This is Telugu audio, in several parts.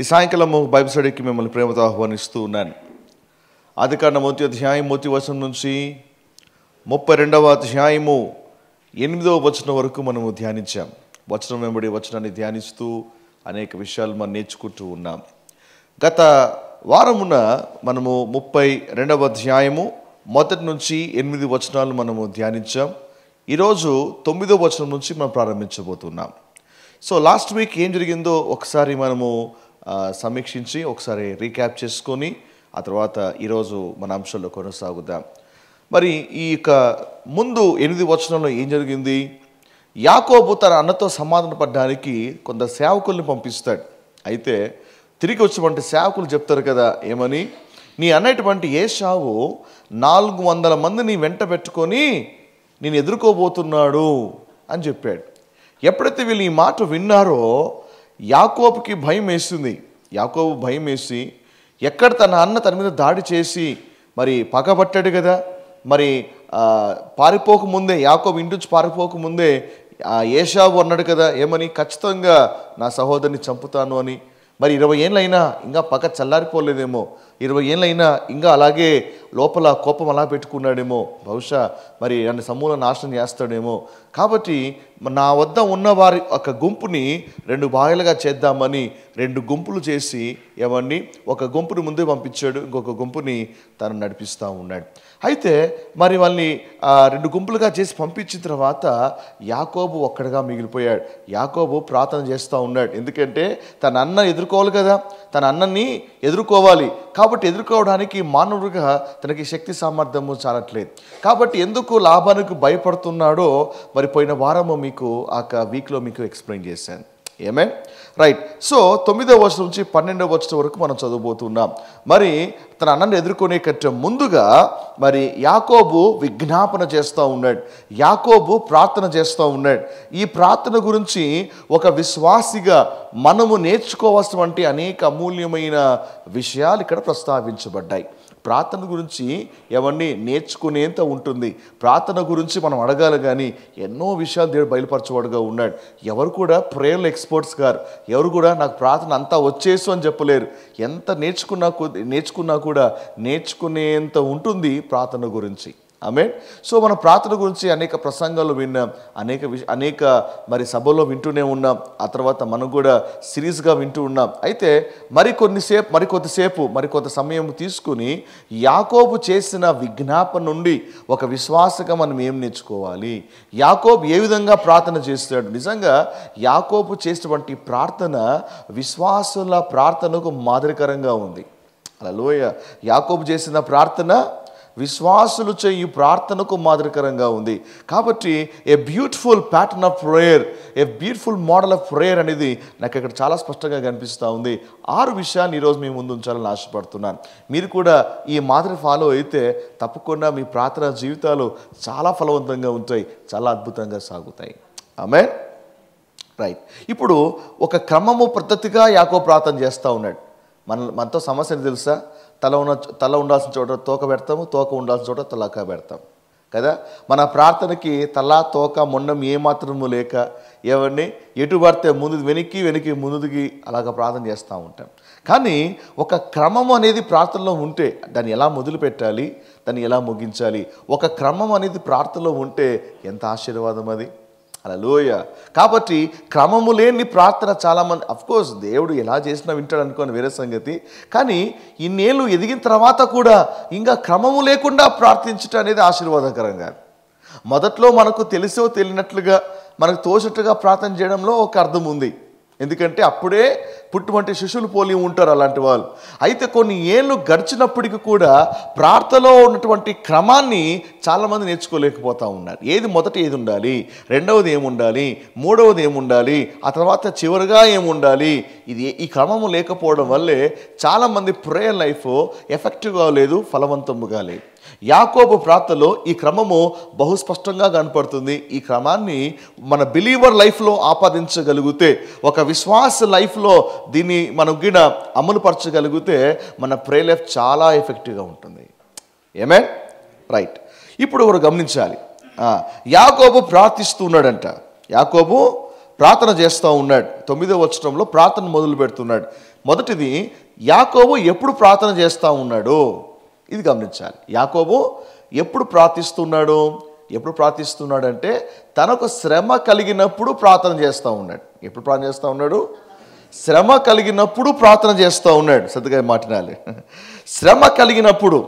ఈ సాయంకాలం బైబిల్ స్టడీకి మిమ్మల్ని ప్రేమతో ఆహ్వానిస్తూ ఉన్నాను. ఆదికాండం 1వ అధ్యాయం 1వ వచనం నుంచి 32వ అధ్యాయము 8వ వచనం వరకు మనము ధ్యానించాం. వచనం వెంబడి వచనాన్ని ధ్యానిస్తూ అనేక విషయాలు మనం నేర్చుకుంటూ ఉన్నాం. గత వారమున మనము 32వ అధ్యాయము 1 నుంచి 8 వచనాలు మనము ధ్యానించాం. ఈరోజు 9వ వచనం నుంచి మనం ప్రారంభించబోతున్నాం. సో లాస్ట్ వీక్ ఏం జరిగిందో ఒకసారి మనము సమీక్షించి ఒకసారి రీక్యాప్ చేసుకొని ఆ తర్వాత ఈరోజు మన అంశంలో కొనసాగుదాం. మరి ఈ ముందు 8 వచనంలో ఏం జరిగింది? యాకోబు తన అన్నతో సమాధాన పడడానికి కొందరు సేవకుల్ని పంపిస్తాడు. అయితే తిరిగి వచ్చినటువంటి సేవకులు చెప్తారు కదా, ఏమని? నీ అన్నటువంటి ఏశావు 400 మందిని వెంట పెట్టుకొని నేను ఎదుర్కోబోతున్నాడు అని చెప్పాడు. ఎప్పుడైతే వీళ్ళు ఈ మాట విన్నారో యాకోబుకి భయం వేసింది. యాకోబు భయం వేసి ఎక్కడ తన అన్న తన మీద దాడి చేసి మరి పగబట్టాడు కదా, మరి పారిపోకముందే యాకోబు ఇంటి నుంచి పారిపోకముందే ఏశావు అన్నాడు కదా, ఏమని? ఖచ్చితంగా నా సహోదరిని చంపుతాను అని. మరి 20 ఏళ్ళైనా ఇంకా పక్క చల్లారిపోలేదేమో, 20 ఏళ్ళైనా ఇంకా అలాగే లోపల కోపం అలా పెట్టుకున్నాడేమో, బహుశా మరి నన్ను సమూల నాశనం చేస్తాడేమో. కాబట్టి నా వద్ద ఉన్న వారి ఒక గుంపుని 2 భాగాలుగా చేద్దామని 2 గుంపులు చేసి ఏమని ఒక గుంపుని ముందే పంపించాడు, ఇంకొక గుంపుని తను నడిపిస్తూ ఉన్నాడు. అయితే మరి వాళ్ళని 2 గుంపులుగా చేసి పంపించిన తర్వాత యాకోబు ఒక్కడిగా మిగిలిపోయాడు. యాకోబు ప్రార్థన చేస్తూ ఉన్నాడు. ఎందుకంటే తన అన్న ఎదుర్కోవాలి కదా, తన అన్నని ఎదుర్కోవాలి. కాబట్టి ఎదుర్కోవడానికి మానవుడిగా తనకి శక్తి సామర్థ్యము చాలట్లేదు. కాబట్టి ఎందుకు లాభానికి భయపడుతున్నాడో మరి పోయిన వారము మీకు ఆ వీక్లో మీకు ఎక్స్ప్లెయిన్ చేశాను. ఏమే రైట్. సో 9వ వచనం నుంచి 12వ వచనం వరకు మనం చదవబోతున్నాం. మరి తన అన్నను ఎదుర్కొనే కంటే ముందుగా మరి యాకోబు విజ్ఞాపన చేస్తూ ఉన్నాడు, యాకోబు ప్రార్థన చేస్తూ ఉన్నాడు. ఈ ప్రార్థన గురించి ఒక విశ్వాసిగా మనము నేర్చుకోవాల్సినటువంటి అనేక అమూల్యమైన విషయాలు ఇక్కడ ప్రస్తావించబడ్డాయి. ప్రార్థన గురించి ఎవరిని నేర్చుకునేంత ఉంటుంది. ప్రార్థన గురించి మనం అడగాలి, కానీ ఎన్నో విషయాలు దేవుడు బయలుపరచేవాడుగా ఉన్నాడు. ఎవరు కూడా ప్రేయర్లు ఎక్స్పర్ట్స్ గారు, ఎవరు కూడా నాకు ప్రార్థన అంతా వచ్చేసు అని చెప్పలేరు. ఎంత నేర్చుకున్నా కూడా నేర్చుకునేంత ఉంటుంది ప్రార్థన గురించి. ఆమేన్. సో మనం ప్రార్థన గురించి అనేక ప్రసంగాలు విన్నాం, అనేక మరి సభలో వింటూనే ఉన్నాం. ఆ తర్వాత మనం కూడా సిరీస్గా వింటూ ఉన్నాం. అయితే మరికొంత సమయం తీసుకుని యాకోబు చేసిన విజ్ఞాపన నుండి ఒక విశ్వాసగా మనం ఏం నేర్చుకోవాలి, యాకోబు ఏ విధంగా ప్రార్థన చేస్తాడు. నిజంగా యాకోబు చేసినటువంటి ప్రార్థన విశ్వాసుల ప్రార్థనకు మాదిరికరంగా ఉంది. హల్లెలూయా. యాకోబు చేసిన ప్రార్థన విశ్వాసులు చేయు ప్రార్థనకు మాదిరికరంగా ఉంది. కాబట్టి a beautiful pattern of prayer, a beautiful model of prayer అనేది నాకు ఇక్కడ చాలా స్పష్టంగా కనిపిస్తూ ఉంది. 6 విషయాన్ని ఈరోజు మీ ముందు ఉంచాలని ఆశపడుతున్నాను. మీరు కూడా ఈ మాదిరి ఫాలో అయితే తప్పకుండా మీ ప్రార్థన జీవితాలు చాలా ఫలవంతంగా ఉంటాయి, చాలా అద్భుతంగా సాగుతాయి. ఆమేన్. రైట్. ఇప్పుడు ఒక క్రమము పద్ధతిగా యాకోబు ప్రార్థన చేస్తూ ఉన్నాడు. మనతో సమస్య తెలుసా? తల ఉండాల్సిన చోట తోక పెడతాము, తోక ఉండాల్సిన చోట తలక పెడతాం కదా. మన ప్రార్థనకి తల తోక మొండం ఏమాత్రము లేక ఎవరిని ఎటు పడితే వెనక్కి ముందుకి అలాగ ప్రార్థన చేస్తూ ఉంటాం. కానీ ఒక క్రమం అనేది ప్రార్థనలో ఉంటే దాన్ని ఎలా మొదలు పెట్టాలి, దాన్ని ఎలా ముగించాలి, ఒక క్రమం అనేది ప్రార్థనలో ఉంటే ఎంత ఆశీర్వాదం అది. హల్లెలూయా. కాబట్టి క్రమము లేని ప్రార్థన చాలామంది, అఫ్కోర్స్ దేవుడు ఎలా చేసినా వింటాడు అనుకోని వేరే సంగతి, కానీ ఇన్నేళ్ళు ఎదిగిన తర్వాత కూడా ఇంకా క్రమము లేకుండా ప్రార్థించటం అనేది ఆశీర్వాదకరంగా. మొదట్లో మనకు తెలిసో తెలియనట్లుగా మనకు తోచినట్టుగా ప్రార్థన చేయడంలో ఒక అర్థం ఉంది. ఎందుకంటే అప్పుడే పుట్టుమంటే శిశువులు పోలి ఉంటారు అలాంటి వాళ్ళు. అయితే కొన్ని ఏళ్ళు గడిచినప్పటికీ కూడా ప్రార్థనలో ఉన్నటువంటి క్రమాన్ని చాలామంది నేర్చుకోలేకపోతూ ఉన్నారు. మొదట ఏది ఉండాలి, రెండవది ఏముండాలి, మూడవది ఏముండాలి, ఆ తర్వాత చివరిగా ఏముండాలి, ఈ క్రమము లేకపోవడం వల్లే చాలామంది ప్రేయర్ లైఫ్ ఎఫెక్టివ్గా లేదు, ఫలవంతముగా లేదు. యాకోబు ప్రార్థనలో ఈ క్రమము బహుస్పష్టంగా కనపడుతుంది. ఈ క్రమాన్ని మన బిలీవర్ లైఫ్లో ఆపాదించగలిగితే, ఒక విశ్వాస లైఫ్లో దీన్ని మనం గిన అమలుపరచగలిగితే మన ప్రేయర్ లైఫ్ చాలా ఎఫెక్టివ్గా ఉంటుంది. ఏమే రైట్. ఇప్పుడు ఒకరు గమనించాలి, యాకోబు ప్రార్థిస్తున్నాడంట. యాకోబు ప్రార్థన చేస్తూ ఉన్నాడు. 9వ వచనంలో ప్రార్థన మొదలు పెడుతున్నాడు. మొదటిది, యాకోబు ఎప్పుడు ప్రార్థన చేస్తూ ఉన్నాడు ఇది గమనించాలి. యాకోబు ఎప్పుడు ప్రార్థిస్తున్నాడు అంటే తనకు శ్రమ కలిగినప్పుడు ప్రార్థన చేస్తూ ఉన్నాడు. ఎప్పుడు ప్రార్థన చేస్తూ ఉన్నాడు? శ్రమ కలిగినప్పుడు ప్రార్థన చేస్తూ ఉన్నాడు. సరిగ్గా మాట్లాడాలి. శ్రమ కలిగినప్పుడు.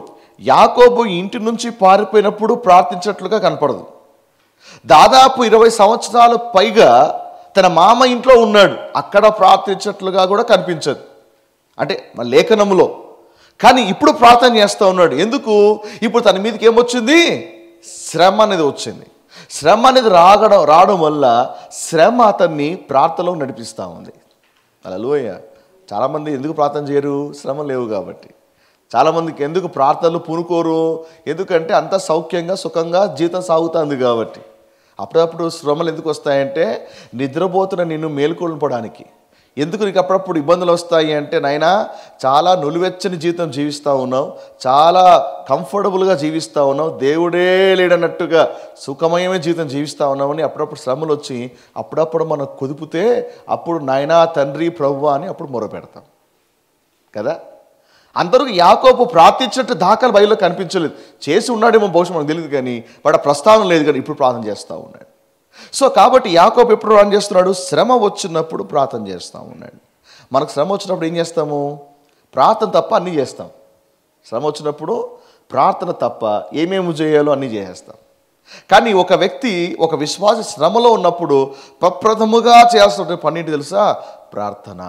యాకోబు ఇంటి నుంచి పారిపోయినప్పుడు ప్రార్థించినట్లుగా కనపడదు. దాదాపు 20 సంవత్సరాలు పైగా తన మామ ఇంట్లో ఉన్నాడు, అక్కడ ప్రార్థించినట్లుగా కూడా కనిపించదు, అంటే లేఖనములో. కానీ ఇప్పుడు ప్రార్థన చేస్తూ ఉన్నాడు. ఎందుకు? ఇప్పుడు తన మీదకి ఏమొచ్చింది? శ్రమ అనేది వచ్చింది. శ్రమ అనేది రావడం వల్ల శ్రమ అతన్ని ప్రార్థనలో నడిపిస్తూ ఉంది. హల్లెలూయా. చాలామంది ఎందుకు ప్రార్థన చేయరు? శ్రమ లేవు కాబట్టి. చాలామందికి ఎందుకు ప్రార్థనలు పూనుకోరు? ఎందుకంటే అంత సౌఖ్యంగా సుఖంగా జీవితం సాగుతుంది కాబట్టి. అప్పుడప్పుడు శ్రమలు ఎందుకు వస్తాయంటే నిద్రపోతున్న నిన్ను మేల్కొల్పడానికి. ఎందుకు నీకు అప్పుడప్పుడు ఇబ్బందులు వస్తాయి అంటే, నాయనా చాలా నులివెచ్చని జీవితం జీవిస్తూ ఉన్నావు, చాలా కంఫర్టబుల్గా జీవిస్తూ ఉన్నావు, దేవుడే లేడన్నట్టుగా సుఖమయమైన జీవితం జీవిస్తూ ఉన్నామని అప్పుడప్పుడు శ్రమలు వచ్చి అప్పుడప్పుడు మనం కుదిపితే అప్పుడు నాయనా తండ్రి ప్రభువా అని అప్పుడు మొరపెడతాం కదా. అందరికీ యాకోబు ప్రార్థించినట్టు దాఖలు బైబిల్లో కనిపించలేదు. చేసి ఉన్నాడేమో బహుశా మనకు తెలియదు, కానీ వాడు ప్రస్తావన లేదు, కానీ ఇప్పుడు ప్రార్థన చేస్తూ ఉన్నాడు. సో కాబట్టి యాకోబు ఎప్పుడు ప్రార్థన చేస్తున్నాడు? శ్రమ వచ్చినప్పుడు ప్రార్థన చేస్తూ ఉన్నాడు. మనకు శ్రమ వచ్చినప్పుడు ఏం చేస్తాము? ప్రార్థన తప్ప అన్నీ చేస్తాం. శ్రమ వచ్చినప్పుడు ప్రార్థన తప్ప ఏమేమి చేయాలో అన్నీ చేసేస్తాం. కానీ ఒక వ్యక్తి, ఒక విశ్వాసి శ్రమలో ఉన్నప్పుడు ప్రప్రథముగా చేయాల్సిన పని ఏంటి తెలుసా? ప్రార్థన.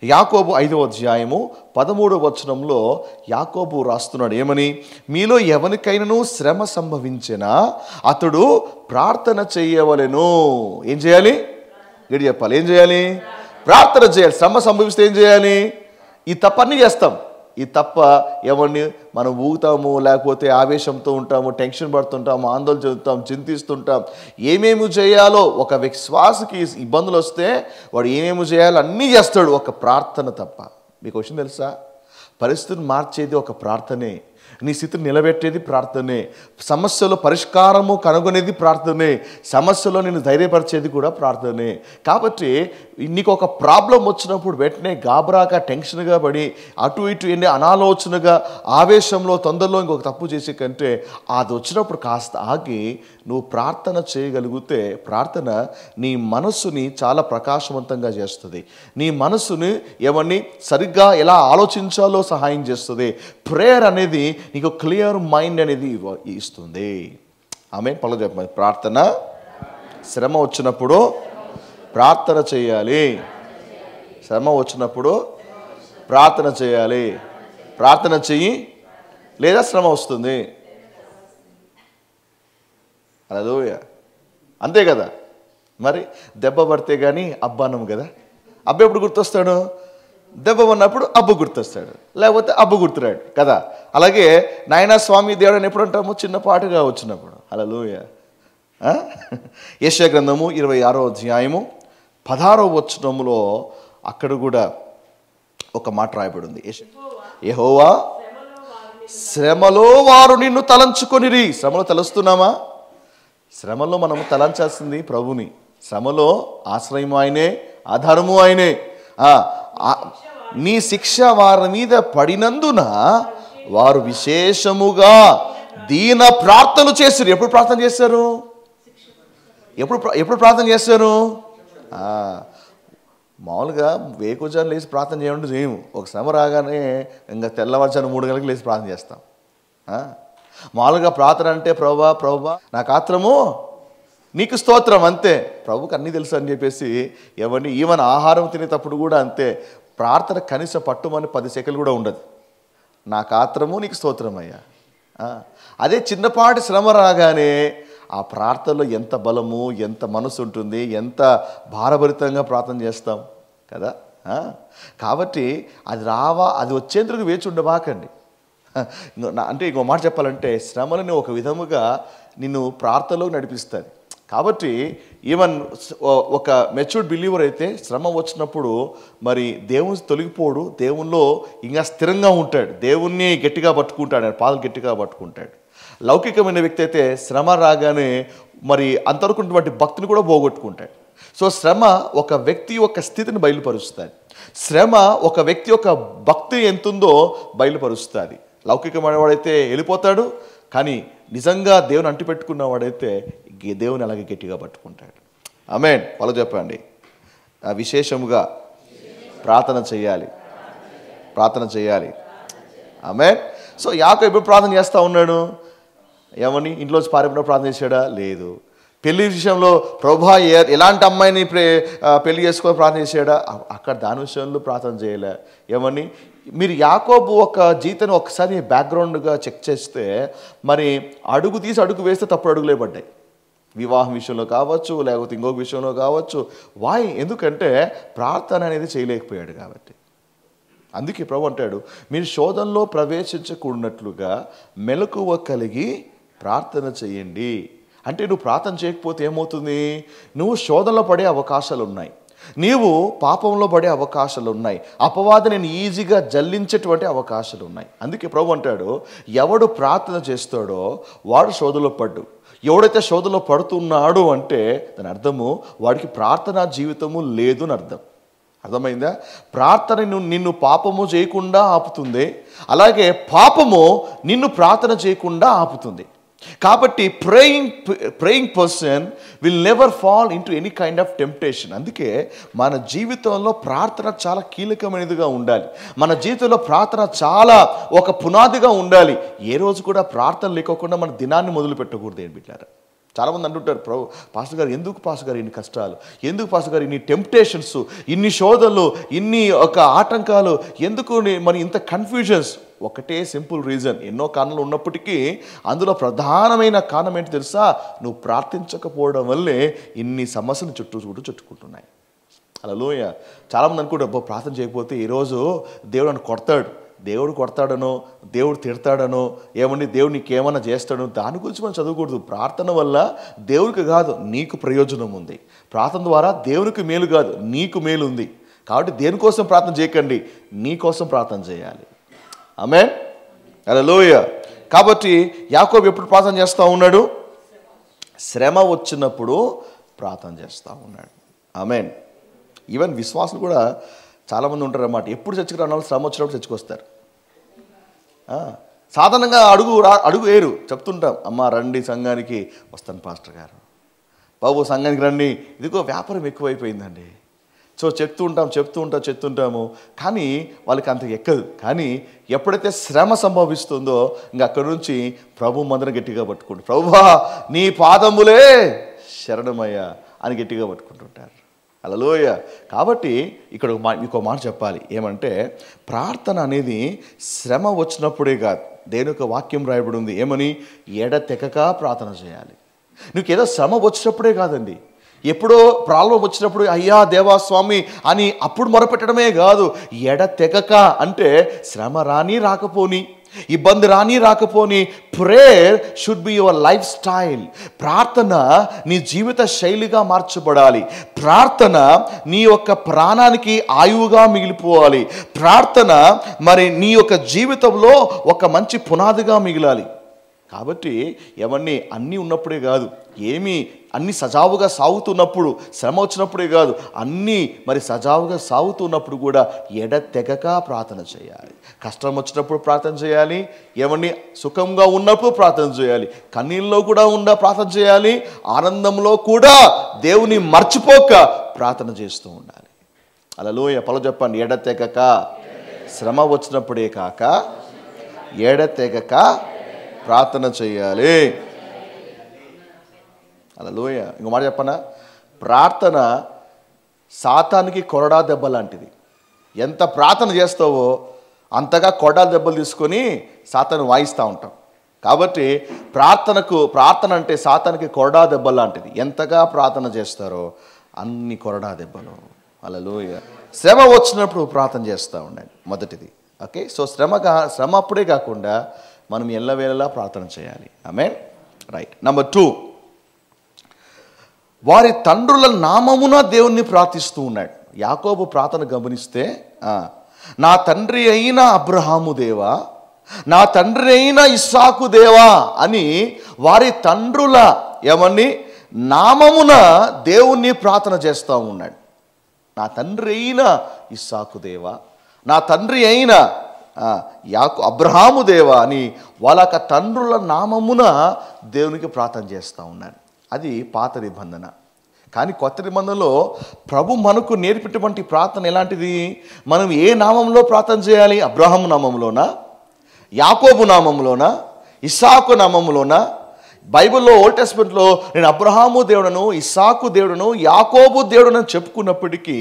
యాకోబు 5వ అధ్యాయము 13వ వచనంలో యాకోబు రాస్తున్నాడు ఏమని? మీలో ఎవరికైనాను శ్రమ సంభవించినా అతడు ప్రార్థన చేయవలెను. ఏం చేయాలి? గడి చెప్పాలి. ఏం చేయాలి? ప్రార్థన చేయాలి. శ్రమ సంభవిస్తే ఏం చేయాలి? ఈ తప్పన్నీ చేస్తాం. ఈ తప్ప ఎవరిని మనం ఊగుతాము, లేకపోతే ఆవేశంతో ఉంటాము, టెన్షన్ పడుతుంటాము, ఆందోళన చెందుతాం, చింతిస్తుంటాం. ఏమేమి చేయాలో ఒక విశ్వాసకి ఇబ్బందులు వస్తే వాడు ఏమేమి చేయాలో అన్నీ చేస్తాడు, ఒక ప్రార్థన తప్ప. మీకు విషయం తెలుసా? పరిస్థితిని మార్చేది ఒక ప్రార్థనే. నీ స్థితిని నిలబెట్టేది ప్రార్థనే. సమస్యలో పరిష్కారము కనుగొనేది ప్రార్థనే. సమస్యలో నేను ధైర్యపరిచేది కూడా ప్రార్థనే. కాబట్టి నీకు ఒక ప్రాబ్లం వచ్చినప్పుడు వెంటనే గాబరాగా టెన్షన్గా పడి అటు ఇటు ఎన్ని అనాలోచనగా ఆవేశంలో తొందరలో ఇంకొక తప్పు చేసే కంటే అది వచ్చినప్పుడు కాస్త ఆగి నువ్వు ప్రార్థన చేయగలిగితే ప్రార్థన నీ మనస్సుని చాలా ప్రకాశవంతంగా చేస్తుంది. నీ మనస్సుని ఎవరిని సరిగ్గా ఎలా ఆలోచించాలో సహాయం చేస్తుంది. ప్రేయర్ అనేది నీకు క్లియర్ మైండ్ అనేది ఇస్తుంది. ఆమె పలు చెప్పండి. ప్రార్థన. శ్రమ వచ్చినప్పుడు ప్రార్థన చేయాలి. శ్రమ వచ్చినప్పుడు ప్రార్థన చేయాలి. ప్రార్థన చెయ్యి, లేదా శ్రమ వస్తుంది. హల్లెలూయా. అంతే కదా. మరి దెబ్బ పడితే కానీ అబ్బా అన్నం కదా. అబ్బా ఎప్పుడు గుర్తొస్తాడు? దెబ్బ ఉన్నప్పుడు అబ్బు గుర్తొస్తాడు, లేకపోతే అబ్బు గుర్తురాడు కదా. అలాగే నాయనా స్వామి దేవుడు అని ఎప్పుడు అంటాము? చిన్నపాటుగా వచ్చినప్పుడు. హల్లెలూయా. యెషయా గ్రంథము 26వ అధ్యాయము 16వ వచనములో అక్కడ కూడా ఒక మాట రాయబడి ఉంది. యెహోవా శ్రమలో వారు నిన్ను తలంచుకొనిరి. శ్రమలో తలుస్తున్నామా? శ్రమలో మనము తలంచాల్సింది ప్రభుని. శ్రమలో ఆశ్రయం ఆయనే, ఆధారము ఆయనే. నీ శిక్ష వారి మీద పడినందున వారు విశేషముగా దీన ప్రార్థనలు చేశారు. ఎప్పుడు ప్రార్థన చేశారు? ఎప్పుడు ప్రార్థన చేశారు? మామూలుగా వేకుజాన్ని లేచి ప్రార్థన చేయమంటే చేయము. ఒక శ్రమ రాగానే ఇంకా తెల్లవారుజాను 3 గంటలకు లేచి ప్రార్థన చేస్తాం. మామూలుగా ప్రార్థన అంటే ప్రభువా నాకు ఆత్రము నీకు స్తోత్రం, అంతే. ప్రభుకి అన్నీ తెలుసు అని చెప్పేసి ఎవరిని ఈవెన్ ఆహారం తినేటప్పుడు కూడా అంతే. ప్రార్థన కనీసం పట్టుమని 10 సెకన్లు కూడా ఉండదు. నాకు ఆత్రము నీకు స్తోత్రం అయ్యా. అదే చిన్నపాటి శ్రమ రాగానే ఆ ప్రార్థనలో ఎంత బలము, ఎంత మనసు ఉంటుంది, ఎంత భారభరితంగా ప్రార్థన చేస్తాం కదా. కాబట్టి అది వచ్చేందుకు వేచి ఉండబాకండి. అంటే ఇంకో మాట చెప్పాలంటే శ్రమలని ఒక విధముగా నిన్ను ప్రార్థనలోకి నడిపిస్తుంది. కాబట్టి ఈవెన్ ఒక మెచ్యూర్డ్ బిలీవర్ అయితే శ్రమ వచ్చినప్పుడు మరి దేవుని తొలగిపోడు, దేవునిలో ఇంకా స్థిరంగా ఉంటాడు, దేవుణ్ణి గట్టిగా పట్టుకుంటాడు, ఆయన పాదలు గట్టిగా పట్టుకుంటాడు. లౌకికమైన వ్యక్తి అయితే శ్రమ రాగానే మరి అంతవరకున్నటువంటి భక్తిని కూడా పోగొట్టుకుంటాడు. సో శ్రమ ఒక వ్యక్తి యొక్క స్థితిని బయలుపరుస్తుంది. శ్రమ ఒక వ్యక్తి యొక్క భక్తి ఎంతుందో బయలుపరుస్తుంది. లౌకికమైనవాడైతే వెళ్ళిపోతాడు, కానీ నిజంగా దేవుని అంటిపెట్టుకున్నవాడైతే దేవుని అలాగే గట్టిగా పట్టుకుంటాడు. ఆమేన్. వాళ్ళు చెప్పండి. విశేషముగా ప్రార్థన చేయాలి. ఆమేన్. సో యాకోబు ఎప్పుడు ప్రార్థన చేస్తూ ఉన్నాడు? ఏమని? ఇంట్లోంచి పారిపోయిన ప్రార్థన చేశాడా? లేదు. పెళ్లి విషయంలో ప్రభువా ఎలాంటి అమ్మాయిని పెళ్లి చేసుకొని ప్రార్థన చేశాడా? అక్కడ దాని విషయంలో ప్రార్థన చేయలే. ఏమని? మీరు యాకోబు ఒక జీవితాన్ని ఒకసారి బ్యాక్గ్రౌండ్గా చెక్ చేస్తే మరి అడుగు తీసి అడుగు వేస్తే తప్పుడు అడుగులే పడ్డాయి. వివాహం విషయంలో కావచ్చు, లేకపోతే ఇంకొక విషయంలో కావచ్చు. ఎందుకంటే ప్రార్థన అనేది చేయలేకపోయాడు కాబట్టి. అందుకే ప్రభు అంటాడు, మీరు శోధనలో ప్రవేశించకూడనట్లుగా మెలకువ కలిగి ప్రార్థన చేయండి. అంటే నువ్వు ప్రార్థన చేయకపోతే ఏమవుతుంది? నువ్వు శోధనలో పడే అవకాశాలు ఉన్నాయి, నీవు పాపంలో పడే అవకాశాలు ఉన్నాయి, అపవాది నేను ఈజీగా జల్లించేటువంటి అవకాశాలు ఉన్నాయి. అందుకే ప్రభు అంటాడు, ఎవడు ప్రార్థన చేస్తాడో వాడు శోధనలో పడ్డు. ఎవడైతే శోధనలో పడుతున్నాడు అంటే దాని అర్థము వాడికి ప్రార్థనా జీవితము లేదు అని అర్థం. అర్థమైందా? ప్రార్థన నిన్ను పాపము చేయకుండా ఆపుతుంది, అలాగే పాపము నిన్ను ప్రార్థన చేయకుండా ఆపుతుంది. కాబట్టి praying person will never fall into any kind of temptation. అందుకే మన జీవితంలో ప్రార్థన చాలా కీలకమైనదిగా ఉండాలి. మన జీవితంలో ప్రార్థన చాలా ఒక పునాదిగా ఉండాలి. ఏ రోజు కూడా ప్రార్థన లేకోకుండా మన దినాన్ని మొదలు పెట్టకూడదు. ఏం బిడ్డారా? చాలామంది అంటుంటారు, పాస్టర్ గారు ఎందుకు పాస్టర్ గారు ఇన్ని కష్టాలు, ఎందుకు పాస్టర్ గారు ఇన్ని టెంప్టేషన్స్, ఇన్ని శోధనలు, ఇన్ని ఒక ఆటంకాలు, ఎందుకు మరి ఇంత కన్ఫ్యూజన్స్? ఒకటే సింపుల్ రీజన్. ఎన్నో కారణాలు ఉన్నప్పటికీ అందులో ప్రధానమైన కారణం ఏంటి తెలుసా? నువ్వు ప్రార్థించకపోవడం వల్లే ఇన్ని సమస్యలు చుట్టుకుంటున్నాయి. హల్లెలూయా. చాలామంది అనుకుంటారు, ప్రార్థన చేయకపోతే ఈరోజు దేవుడు నన్ను కొడతాడు, దేవుడు కొడతాడనో, దేవుడు తిడతాడనో, ఏమని దేవుడు నీకేమన్నా చేస్తాడో దాని గురించి మనం చదవకూడదు. ప్రార్థన వల్ల దేవునికి కాదు నీకు ప్రయోజనం ఉంది. ప్రార్థన ద్వారా దేవునికి మేలు కాదు నీకు మేలు ఉంది. కాబట్టి దేనికోసం ప్రార్థన చేయకండి, నీ కోసం ప్రార్థన చేయాలి. ఆమేన్. హల్లెలూయా. కాబట్టి యాకోబు ఎప్పుడు ప్రార్థన చేస్తూ ఉన్నాడు? శ్రమ వచ్చినప్పుడు ప్రార్థన చేస్తూ ఉన్నాడు. ఆమేన్. ఈవెన్ విశ్వాసులు కూడా చాలామంది ఉంటారు అన్నమాట. ఎప్పుడు చర్చకు రాని వాళ్ళు శ్రమ వచ్చినప్పుడు చర్చకు వస్తారు. సాధారణంగా అడుగు వేరు చెప్తుంటాం, అమ్మ రండి సంఘానికి. వస్తాను పాస్టర్ గారు. బాబు సంఘానికి రండి. ఇదిగో వ్యాపారం ఎక్కువైపోయిందండి. సో చెప్తుంటాము, కానీ వాళ్ళకి అంత ఎక్కదు. కానీ ఎప్పుడైతే శ్రమ సంభవిస్తుందో ఇంక అక్కడి నుంచి ప్రభు మందరం గట్టిగా పట్టుకుంటారు. ప్రభువా నీ పాదములే శరణమయ్యా అని గట్టిగా పట్టుకుంటుంటారు. హల్లెలూయా. కాబట్టి ఇక్కడ ఇంకో మాట చెప్పాలి. ఏమంటే ప్రార్థన అనేది శ్రమ వచ్చినప్పుడే కాదు. దేని యొక్క వాక్యం రాయబడి ఉంది, ఏమని? ఎడతెగక ప్రార్థన చేయాలి. నీకు ఏదో శ్రమ వచ్చినప్పుడే కాదండి, ఎప్పుడో ప్రాబ్లం వచ్చినప్పుడు అయ్యా దేవా స్వామి అని అప్పుడు మొరపెట్టడమే కాదు. ఎడతెగక అంటే శ్రమ రాని రాకపోని, ఇబ్బంది రాని రాకపోని, prayer should be your life style. ప్రార్థన నీ జీవిత శైలిగా మార్చబడాలి. ప్రార్థన నీ యొక్క ప్రాణానికి ఆయువుగా మిగిలిపోవాలి. ప్రార్థన మరి నీ యొక్క జీవితంలో ఒక మంచి పునాదిగా మిగిలాలి. కాబట్టి ఎవరిని అన్నీ ఉన్నప్పుడే కాదు, అన్నీ సజావుగా సాగుతున్నప్పుడు, శ్రమ వచ్చినప్పుడే కాదు, అన్నీ మరి సజావుగా సాగుతున్నప్పుడు కూడా ఎడతెగక ప్రార్థన చేయాలి. కష్టం వచ్చినప్పుడు ప్రార్థన చేయాలి, ఏమని సుఖంగా ఉన్నప్పుడు ప్రార్థన చేయాలి, కన్నీళ్ళలో కూడా ప్రార్థన చేయాలి, ఆనందంలో కూడా దేవుని మర్చిపోక ప్రార్థన చేస్తూ ఉండాలి. హల్లెలూయా. పలు చెప్పండి. ఎడతెగక, శ్రమ వచ్చినప్పుడే కాక ఎడతెగక ప్రార్థన చేయాలి. హల్లెలూయా. ఇంకో మాట చెప్పనా? ప్రార్థన సాతానికి కొరడా దెబ్బ లాంటిది. ఎంత ప్రార్థన చేస్తావో అంతగా కొరడా దెబ్బలు తీసుకొని సాతాను వాయిస్తూ ఉంటాం. కాబట్టి ప్రార్థన అంటే సాతానికి కొరడా దెబ్బ లాంటిది. ఎంతగా ప్రార్థన చేస్తారో అన్ని కొరడా దెబ్బలు. హల్లెలూయా. శ్రమ వచ్చినప్పుడు ప్రార్థన చేస్తూ ఉండండి, మొదటిది. ఓకే. సో శ్రమ అప్పుడే కాకుండా మనం ఎల్లవేళలా ప్రార్థన చేయాలి. ఆమేన్. రైట్. నెంబర్ 2, వారి తండ్రుల నామమున దేవుణ్ణి ప్రార్థిస్తూ ఉన్నాడు. యాకోబు ప్రార్థన గమనిస్తే, నా తండ్రి అయిన అబ్రహాము దేవా, నా తండ్రి అయిన ఇస్సాకు దేవా అని వారి తండ్రుల నామమున దేవుణ్ణి ప్రార్థన చేస్తూ ఉన్నాడు. నా తండ్రి అయిన ఇస్సాకు దేవా, నా తండ్రి అయిన అబ్రహాము దేవా అని వాళ్ళ తండ్రుల నామమున దేవునికి ప్రార్థన చేస్తూ ఉన్నాడు. అది పాత నిబంధన. కానీ కొత్త నిబంధనలో ప్రభు మనకు నేర్పినటువంటి ప్రార్థన ఎలాంటిది? మనం ఏ నామంలో ప్రార్థన చేయాలి? అబ్రహాము నామంలోనా, యాకోబు నామంలోనా, ఇస్సాకు నామంలోనా? బైబిల్లో ఓల్డ్ టెస్టమెంట్లో నేను అబ్రహాము దేవుడను, ఇస్సాకు దేవుడను, యాకోబు దేవుడను చెప్పుకున్నప్పటికీ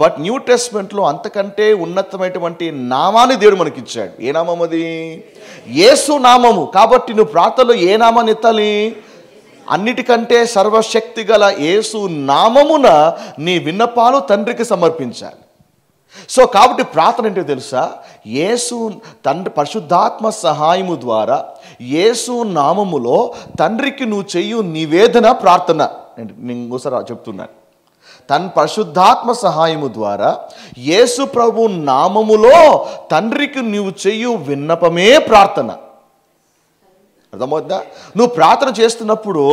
బట్ న్యూ టెస్టమెంట్లో అంతకంటే ఉన్నతమైనటువంటి నామాన్ని దేవుడు మనకి ఇచ్చాడు. ఏ నామం అది? యేసు నామము. కాబట్టి నువ్వు ప్రార్థనలో ఏ నామాన్ని ఎత్తాలి? అన్నిటికంటే సర్వశక్తి గల యేసు నామమున నీ విన్నపాలు తండ్రికి సమర్పించాలి. సో కాబట్టి ప్రార్థన ఏంటో తెలుసా? యేసు తండ్రి పరిశుద్ధాత్మ సహాయము ద్వారా యేసు నామములో తండ్రికి నువ్వు చెయ్యు నివేదన ప్రార్థన. నేను ఇంకోసారి చెప్తున్నాను. పరిశుద్ధాత్మ సహాయము ద్వారా యేసు ప్రభు నామములో తండ్రికి నువ్వు చెయ్యు విన్నపమే ప్రార్థన. అర్థమవుతుందా? నువ్వు ప్రార్థన చేస్తున్నప్పుడు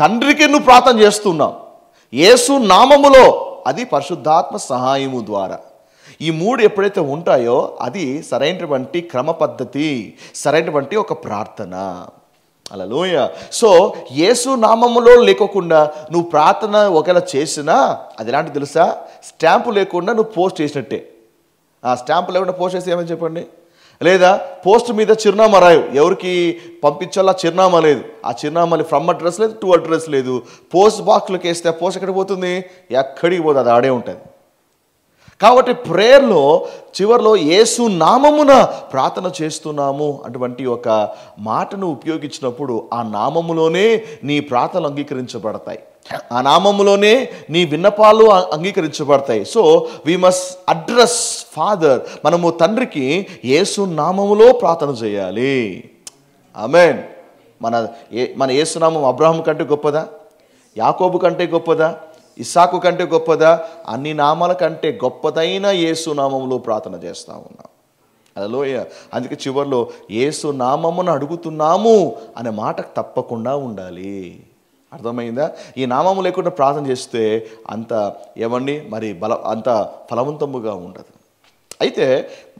తండ్రికి నువ్వు ప్రార్థన చేస్తున్నావు యేసు నామములో, అది పరిశుద్ధాత్మ సహాయము ద్వారా. ఈ మూడు ఎప్పుడైతే ఉంటాయో అది సరైనటువంటి క్రమ పద్ధతి, సరైనటువంటి ఒక ప్రార్థన. హల్లెలూయా. సో యేసు నామములో లేకోకుండా నువ్వు ప్రార్థన ఒకవేళ చేసినా అది ఎలాంటి తెలుసా? స్టాంపు లేకుండా నువ్వు పోస్ట్ చేసినట్టే. స్టాంపు లేకుండా పోస్ట్ చేసి ఏమని చెప్పండి? లేదా పోస్ట్ మీద చిరునామా రాయు, ఎవరికి పంపించాలో చిరునామా లేదు, ఆ చిరునామాని ఫ్రమ్ అడ్రస్ లేదు, టు అడ్రస్ లేదు. పోస్ట్ బాక్స్లోకి వేస్తే ఆ పోస్ట్ ఎక్కడికి పోతుంది? ఎక్కడికి పోతుంది, అది ఆడే ఉంటుంది. కాబట్టి ప్రేయర్లో చివరిలో యేసు నామమున ప్రార్థన చేస్తున్నాము అటువంటి ఒక మాటను ఉపయోగించినప్పుడు ఆ నామములోనే నీ ప్రార్థనలు అంగీకరించబడతాయి, ఆ నామములోనే నీ విన్నపాలు అంగీకరించబడతాయి. So we must address father. మనము తండ్రికి యేసు నామములో ప్రార్థన చేయాలి. ఆమేన్. మన యేసు నామం అబ్రహాము కంటే గొప్పదా? యాకోబు కంటే గొప్పదా? ఇస్సాకు కంటే గొప్పదా? అన్ని నామాల కంటే గొప్పదైన యేసు నామములో ప్రార్థన చేస్తూ ఉన్నాం. హల్లెలూయా. అందుకే చివరిలో యేసు నామమును అడుగుతున్నాము అనే మాట తప్పకుండా ఉండాలి. అర్థమైందా? ఈ నామము లేకుండా ప్రార్థన చేస్తే అంత ఏమండి మరి అంత ఫలవంతముగా ఉండదు. అయితే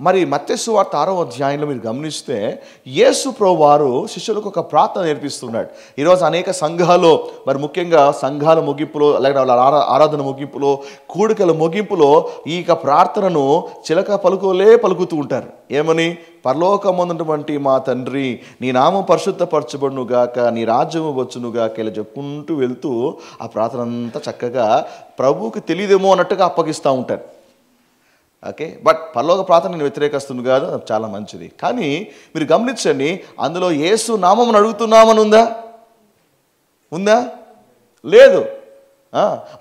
మరి మత్తయి సువార్త 6వ అధ్యాయంలో మీరు గమనిస్తే యేసు ప్రభువారు శిష్యులకు ఒక ప్రార్థన నేర్పిస్తున్నాడు. ఈరోజు అనేక సంఘాల్లో మరి ముఖ్యంగా సంఘాల ముగింపులో లేకపోతే వాళ్ళ ఆరాధన ముగింపులో కూడికల ముగింపులో ఈ ప్రార్థనను చిలక పలుకులే పలుకుతూ ఉంటారు. ఏమని? పరలోకమందున్నటువంటి మా తండ్రి, నీ నామం పరిశుద్ధపరచబడునుగాక, నీ రాజ్యము వచ్చునుగాక, ఇలా చెప్పుకుంటూ వెళ్తూ ఆ ప్రార్థన అంతా చక్కగా ప్రభువుకి తెలియదేమో అన్నట్టుగా అప్పగిస్తూ ఉంటారు. ఓకే, బట్ పరలోక ప్రార్థన నేను వ్యతిరేకిస్తుంది కాదు, అది చాలా మంచిది. కానీ మీరు గమనించండి, అందులో యేసు నామమును అడుగుతున్నామని ఉందా? లేదు.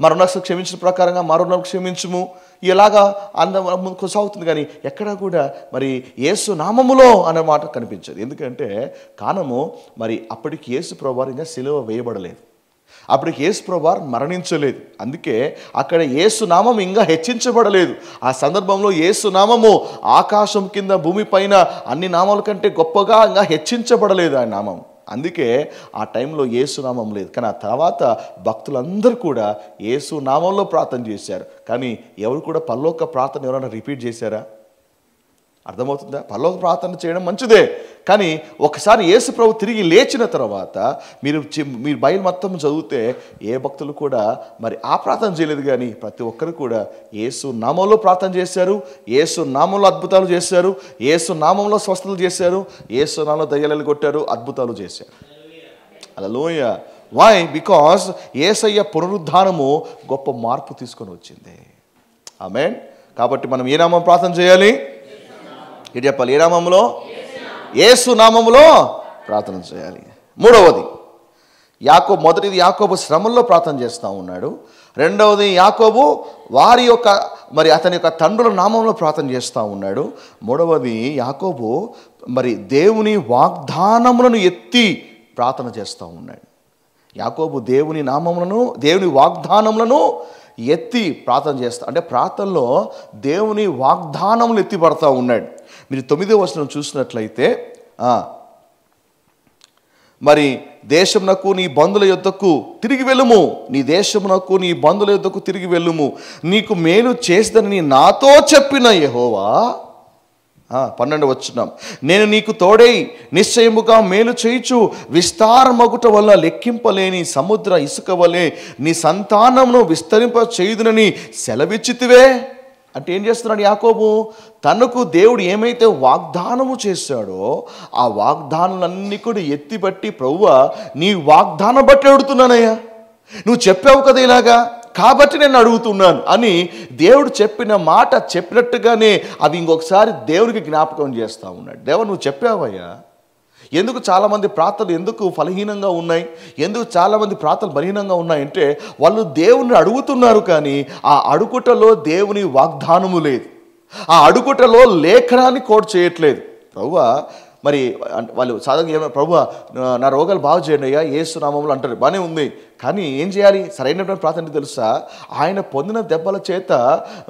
మరణకు క్షమించిన ప్రకారంగా మరణకు క్షమించుము, ఇలాగా కొనసాగుతుంది. కానీ ఎక్కడా కూడా మరి యేసు నామములో అనే మాట కనిపించదు. ఎందుకంటే కారణము మరి అప్పటికి యేసు ప్రభువారు ఇంకా సిలువ వేయబడలేదు, అప్పటికి యేసు ప్రభువారు మరణించలేదు. అందుకే అక్కడ యేసు నామం ఇంకా హెచ్చించబడలేదు. ఆ సందర్భంలో యేసు నామము ఆకాశం కింద భూమి పైన అన్ని నామాల కంటే గొప్పగా ఇంకా హెచ్చించబడలేదు ఆ నామం. అందుకే ఆ టైంలో యేసు నామం లేదు. కానీ ఆ తర్వాత భక్తులందరూ కూడా యేసు నామంలో ప్రార్థన చేశారు. కానీ ఎవరు కూడా పరలోక ప్రార్థన ఎవరైనా రిపీట్ చేశారా? అర్థమవుతుందా? పరలోక ప్రార్థన చేయడం మంచిదే, కానీ ఒకసారి యేసు ప్రభు తిరిగి లేచిన తర్వాత మీరు బైబిల్ మొత్తం చదివితే ఏ భక్తులు కూడా మరి ఆ ప్రార్థన చేయలేదు. కానీ ప్రతి ఒక్కరు కూడా యేసు నామంలో ప్రార్థన చేశారు, యేసు నామంలో అద్భుతాలు చేశారు, యేసు నామంలో స్వస్థతలు చేశారు, యేసు నామంలో దయ్యాలు కొట్టారు, అద్భుతాలు చేశారు. హల్లెలూయా. వై? బికాస్ యేసయ్య పునరుద్ధానము గొప్ప మార్పు తీసుకొని వచ్చింది. ఆమేన్. కాబట్టి మనం ఏ నామం ప్రార్థన చేయాలి? ఇది చెప్పాలి. ఏ నామములో? యేసు నామములో ప్రార్థన చేయాలి. మూడవది మొదటిది యాకోబు శ్రమల్లో ప్రార్థన చేస్తూ ఉన్నాడు. రెండవది యాకోబు వారి యొక్క మరి అతని యొక్క తండ్రుల నామంలో ప్రార్థన చేస్తూ ఉన్నాడు. మూడవది యాకోబు మరి దేవుని వాగ్దానములను ఎత్తి ప్రార్థన చేస్తూ ఉన్నాడు. యాకోబు దేవుని నామములను, దేవుని వాగ్దానములను ఎత్తి ప్రార్థన చేస్తా, అంటే ప్రార్థనలో దేవుని వాగ్దానములు ఎత్తి పడతా ఉన్నాడు. మీరు 9వ వచనం చూసినట్లయితే మరి దేశమునకు నీ బంధువుల యొద్దకు తిరిగి వెళ్ళుము, నీ దేశమునకు నీ బంధువుల యొద్దకు తిరిగి వెళ్ళుము, నీకు మేలు చేసిదని నాతో చెప్పిన యెహోవా. 12 వచనం, నేను నీకు తోడై నిశ్చయముగా మేలు చేయుచు విస్తారమగుట వల్ల లెక్కింపలేని సముద్ర ఇసుక వలె నీ సంతానమును విస్తరింప చేయుదునని సెలవిచ్చితివే. అంటే ఏం చేస్తున్నాడు యాకోబు? తనకు దేవుడు ఏమైతే వాగ్దానము చేశాడో ఆ వాగ్దానాలన్నీ కూడా ఎత్తిబట్టి, ప్రభువా నీ వాగ్దానం బట్టి అడుగుతున్నానయ్యా, నువ్వు చెప్పావు కదా ఇలాగా, కాబట్టి నేను అడుగుతున్నాను అని దేవుడు చెప్పిన మాట చెప్పినట్టుగానే అవి ఇంకొకసారి దేవునికి జ్ఞాపకం చేస్తూ ఉన్నాడు. దేవా నువ్వు చెప్పావయ్యా. ఎందుకు చాలామంది ప్రార్థనలు ఎందుకు ఫలహీనంగా ఉన్నాయి, ఎందుకు చాలామంది ప్రార్థనలు బలహీనంగా ఉన్నాయంటే వాళ్ళు దేవుని అడుగుతున్నారు, కానీ ఆ అడుగుటలో దేవుని వాగ్దానము లేదు, ఆ అడుగుటలో లేఖనాన్ని కోట్ చేయట్లేదు. ప్రభువా మరి వాళ్ళు సాధారణంగా ఏమైనా ప్రభువా నా రోగాలు బాగు చేయండి అయ్యా యేసు నామములో అంటారు, బాగానే ఉంది, కానీ ఏం చేయాలి? సరైనటువంటి ప్రార్థన తెలుసా? ఆయన పొందిన దెబ్బల చేత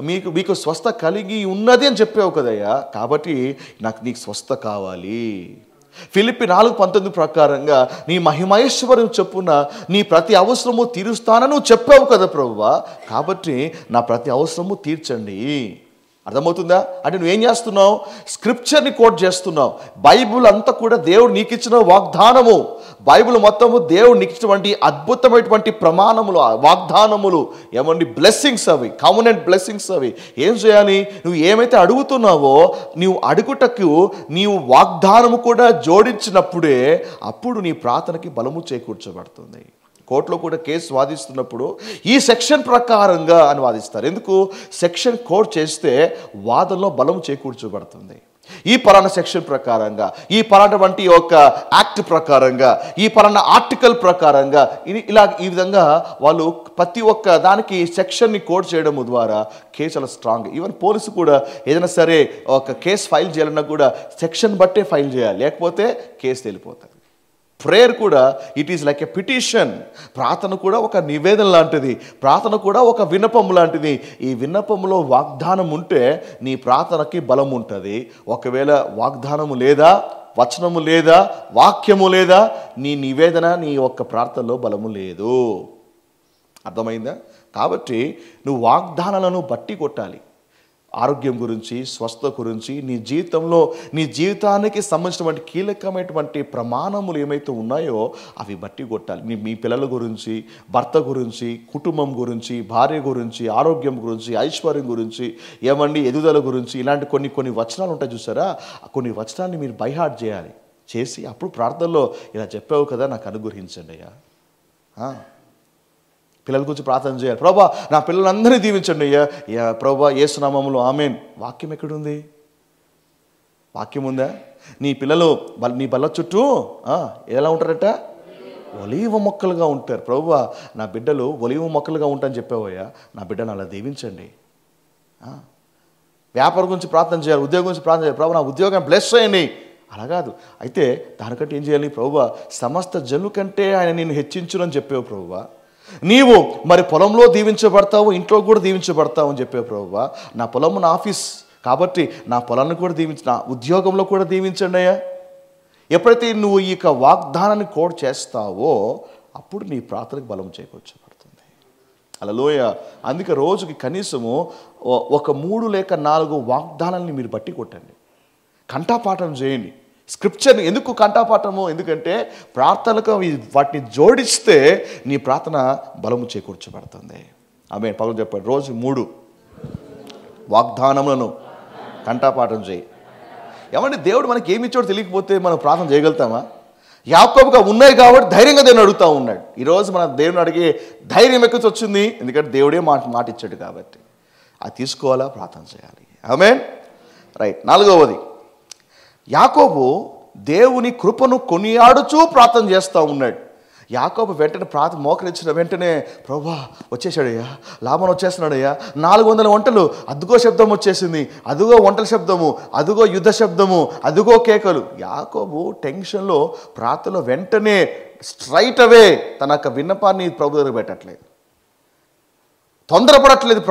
మీకు స్వస్థ కలిగి ఉన్నది అని చెప్పావు కదయ్యా, కాబట్టి నీకు స్వస్థ కావాలి. ఫిలిప్పి 4:19 ప్రకారంగా నీ మహిమైశ్వర్యం చొప్పున నీ ప్రతి అవసరము తీరుస్తానని నువ్వు చెప్పావు కదా ప్రభువా, కాబట్టి నా ప్రతి అవసరము తీర్చండి. అర్థమవుతుందా? అంటే నువ్వేం చేస్తున్నావు? స్క్రిప్చర్ని కోట్ చేస్తున్నావు. బైబుల్ అంతా కూడా దేవుడు నీకు ఇచ్చిన వాగ్దానము, బైబుల్ మొత్తము దేవుడు నీకు ఇచ్చినటువంటి అద్భుతమైనటువంటి ప్రమాణములు, వాగ్దానములు, ఏమండి బ్లెస్సింగ్స్ అవి, కవెనెంట్ బ్లెస్సింగ్స్ అవి. ఏం చేయాలి? నువ్వు ఏమైతే అడుగుతున్నావో నీవు అడుగుటకు నీవు వాగ్దానము కూడా జోడించినప్పుడే అప్పుడు నీ ప్రార్థనకి బలము చేకూర్చబడుతుంది. కోర్టులో కూడా కేసు వాదిస్తున్నప్పుడు ఈ సెక్షన్ ప్రకారంగా అని వాదిస్తారు. ఎందుకు? సెక్షన్ కోట్ చేస్తే వాదనలో బలం చేకూర్చబడుతుంది. ఈ పలానా సెక్షన్ ప్రకారంగా, ఈ పలానా వంటి ఒక యాక్ట్ ప్రకారంగా, ఈ పలానా ఆర్టికల్ ప్రకారంగా, ఈ విధంగా వాళ్ళు ప్రతి ఒక్క దానికి సెక్షన్ని కోడ్ చేయడం ద్వారా కేసు చాలా స్ట్రాంగ్. ఈవెన్ పోలీసు కూడా ఏదైనా సరే ఒక కేసు ఫైల్ చేయాలన్నా కూడా సెక్షన్ బట్టే ఫైల్ చేయాలి, లేకపోతే కేసు వెళ్ళిపోతుంది. ప్రేయర్ కూడా it is like a petition. ప్రార్థన కూడా ఒక నివేదన లాంటిది, ప్రార్థన కూడా ఒక విన్నపం లాంటిది. ఈ విన్నపంలో వాగ్దానం ఉంటే నీ ప్రార్థనకి బలం ఉంటుంది. ఒకవేళ వాగ్దానము లేదా, వచనము లేదా, వాక్యము లేదా, నీ నివేదన, నీ యొక్క ప్రార్థనలో బలము లేదు. అర్థమైందా? కాబట్టి నువ్వు వాగ్దానాలను బట్టి కొట్టాలి. ఆరోగ్యం గురించి, స్వస్థత గురించి, నీ జీవితంలో నీ జీవితానికి సంబంధించినటువంటి కీలకమైనటువంటి ప్రమాణములు ఏమైతే ఉన్నాయో అవి బట్టి కొట్టాలి. మీ పిల్లల గురించి, భర్త గురించి, కుటుంబం గురించి, భార్య గురించి, ఆరోగ్యం గురించి, ఐశ్వర్యం గురించి, ఏమండి ఎదుగుదల గురించి, ఇలాంటి కొన్ని వచనాలు ఉంటాయి చూసారా, కొన్ని వచనాన్ని మీరు బై హార్ట్ చేయాలి. చేసి అప్పుడు ప్రార్థనలో ఇలా చెప్పావు కదా నాకు అనుగ్రహించండి అయ్యా. పిల్లల గురించి ప్రార్థన చేయాలి. ప్రభా నా పిల్లలందరినీ దీవించండి అయ్యా, ప్రభా యేసు నామములో ఆమేన్. వాక్యం ఎక్కడుంది? వాక్యం ఉందా? నీ పిల్లలు నీ బల్ల చుట్టూ ఎలా ఉంటారట? ఒలీవ మొక్కలుగా ఉంటారు. ప్రభువా నా బిడ్డలు ఒలీవ మొక్కలుగా ఉంటాయని చెప్పావయ్యా, నా బిడ్డను అలా దీవించండి. వ్యాపారం గురించి ప్రార్థన చేయాలి, ఉద్యోగం గురించి ప్రార్థన చేయాలి. ప్రభు నా ఉద్యోగం బ్లెస్ చేయండి. అలా కాదు. అయితే దానికంటే ఏం చేయాలి? ప్రభువా సమస్త జనుల కంటే ఆయన నేను హెచ్చించునని చెప్పావు ప్రభువా. నీవు మరి పొలంలో దీవించబడతావు, ఇంట్లో కూడా దీవించబడతావు అని చెప్పావు ప్రభువా. నా పొలం నా ఆఫీస్ కాబట్టి నా పొలాన్ని కూడా దీవించి, నా ఉద్యోగంలో కూడా దీవించండి అయ్యా. ఎప్పుడైతే నువ్వు ఈ వాగ్దానాన్ని కోడ్ చేస్తావో అప్పుడు నీ ప్రార్థనకు బలం చేకూర్చబడుతుంది. హల్లెలూయా. అందుకే రోజుకి కనీసము ఒక 3 లేక 4 వాగ్దానాన్ని మీరు బట్టి కొట్టండి, కంఠపాఠం చేయండి. స్క్రిప్చర్ని ఎందుకు కంఠపాఠము? ఎందుకంటే ప్రార్థనకు వాటిని జోడిస్తే నీ ప్రార్థన బలము చేకూర్చబడుతుంది. ఆమేన్. పౌలు చెప్పాడు రోజు 3 వాగ్దానములను కంఠపాఠం చేయి. ఏమంటే దేవుడు మనకి ఏమి ఇచ్చాడో తెలియకపోతే మనం ప్రార్థన చేయగలుగుతామా? యాకోబుగా ఉన్నాయి కాబట్టి ధైర్యంగా దేవుని అడుగుతూ ఉన్నాడు. ఈరోజు మన దేవుని అడిగే ధైర్యం ఎక్కడికి వచ్చింది? ఎందుకంటే దేవుడే మాట ఇచ్చాడు కాబట్టి అది తీసుకోవాలా, ప్రార్థన చేయాలి. ఆమేన్. రైట్. 4వది, యాకోబు దేవుని కృపను కొనియాడుచూ ప్రార్థన చేస్తూ ఉన్నాడు. యాకోబు వెంటనే ప్రార్థన మోకరించిన వెంటనే ప్రభువా వచ్చేసాడయ్యా, లాభం వచ్చేస్తున్నాడయ్యా, 400 వంటలు, అదుగో శబ్దం వచ్చేసింది, అదుగో వంటల శబ్దము, అదుగో యుద్ధ శబ్దము, అదుగో కేకలు. యాకోబు టెన్షన్లో ప్రార్థనలో వెంటనే స్ట్రైట్ అవే తన యొక్క విన్నపాన్ని ప్రభు దగ్గర పెట్టట్లేదు, తొందరపడట్లేదు.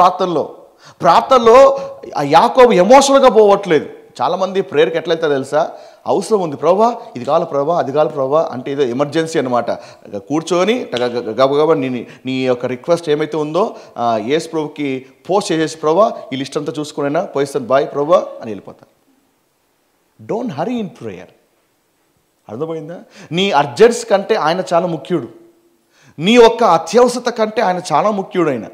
ప్రార్థనలో యాకోబు ఎమోషనల్గా పోవట్లేదు. చాలామంది ప్రేయర్కి ఎట్లయితే తెలుసా, అవసరం ఉంది ప్రభా, ఇది కావాలి ప్రభా, అది కావాలి ప్రభా అంటే ఏదో ఎమర్జెన్సీ అనమాట. కూర్చొని గబగబా నీ యొక్క రిక్వెస్ట్ ఏమైతే ఉందో యేసు ప్రభుకి పోస్ట్ చేసేసి ప్రభా ఈ లిస్ట్ అంతా చూసుకునైనా పోయిస్తాను బాయ్ ప్రభా అని వెళ్ళిపోతాను. Don't hurry in prayer. అర్థమైందా? నీ అర్జెంట్స్ కంటే ఆయన చాలా ముఖ్యుడు. నీ యొక్క అత్యవసరత కంటే ఆయన చాలా ముఖ్యుడు. ఆయన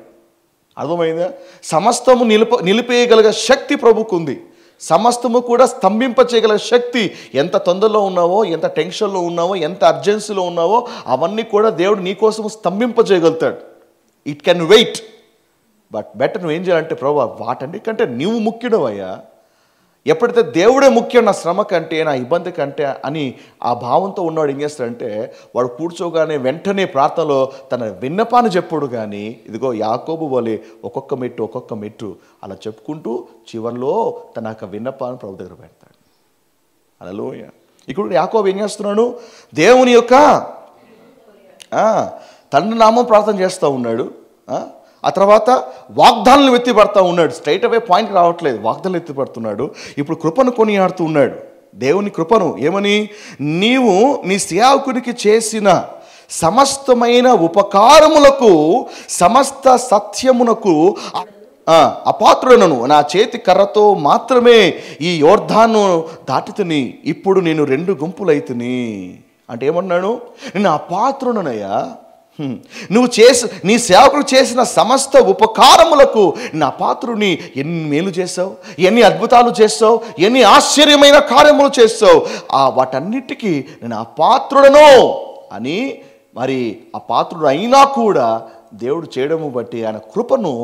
అర్థమైందా? సమస్తము నిలిపేయగలిగే శక్తి ప్రభుకు ఉంది. సమస్తము కూడా స్తంభింపచేయగల శక్తి. ఎంత తొందరలో ఉన్నావో, ఎంత టెన్షన్లో ఉన్నావో, ఎంత అర్జెన్సీలో ఉన్నావో అవన్నీ కూడా దేవుడు నీకోసం స్తంభింపచేయగలుగుతాడు. It can wait. But better నువ్వు ఏం చేయాలంటే ప్రభా వాటన్నిటికంటే నువ్వు ముఖ్యుడవయ్యా. ఎప్పుడైతే దేవుడే ముఖ్యం నా శ్రమ కంటే, నా ఇబ్బంది కంటే అని ఆ భావంతో ఉన్నవాడు ఏం చేస్తాడంటే వాడు కూర్చోగానే వెంటనే ప్రార్థనలో తన విన్నపాన్ని చెప్పుడు. కానీ ఇదిగో యాకోబు వలె ఒక్కొక్క మెట్టు అలా చెప్పుకుంటూ చివరిలో తన యొక్క విన్నపాన్ని ప్రభు దగ్గర పెడతాడు. హల్లెలూయా. ఇక్కడ యాకోబు ఏం చేస్తున్నాడు? దేవుని యొక్క తండ్రి నామం ప్రార్థన చేస్తూ ఉన్నాడు. ఆ తర్వాత వాగ్దానాలను ఎత్తిపడుతూ ఉన్నాడు. స్ట్రైట్ అవే పాయింట్ రావట్లేదు, వాగ్దానాలు ఎత్తిపడుతున్నాడు. ఇప్పుడు కృపను కొనియాడుతూ ఉన్నాడు, దేవుని కృపను. ఏమని? నీవు నీ సేవకునికి చేసిన సమస్తమైన ఉపకారములకు సమస్త సత్యమునకు అపాత్రులను నా చేతి కర్రతో మాత్రమే ఈ యోర్దాను దాటితిని, ఇప్పుడు నేను 2 గుంపులైతిని. అంటే ఏమన్నాడు? నేను అపాత్రుననయ్యా, నువ్వు నీ సేవకుడు చేసిన సమస్త ఉపకారములకు నా పాత్రుని ఎన్ని మేలు చేస్తావు, ఎన్ని అద్భుతాలు చేస్తావు, ఎన్ని ఆశ్చర్యమైన కార్యములు చేస్తావు, వాటన్నిటికీ నేను అపాత్రుడను అని. మరి అపాత్రుడు అయినా కూడా దేవుడు చేయడము బట్టి ఆయన కృపను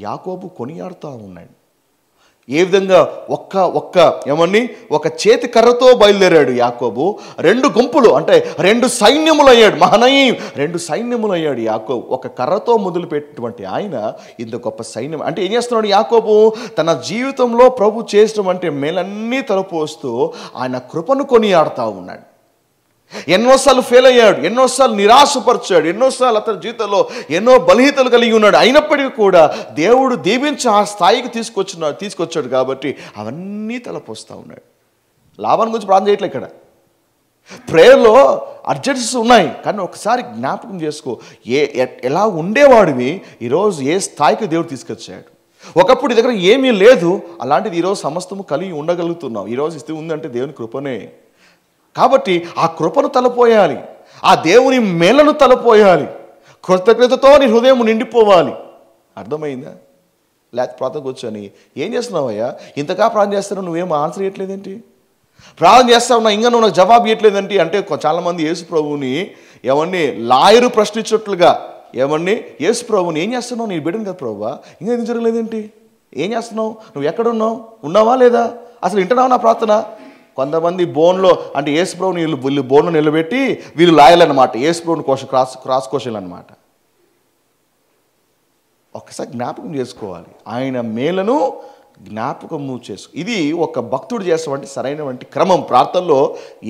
యాకోబు కొనియాడుతూ ఉన్నాడు. ఏ విధంగా ఒక చేతి కర్రతో బయలుదేరాడు యాకోబు. 2 గుంపులు అంటే 2 సైన్యములు అయ్యాడు. మహనయీం 2 సైన్యములు అయ్యాడు యాకోబు. ఒక కర్రతో మొదలుపెట్టినటువంటి ఆయన ఇంత గొప్ప సైన్యం. అంటే ఏం చేస్తున్నాడు యాకోబు? తన జీవితంలో ప్రభు చేసినటువంటి మేలన్నీ తలపోస్తూ ఆయన కృపను కొనియాడుతూ ఉన్నాడు. ఎన్నోసార్లు ఫెయిల్ అయ్యాడు, ఎన్నోసార్లు నిరాశపరిచాడు, ఎన్నోసార్లు అతని జీవితంలో ఎన్నో బలహీనతలు కలిగి ఉన్నాడు. అయినప్పటికీ కూడా దేవుడు దీవించి ఆ స్థాయికి తీసుకొచ్చాడు కాబట్టి అవన్నీ తలపోస్తూ ఉన్నాడు. లాభాన్ని గురించి ప్రార్థన చేయట్లే. ఇక్కడ ప్రేయర్లో అర్జెన్సీస్ ఉన్నాయి, కానీ ఒకసారి జ్ఞాపకం చేసుకో, ఎలా ఉండేవాడివి ఈరోజు ఏ స్థాయికి దేవుడు తీసుకొచ్చాడు. ఒకప్పుడు దగ్గర ఏమీ లేదు, అలాంటిది ఈరోజు సమస్తము కలిగి ఉండగలుగుతున్నాం. ఈరోజు ఇస్తే ఉందంటే దేవుని కృపనే. కాబట్టి ఆ కృపను తలపోయాలి, ఆ దేవుని మేలను తలపోయాలి, కృతజ్ఞతతో నీ హృదయం నిండిపోవాలి. అర్థమైందా? లేకపోతే ప్రార్థనకు వచ్చని ఏం చేస్తున్నావయ్యా, ఇంతగా ప్రార్థన చేస్తున్నావు, నువ్వేం ఆన్సర్ ఇవ్వట్లేదేంటి? ప్రార్థన చేస్తావున్నా ఇంకా నువ్వు నాకు జవాబు ఇవ్వట్లేదేంటి అంటే చాలామంది యేసు ప్రభువుని లాయరు ప్రశ్నించినట్లుగా యేసు ప్రభువుని ఏం చేస్తున్నావు, నీ బిడ్డను కదా ప్రభువా, ఇంకా ఏం జరగలేదేంటి, ఏం చేస్తున్నావు, నువ్వు ఎక్కడున్నావు, ఉన్నావా లేదా, అసలు వింటున్నావు నా ప్రార్థన? కొంతమంది బోన్లో అంటే యేసు ప్రభుని వీళ్ళు బోన్లో నిలబెట్టి వీళ్ళు లాయలు అనమాట, యేసు ప్రభుని క్రాస్ క్వశ్చన్లు అనమాట. ఒక్కసారి జ్ఞాపకం చేసుకోవాలి, ఆయన మేలను జ్ఞాపకము ఇది ఒక భక్తుడు చేసేటువంటి సరైనటువంటి క్రమం. ప్రార్థనలో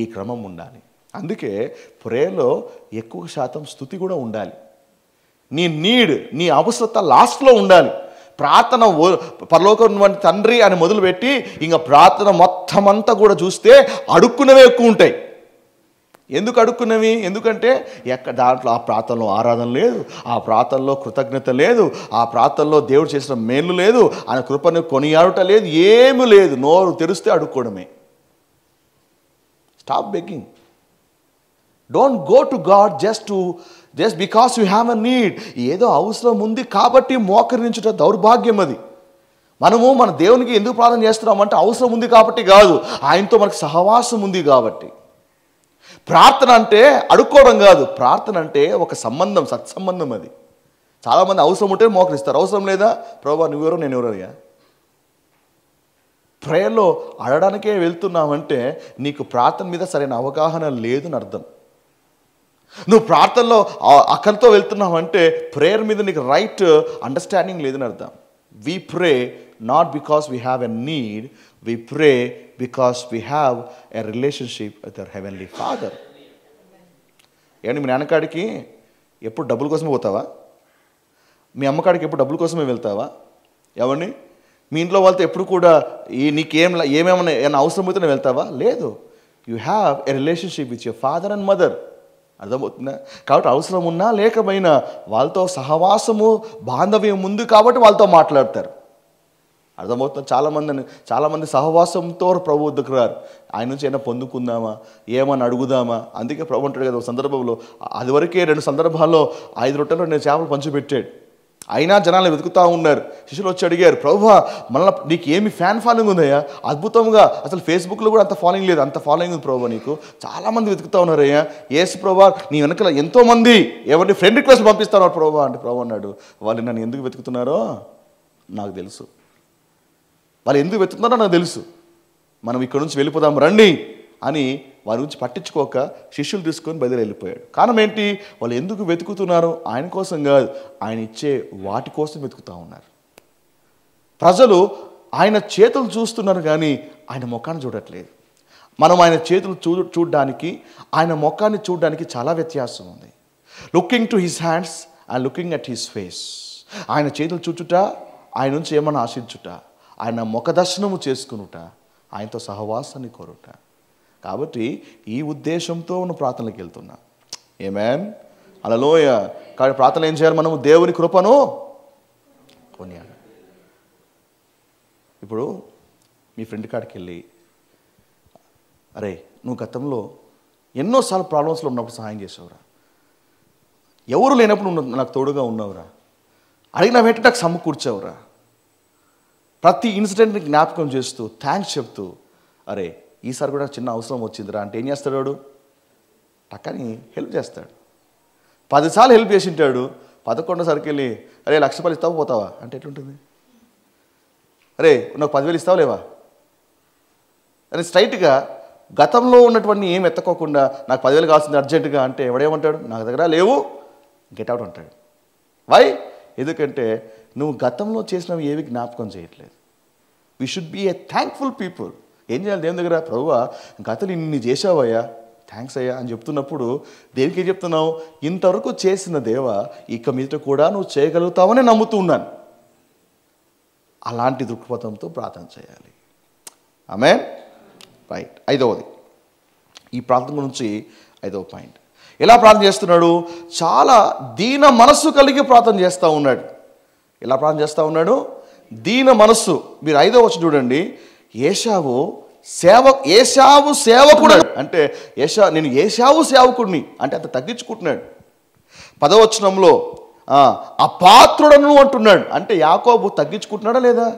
ఈ క్రమం ఉండాలి. అందుకే ప్రేయర్లో ఎక్కువ శాతం స్తుతి కూడా ఉండాలి. నీ అవసరత లాస్ట్లో ఉండాలి. ప్రార్థన పరలోకం వంటి తండ్రి అని మొదలుపెట్టి ఇంకా ప్రార్థన మొత్తం అంతా కూడా చూస్తే అడుక్కున్నవే ఎక్కువ ఉంటాయి. ఎందుకు అడుక్కున్నవి? ఎందుకంటే దాంట్లో ఆ ప్రార్థనలో ఆరాధన లేదు, ఆ ప్రార్థనలో కృతజ్ఞత లేదు, ఆ ప్రార్థనలో దేవుడు చేసిన మేలు లేదు, ఆయన కృపను కొనియాడుట లేదు, ఏమీ లేదు. నోరు తెరిస్తే అడుక్కోవడమే. Stop begging. Don't go to God just because you have a need. ఏదో అవసరం ఉంది కాబట్టి మోకరించుట దౌర్భాగ్యం. అది మన దేవునికి ఎందుకు ప్రార్థన చేస్తున్నామంటే అవసరం ఉంది కాబట్టి కాదు, ఆయనతో మనకు సహవాసం ఉంది కాబట్టి. ప్రార్థన అంటే అడుక్కోవడం కాదు, ప్రార్థన అంటే ఒక సంబంధం, సత్సంబంధం. అది చాలామంది అవసరం ఉంటే మోకరిస్తారు, అవసరం లేదా ప్రభువా నువ్వెవరో నేను ఎవరయ్యా. ప్రేయర్లో అడగడానికే వెళ్తున్నామంటే నీకు ప్రార్థన మీద సరైన అవగాహన లేదని అర్థం. నువ్వు ప్రార్థనలో అక్కడితో వెళ్తున్నావంటే ప్రేయర్ మీద నీకు రైట్ అండర్స్టాండింగ్ లేదని అర్థం. We pray not because we have a need, we pray because we have a relationship with our Heavenly Father. ఏమండి, మీ నాన్నకాడికి ఎప్పుడు డబ్బుల కోసమే పోతావా? మీ అమ్మకాడికి ఎప్పుడు డబ్బుల కోసమే వెళ్తావా? ఏమండి, మీ ఇంట్లో వాళ్ళతో ఎప్పుడు కూడా ఏమైనా అవసరం అయితే వెళ్తావా? లేదు. You have a relationship with your father and mother. అర్థమవుతుందా? కాబట్టి అవసరం ఉన్నా లేకపోయినా వాళ్ళతో సహవాసము బాంధవ్యం ఉంది కాబట్టి వాళ్ళతో మాట్లాడతారు. అర్థమవుతుంది? చాలామంది సహవాసంతో ప్రభు వద్దకు రారు. ఆయన నుంచి ఏమైనా పొందుకుందామా, ఏమని అడుగుదామా. అందుకే ప్రభు అంటాడు కదా ఒక సందర్భంలో, అది వరకే 2 సందర్భాల్లో 5 రొట్టెలు 2 చేపలు పంచిపెట్టాడు. అయినా జనాలు వెతుకుతూ ఉన్నారు. శిష్యులు వచ్చి అడిగారు, ప్రభువా మళ్ళీ నీకు ఏమి ఫ్యాన్ ఫాలోయింగ్ ఉందయ్యా? అద్భుతంగా అసలు ఫేస్బుక్లో కూడా అంత ఫాలోయింగ్ లేదు, అంత ఫాలోయింగ్ ఉంది ప్రభు నీకు, చాలామంది వెతుకుతూ ఉన్నారయ్యా. యేసు ప్రభు నీ వెనకాల ఎంతోమంది ఎవరిని ఫ్రెండ్ రిక్వెస్ట్ పంపిస్తున్నారు ప్రభు అంటే ప్రభు అన్నాడు, వాళ్ళు నన్ను ఎందుకు వెతుకుతున్నారో నాకు తెలుసు. వాళ్ళు ఎందుకు వెతుకుతున్నారో నాకు తెలుసు. మనం ఇక్కడ నుంచి వెళ్ళిపోదాం రండి అని వారి గురించి పట్టించుకోక శిష్యులు తీసుకొని వెళ్ళిపోయాడు. కారణం ఏంటి? వాళ్ళు ఎందుకు వెతుకుతున్నారు? ఆయన కోసం కాదు, ఆయన ఇచ్చే వాటి కోసం వెతుకుతూ ఉన్నారు. ప్రజలు ఆయన చేతులు చూస్తున్నారు కానీ ఆయన ముఖాన్ని చూడట్లేదు. మనం ఆయన చేతులు చూడడానికి ఆయన ముఖాన్ని చూడడానికి చాలా వ్యత్యాసం ఉంది. Looking to his hands and looking at his face. ఆయన చేతులు చూచుట, ఆయన నుంచి ఏమన్నా ఆశించుట, ఆయన ముఖ దర్శనము చేసుకునుట, ఆయనతో సహవాసాన్ని కోరుట. కాబట్టి ఈ ఉద్దేశంతో మనం ప్రార్థనలకు వెళ్తున్నాం. ఆమేన్, హల్లెలూయా. కాబట్టి ప్రార్థన ఏం చేయాలి? మనము దేవుని కృపను కొనియాలి. ఇప్పుడు మీ ఫ్రెండ్ కాడికి వెళ్ళి, అరే నువ్వు గతంలో ఎన్నోసార్లు ప్రాబ్లమ్స్లో ఉన్నప్పుడు సహాయం చేసావురా, ఎవరు లేనప్పుడు నువ్వు నాకు తోడుగా ఉన్నావురా, అడిగిన వెంటనే నాకు సమకూర్చావురా, ప్రతి ఇన్సిడెంట్ని జ్ఞాపకం చేస్తూ థ్యాంక్స్ చెప్తూ, అరే ఈసారి కూడా చిన్న అవసరం వచ్చిందిరా అంటే ఏం చేస్తాడు వాడు? టక్కని హెల్ప్ చేస్తాడు. 10 సార్లు హెల్ప్ చేసి ఉంటాడు, 11సారికి వెళ్ళి అరే 1,00,000 రూపాయలు ఇస్తావా పోతావా అంటే ఎట్లుంటుంది? అరే నాకు 10,000 ఇస్తావా లేవా అని స్ట్రైట్గా గతంలో ఉన్నటువంటి ఏం ఎత్తుకోకుండా నాకు 10,000 కావాల్సింది అర్జెంటుగా అంటే ఎవడేమంటాడు? నాకు దగ్గర లేవు, గెట్ అవుట్ అంటాడు. వై? ఎందుకంటే నువ్వు గతంలో చేసినవి ఏవి జ్ఞాపకం చేయట్లేదు. We should be a thankful people. ఏం చేయాలి దేవుని దగ్గర? ప్రభువా గతంలో ఇన్ని చేసావయ్యా, థ్యాంక్స్ అయ్యా అని చెప్తున్నప్పుడు దేనికి ఏం చెప్తున్నావు? ఇంతవరకు చేసిన దేవ ఇక మీదట కూడా నువ్వు చేయగలుగుతావని నమ్ముతూ ఉన్నాను. అలాంటి దృక్పథంతో ప్రార్థన చేయాలి. ఆమేన్. రైట్. 5వది, ఈ ప్రార్థన గురించి 5వ పాయింట్. ఎలా ప్రార్థన చేస్తున్నాడు? చాలా దీన మనస్సు కలిగి ప్రార్థన చేస్తూ ఉన్నాడు. ఎలా ప్రార్థన చేస్తూ ఉన్నాడు? దీన మనస్సు. మీరు 5వ వచనం చూడండి. ఏశావు సేవకుడు అంటే నేను ఏశావు సేవకుడిని అంటే అంత తగ్గించుకుంటున్నాడు. 10వ వచనంలో అపాత్రుడను అంటున్నాడు అంటే యాకోబు తగ్గించుకుంటున్నాడా లేదా?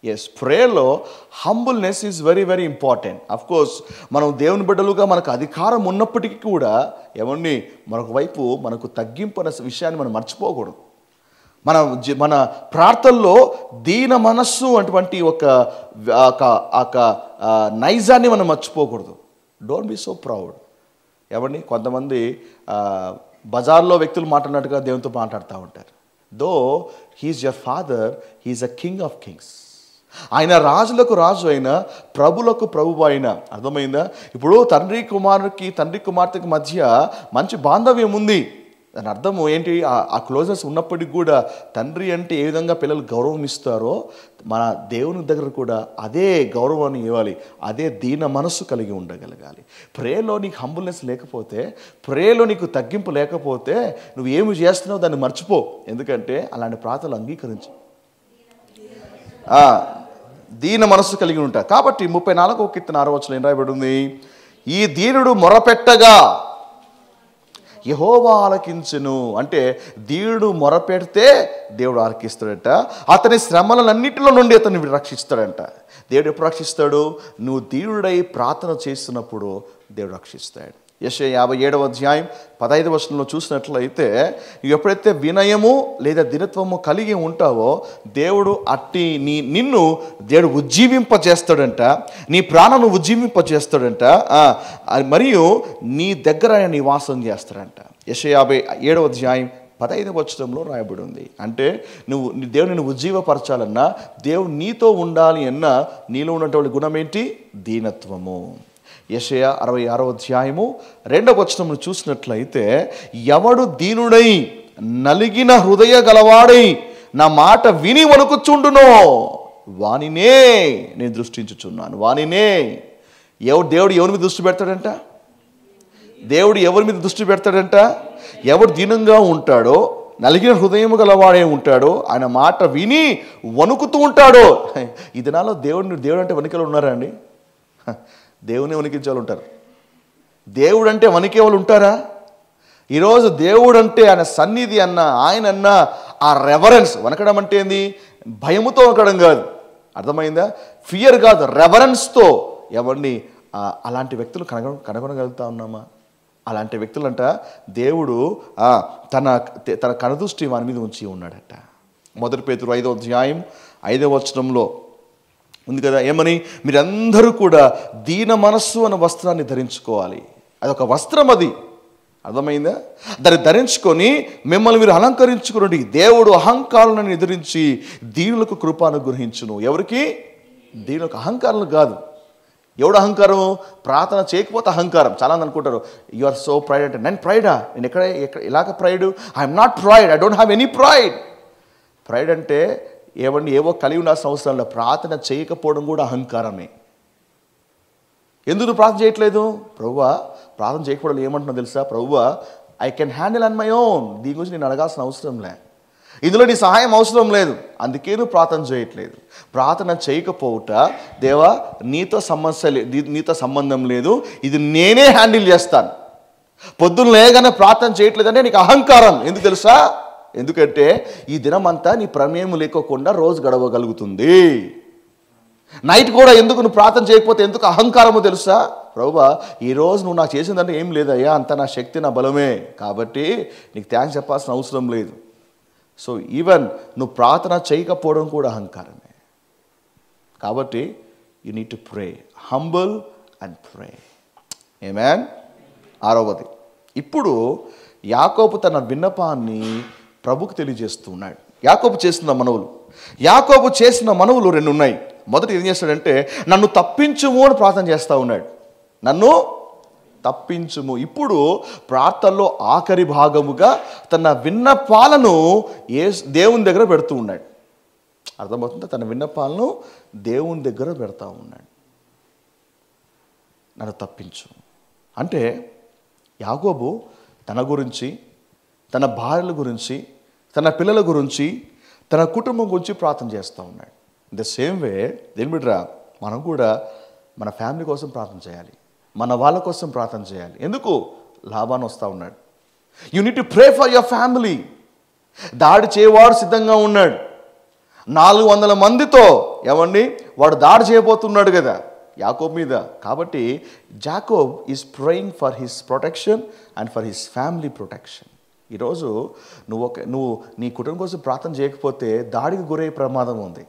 ఎస్, ప్రేయర్లో humbleness is very very important. Of course మనం దేవుని బిడ్డలుగా మనకు అధికారం ఉన్నప్పటికీ కూడా ఏమన్నా మరొక వైపు మనకు తగ్గింపు అనే విషయాన్ని మనం మర్చిపోకూడదు. మన ప్రార్థనలో దీన మనస్సు అటువంటి ఒక నైజాన్ని మనం మర్చిపోకూడదు. Don't be so proud. ఎవరిని కొంతమంది బజార్లో వ్యక్తులు మాట్లాడినట్టుగా దేవునితో మాట్లాడుతూ ఉంటారు. Though he's your father, he's a king of kings. ఆయన రాజులకు రాజు అయిన, ప్రభులకు ప్రభువు అయిన. అర్థమైందా? ఇప్పుడు తండ్రి కుమార్తెకి మధ్య మంచి బాంధవ్యం ఉంది. దాని అర్థం ఏంటి? ఆ క్లోజెస్ ఉన్నప్పటికీ కూడా తండ్రి అంటే ఏ విధంగా పిల్లలు గౌరవం ఇస్తారో మన దేవుని దగ్గర కూడా అదే గౌరవాన్ని ఇవ్వాలి, అదే దీన మనస్సు కలిగి ఉండగలగాలి. ప్రేయర్లో నీకు హంబుల్నెస్ లేకపోతే, ప్రేయర్లో నీకు తగ్గింపు లేకపోతే నువ్వు ఏమి చేస్తున్నావు దాన్ని మర్చిపో. ఎందుకంటే అలాంటి ప్రార్థనలు అంగీకరించు. దీన మనస్సు కలిగి ఉంటా. కాబట్టి 34వ కీర్తన 6వ వచనంలో ఏం రాయబడి ఉంది? ఈ దీనుడు మొరపెట్టగా యెహోవా ఆలకించును. అంటే దీనుడు మొరపెడితే దేవుడు ఆలకిస్తాడట. అతని శ్రమలన్నిటిలో నుండి అతన్ని రక్షిస్తాడంట. దేవుడు ఎప్పుడు రక్షిస్తాడు? నువ్వు దీనుడై ప్రార్థన చేస్తున్నప్పుడు దేవుడు రక్షిస్తాడు. యెషయా 57వ అధ్యాయం 15వ వచనంలో చూసినట్లయితే, ఎప్పుడైతే వినయము లేదా దినత్వము కలిగి ఉంటావో దేవుడు నిన్ను దేవుడు ఉజ్జీవింపజేస్తాడంట, నీ ప్రాణాన్ని ఉజ్జీవింపజేస్తాడంట, మరియు నీ దగ్గర ఆయన నివాసం చేస్తాడంట. యెషయా 57వ అధ్యాయం 15వ వచనంలో రాయబడి ఉంది. అంటే నువ్వు దేవుని ఉజ్జీవపరచాలన్నా, దేవుడు నీతో ఉండాలి అన్నా నీలో ఉన్నటువంటి గుణం ఏంటి? దీనత్వము. యెషయా 66వ అధ్యాయము 2వ వచనం చూసినట్లయితే, ఎవడు దీనుడై నలిగిన హృదయ గలవాడై నా మాట విని వణుకుచుండునో. వానినే నేను దృష్టించుచున్నాను. వానినే. దేవుడు ఎవరి మీద దృష్టి పెడతాడంట? దేవుడు ఎవరి మీద దృష్టి పెడతాడంట? ఎవడు దీనంగా ఉంటాడో, నలిగిన హృదయం గలవాడే ఉంటాడో, ఆయన మాట విని వణుకుతూ ఉంటాడో. ఈ దినాల్లో దేవుడు అంటే వణికేలు ఉన్నారా అండి? దేవుని వణికించే వాళ్ళు ఉంటారు. దేవుడు అంటే వణికే వాళ్ళు ఉంటారా? ఈరోజు దేవుడు అంటే ఆయన సన్నిధి అన్న, ఆయన అన్న ఆ రెవరెన్స్. వణకడం అంటే ఏంది? భయముతో వణకడం కాదు, అర్థమైందా? ఫియర్ కాదు, రెవరెన్స్తో ఎవరిని అలాంటి వ్యక్తులు కనుగొనగలుగుతా ఉన్నామా? అలాంటి వ్యక్తులంట దేవుడు తన కనుదృష్టి వాని మీద ఉంచి ఉన్నాడట. 1 పేతురు 5వ అధ్యాయం 5వ వచనంలో ఉంది కదా, ఏమని? మీరందరూ కూడా దీన మనస్సు అనే వస్త్రాన్ని ధరించుకోవాలి. అదొక వస్త్రం, అది అర్థమైందా? దాన్ని ధరించుకొని మిమ్మల్ని మీరు అలంకరించుకోండి. దేవుడు అహంకారాలను ఎదిరించి దీనులకు కృప అనుగ్రహించును. ఎవరికి? దీనులకు. అహంకారాలు కాదు. ఎవడు అహంకారం? ప్రార్థన చేయకపోతే అహంకారం. చాలామంది అనుకుంటారు యు ఆర్ సో ప్రైడ్ అంటే. నేను ప్రైడా? నేను ఎక్కడ ఇలాగ pride? I'm not pride, I don't have any pride. Pride అంటే ఏవో కలిగి ఉండాల్సిన అవసరం లేదు. ప్రార్థన చేయకపోవడం కూడా అహంకారమే. ఎందుకు ప్రార్థన చేయట్లేదు? ప్రభువా, ప్రార్థన చేయకపోవడం ఏమంటున్నా తెలుసా? ప్రభువా, I can handle on my own. దీని గురించి నేను అడగాల్సిన అవసరం లేదు, ఇందులో నీ సహాయం అవసరం లేదు, అందుకే నువ్వు ప్రార్థన చేయట్లేదు. ప్రార్థన చేయకపోవుట, దేవా నీతో సంబంధం లేదు, ఇది నేనే హ్యాండిల్ చేస్తాను. పొద్దున్న లేగానే ప్రార్థన చేయట్లేదంటే నీకు అహంకారం. ఎందుకు తెలుసా? ఎందుకంటే ఈ దినమంతా నీ ప్రమేయం లేకోకుండా రోజు గడవగలుగుతుంది. నైట్ కూడా ఎందుకు నువ్వు ప్రార్థన చేయకపోతే ఎందుకు అహంకారమో తెలుసా? ప్రభువా, ఈరోజు నువ్వు నాకు చేసిందంటే ఏం లేదయ్యా, అంత నా శక్తి, నా బలమే, కాబట్టి నీకు థ్యాంక్స్ చెప్పాల్సిన అవసరం లేదు. సో ఈవెన్ నువ్వు ప్రార్థన చేయకపోవడం కూడా అహంకారమే. కాబట్టి you need to pray, humble and pray. Amen. 6వది, ఇప్పుడు యాకోబు తన విన్నపాన్ని ప్రభుకు తెలియజేస్తూ ఉన్నాడు. యాకోబు చేసిన మనవులు. యాకోబు చేసిన మనవులు 2 ఉన్నాయి. మొదటి ఏం చేస్తాడంటే, నన్ను తప్పించుము అని ప్రార్థన చేస్తూ ఉన్నాడు. నన్ను తప్పించుము. ఇప్పుడు ప్రార్థనలో ఆఖరి భాగముగా తన విన్నపాలను దేవుని దగ్గర పెడుతూ ఉన్నాడు. అర్థమవుతుందా? తన విన్నపాలను దేవుని దగ్గర పెడతా ఉన్నాడు. నన్ను తప్పించు అంటే యాకోబు తన గురించి, తన భార్యల గురించి, తన పిల్లల గురించి, తన కుటుంబం గురించి ప్రార్థన చేస్తూ ఉన్నాడు. ద సేమ్ వే దేని బిడ్డరా, మనం కూడా మన ఫ్యామిలీ కోసం ప్రార్థన చేయాలి, మన వాళ్ళ కోసం ప్రార్థన చేయాలి. ఎందుకు? లాబాను వస్తూ ఉన్నాడు. You need to pray for your family. దాడి చేయవాడు సిద్ధంగా ఉన్నాడు. 400 మందితో ఏమండి వాడు దాడి చేయబోతున్నాడు కదా యాకోబు మీద. కాబట్టి Jacob is praying for his protection and for his family protection. ఈరోజు నువ్వు నీ కుటుంబం కోసం ప్రార్థన చేయకపోతే దాడికి గురయ్యే ప్రమాదం ఉంది.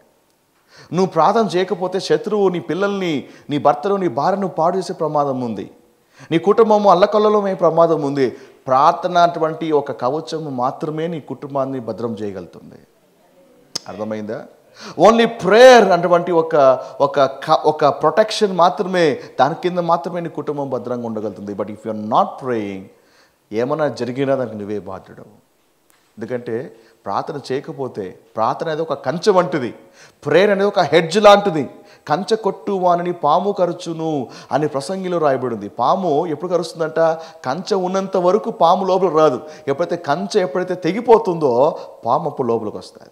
నువ్వు ప్రార్థన చేయకపోతే శత్రువు నీ పిల్లల్ని, నీ భర్తను, నీ భార్యను పాడు చేసే ప్రమాదం ఉంది. నీ కుటుంబము అల్లకల్లమే ప్రమాదం ఉంది. ప్రార్థన అటువంటి ఒక కవచము మాత్రమే నీ కుటుంబాన్ని భద్రం చేయగలుగుతుంది. అర్థమైందా? ఓన్లీ ప్రేయర్ అటువంటి ఒక ప్రొటెక్షన్ మాత్రమే, దాని కింద మాత్రమే నీ కుటుంబం భద్రంగా ఉండగలుగుతుంది. But if you are not praying, ఏమైనా జరిగినా దానికి నువ్వే బాధ్యుడు. ఎందుకంటే ప్రార్థన చేయకపోతే, ప్రార్థన అనేది ఒక కంచె వంటిది, ప్రేయర్ అనేది ఒక హెడ్జ్ లాంటిది. కంచె కొట్టు వానిని పాము కరుచును అని ప్రసంగిలో రాయబడింది. పాము ఎప్పుడు కరుస్తుందంట? కంచె ఉన్నంత వరకు పాము లోపల రాదు. ఎప్పుడైతే తెగిపోతుందో పాము అప్పుడు లోపలికి వస్తుంది.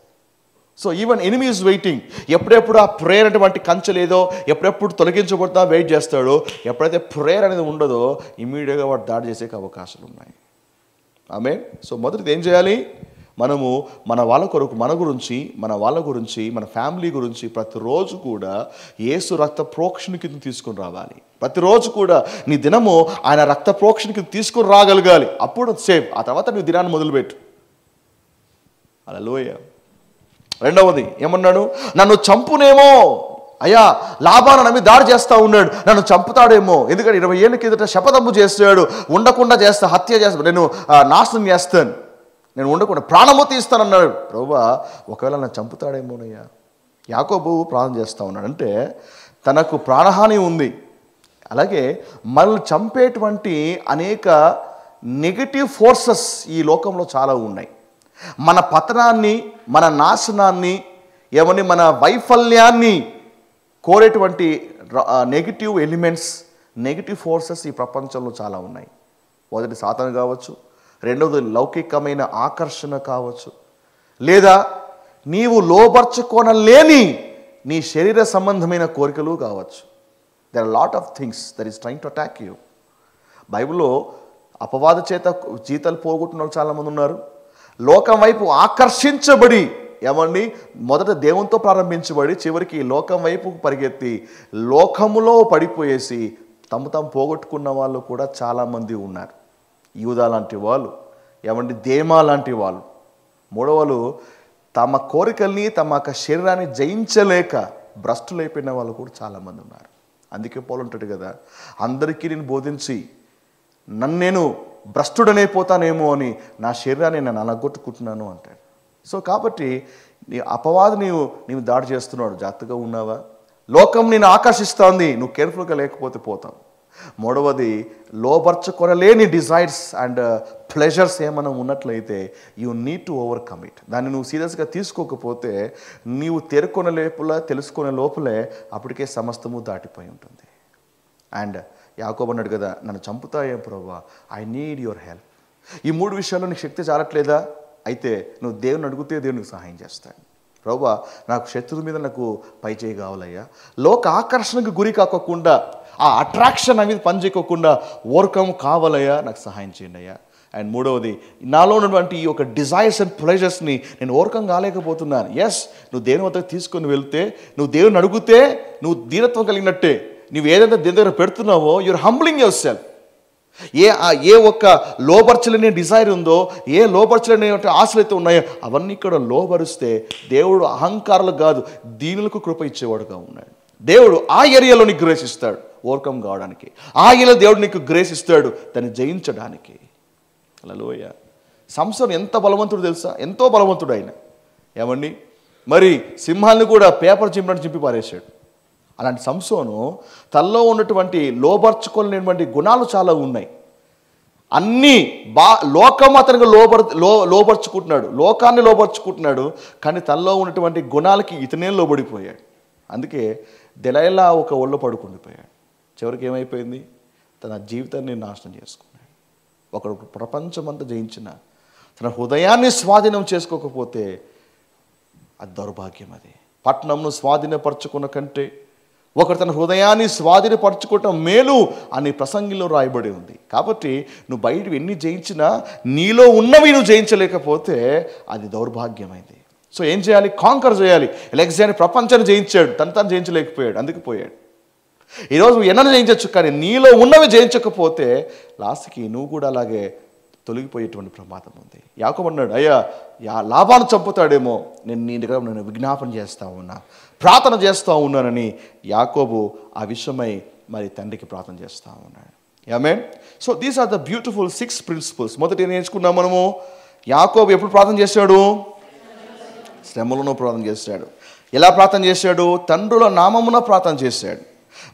So even enemy is waiting. ఎప్పుడెప్పుడు ఆ ప్రేయర్ అటువంటి కంచె లేదో, ఎప్పుడెప్పుడు తొలగించబడుతుందా వెయిట్ చేస్తాడో. ఎప్పుడైతే ప్రేయర్ అనేది ఉండదో ఇమీడియట్గా వాడు దాడి చేసే అవకాశాలు ఉన్నాయి. ఆమేన్. సో మొదటిది ఏం చేయాలి? మనము మన వాళ్ళ కొరకు, మన గురించి, మన వాళ్ళ గురించి, మన ఫ్యామిలీ గురించి ప్రతిరోజు కూడా యేసు రక్త ప్రోక్షణ కింద తీసుకొని రావాలి. ప్రతిరోజు కూడా నీ దినము ఆయన రక్త ప్రోక్షణ కింద తీసుకొని రాగలగాలి. అప్పుడు సేఫ్. ఆ తర్వాత నువ్వు దినాన్ని మొదలుపెట్టు. హల్లెలూయా. 2వది ఏమన్నాడు? నన్ను చంపునేమో. అయ్యా, లాబాను నమ్మి దాడి చేస్తూ ఉన్నాడు, నన్ను చంపుతాడేమో. ఎందుకంటే 20 ఏళ్ళ కిందట శపథము చేస్తాడు, ఉండకుండా చేస్తా, హత్య చేస్తా, నేను నాశనం చేస్తాను, నేను ఉండకుండా ప్రాణము తీస్తానన్నాడు. ప్రభువా, ఒకవేళ నన్ను చంపుతాడేమోనయ్యా. యాకోబు ప్రార్థన చేస్తూ ఉన్నాడు. అంటే తనకు ప్రాణహాని ఉంది. అలాగే మనల్ని చంపేటువంటి అనేక నెగటివ్ ఫోర్సెస్ ఈ లోకంలో చాలా ఉన్నాయి. మన పతనాన్ని, మన నాశనాన్ని ఏమని మన వైఫల్యాన్ని కోరేటువంటి నెగిటివ్ ఎలిమెంట్స్, నెగిటివ్ ఫోర్సెస్ ఈ ప్రపంచంలో చాలా ఉన్నాయి. మొదటి సాతాను కావచ్చు, రెండవది లౌకికమైన ఆకర్షణ కావచ్చు, లేదా నీవు లోబర్చుకోనలేని నీ శరీర సంబంధమైన కోరికలు కావచ్చు. There are lot of things that is trying to attack you. బైబిల్లో అపవాద చేత జీతాలు పోగొట్టిన వాళ్ళు చాలామంది ఉన్నారు. లోకం వైపు ఆకర్షించబడి ఏమండి మొదట దేవునితో ప్రారంభించబడి చివరికి లోకం వైపు పరిగెత్తి లోకములో పడిపోయేసి తాము పోగొట్టుకున్న వాళ్ళు కూడా చాలామంది ఉన్నారు. యూదా లాంటి వాళ్ళు, ఏమండి దేమా లాంటి వాళ్ళు, మూడవలు తమ కోరికల్ని తమ యొక్క శరీరాన్ని జయించలేక భ్రష్టులైపోయిన వాళ్ళు కూడా చాలామంది ఉన్నారు. అందుకే పౌలు అంటాడు కదా, అందరికీ నేను బోధించి నేను భ్రష్టుడనైపోతానేమో అని నా శరీరాన్ని నేను అనగొట్టుకుంటున్నాను అంటాడు. సో కాబట్టి నీ అపవాది నీవు దాడి చేస్తున్నాడు, జాగ్రత్తగా ఉన్నావా? లోకం నేను ఆకర్షిస్తోంది, నువ్వు కేర్ఫుల్గా లేకపోతే పోతావు. మూడవది లోబర్చుకొనలేని డిజైర్స్ అండ్ ప్లెజర్స్ ఏమైనా ఉన్నట్లయితే you need to overcome it. దాన్ని నువ్వు సీరియస్గా తీసుకోకపోతే నీవు తేరుకొనే లోపల తెలుసుకునే లోపలే అప్పటికే సమస్తము దాటిపోయి ఉంటుంది. అండ్ యాకోబు అన్నాడు కదా, నన్ను చంపుతాయేం ప్రభువా, ఐ నీడ్ యువర్ హెల్ప్. ఈ మూడు విషయాల్లో నీకు శక్తి చాలట్లేదా? అయితే నువ్వు దేవుని అడిగితే దేవునికి సహాయం చేస్తాడు. ప్రభువా నాకు శత్రువు మీద నాకు పై చేయి కావాలయ్యా, లోక ఆకర్షణకు గురి కాకోకుండా ఆ అట్రాక్షన్ అనేది పనిచేయకోకుండా ఓవర్కమ్ కావాలయ్యా, నాకు సహాయం చేయండి అయ్యా. అండ్ మూడవది నాలో ఉన్నటువంటి ఈ యొక్క డిజైర్స్ అండ్ ప్లెజర్స్ని నేను ఓవర్కమ్ కాలేకపోతున్నాను. ఎస్, నువ్వు దేవుని వద్దకు తీసుకొని వెళ్తే, నువ్వు దేవుని అడిగితే నువ్వు దీనత్వం కలిగినట్టే. నువ్వు ఏదైతే దేవుని దగ్గర పెడుతున్నావో యూఆర్ హంబ్లింగ్ యువర్ సెల్ఫ్. ఏ ఒక్క లోపరచలేని డిజైర్ ఉందో, ఏ లోపరచలేని ఆశలు అయితే ఉన్నాయో అవన్నీ ఇక్కడ లోపరిస్తే దేవుడు అహంకారాలకు కాదు దీనులకు కృప ఇచ్చేవాడుగా ఉన్నాడు. దేవుడు ఆ ఏరియాలో నీకు గ్రేస్ ఇస్తాడు ఓవర్కమ్ కావడానికి. ఆ ఏరియాలో దేవుడు నీకు గ్రేస్ ఇస్తాడు దాన్ని జయించడానికి. హల్లెలూయా. సంసోను ఎంత బలవంతుడు తెలుసా? ఎంతో బలవంతుడు ఆయన. ఏమండి మరి సింహాన్ని కూడా పేపర్ చింపినట్టు చింపి పారేశాడు. అలాంటి సంసోను తనలో ఉన్నటువంటి లోబర్చుకోలేనటువంటి గుణాలు చాలా ఉన్నాయి. అన్నీ లోకం అతనికి లోబర్చుకుంటున్నాడు, లోకాన్ని లోబర్చుకుంటున్నాడు, కానీ తనలో ఉన్నటువంటి గుణాలకి ఇతనే లోబడిపోయాడు. అందుకే దెలైలా ఒక ఒళ్ళో పడుకుండిపోయాడు. చివరికి ఏమైపోయింది? తన జీవితాన్ని నాశనం చేసుకున్నాడు. ఒకడు ప్రపంచమంతా జయించిన తన హృదయాన్ని స్వాధీనం చేసుకోకపోతే అది దౌర్భాగ్యం. అది పట్టణంను స్వాధీనపరచుకున్న కంటే ఒకరు తన హృదయాన్ని స్వాధీనపరచుకోవటం మేలు అని ప్రసంగిలో రాయబడి ఉంది. కాబట్టి నువ్వు బయట ఎన్ని జయించినా నీలో ఉన్నవి నువ్వు జయించలేకపోతే అది దౌర్భాగ్యమైంది. సో ఏం చేయాలి? కాంకర్ చేయాలి. అలెగ్జాండర్ ప్రపంచాన్ని జయించాడు, తను జయించలేకపోయాడు, అందుకు పోయాడు. ఈరోజు నువ్వు ఎన్నో జయించవచ్చు, కానీ నీలో ఉన్నవి జయించకపోతే లాస్ట్కి నువ్వు కూడా అలాగే తొలగిపోయేటువంటి ప్రమాదం ఉంది. యాకోబు అన్నాడు, అయ్యా లాభాన్ని చంపుతాడేమో, నీ దగ్గర నేను విజ్ఞాపన చేస్తూ ఉన్నా, ప్రార్థన చేస్తూ ఉన్నానని యాకోబు ఆ విషయమై మరి తండ్రికి ప్రార్థన చేస్తూ ఉన్నాడు. Amen. So these are the beautiful 6 principles. మొదటి నేర్చుకున్నాం మనము. యాకోబు ఎప్పుడు ప్రార్థన చేశాడు? శ్రమలను ప్రార్థన చేశాడు. ఎలా ప్రార్థన చేశాడు? తండ్రుల నామమున ప్రార్థన చేశాడు.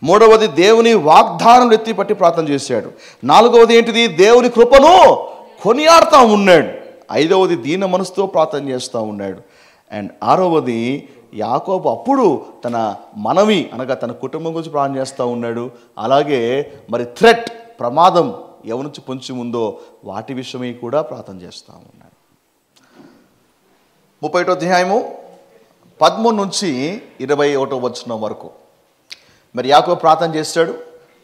మూడవది దేవుని వాగ్దానం ఎత్తిపట్టి ప్రార్థన చేశాడు. నాలుగవది ఏంటిది? దేవుని కృపను కొనియాడుతూ ఉన్నాడు. ఐదవది దీన మనసుతో ప్రార్థన చేస్తూ ఉన్నాడు. అండ్ ఆరవది యాకోబు అప్పుడు తన మనవి అనగా తన కుటుంబం గురించి ప్రార్థన చేస్తూ ఉన్నాడు. అలాగే మరి థ్రెట్, ప్రమాదం ఎవరి నుంచి పొంచి ఉందో వాటి విషయమై కూడా ప్రార్థన చేస్తూ ఉన్నాడు. 31వ అధ్యాయము 13 నుంచి 21వ వచనం వరకు మరి యాకోబు ప్రార్థన చేస్తాడు.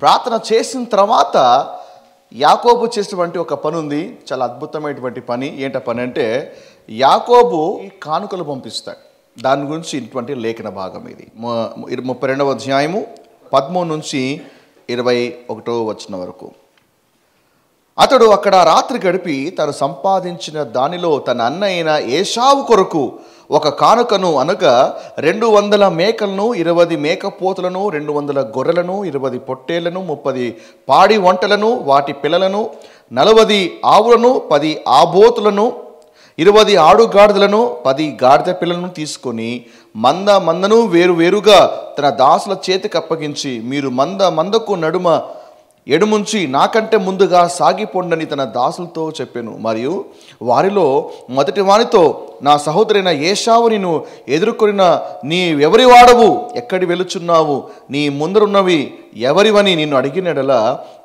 ప్రార్థన చేసిన తర్వాత యాకోబు చేసినటువంటి ఒక పని ఉంది, చాలా అద్భుతమైనటువంటి పని. ఏంట పని అంటే యాకోబు కానుకలు పంపిస్తాడు. దాని గురించి ఇటువంటి లేఖన భాగం ఇది. 32వ అధ్యాయము 13 నుంచి 21వ వచనం వరకు. అతడు అక్కడ రాత్రి గడిపి తను సంపాదించిన దానిలో తన అన్న అయిన ఏశావు కొరకు ఒక కానుకను అనగా 200 మేకలను, 20 మేకపోతులను, 200 గొర్రెలను, 20 పొట్టేళ్లను, 30 పాడి వంటలను, వాటి పిల్లలను, 40 ఆవులను, 10 ఆబోతులను, 20 ఆడుగాడిదలను, 10 గాడిద పిల్లలను తీసుకొని మందను వేరువేరుగా తన దాసుల చేతికి అప్పగించి, మీరు మందకు నడుమ ఎడుముంచి నాకంటే ముందుగా సాగిపోండని తన దాసులతో చెప్పాను. మరియు వారిలో మొదటి వానితో, నా సహోదరైన ఏశావు నిన్ను ఎదుర్కొనిన నీ ఎవరి వాడవు, ఎక్కడి వెలుచున్నావు, నీ ముందరున్నవి ఎవరివని నిన్ను అడిగినడలా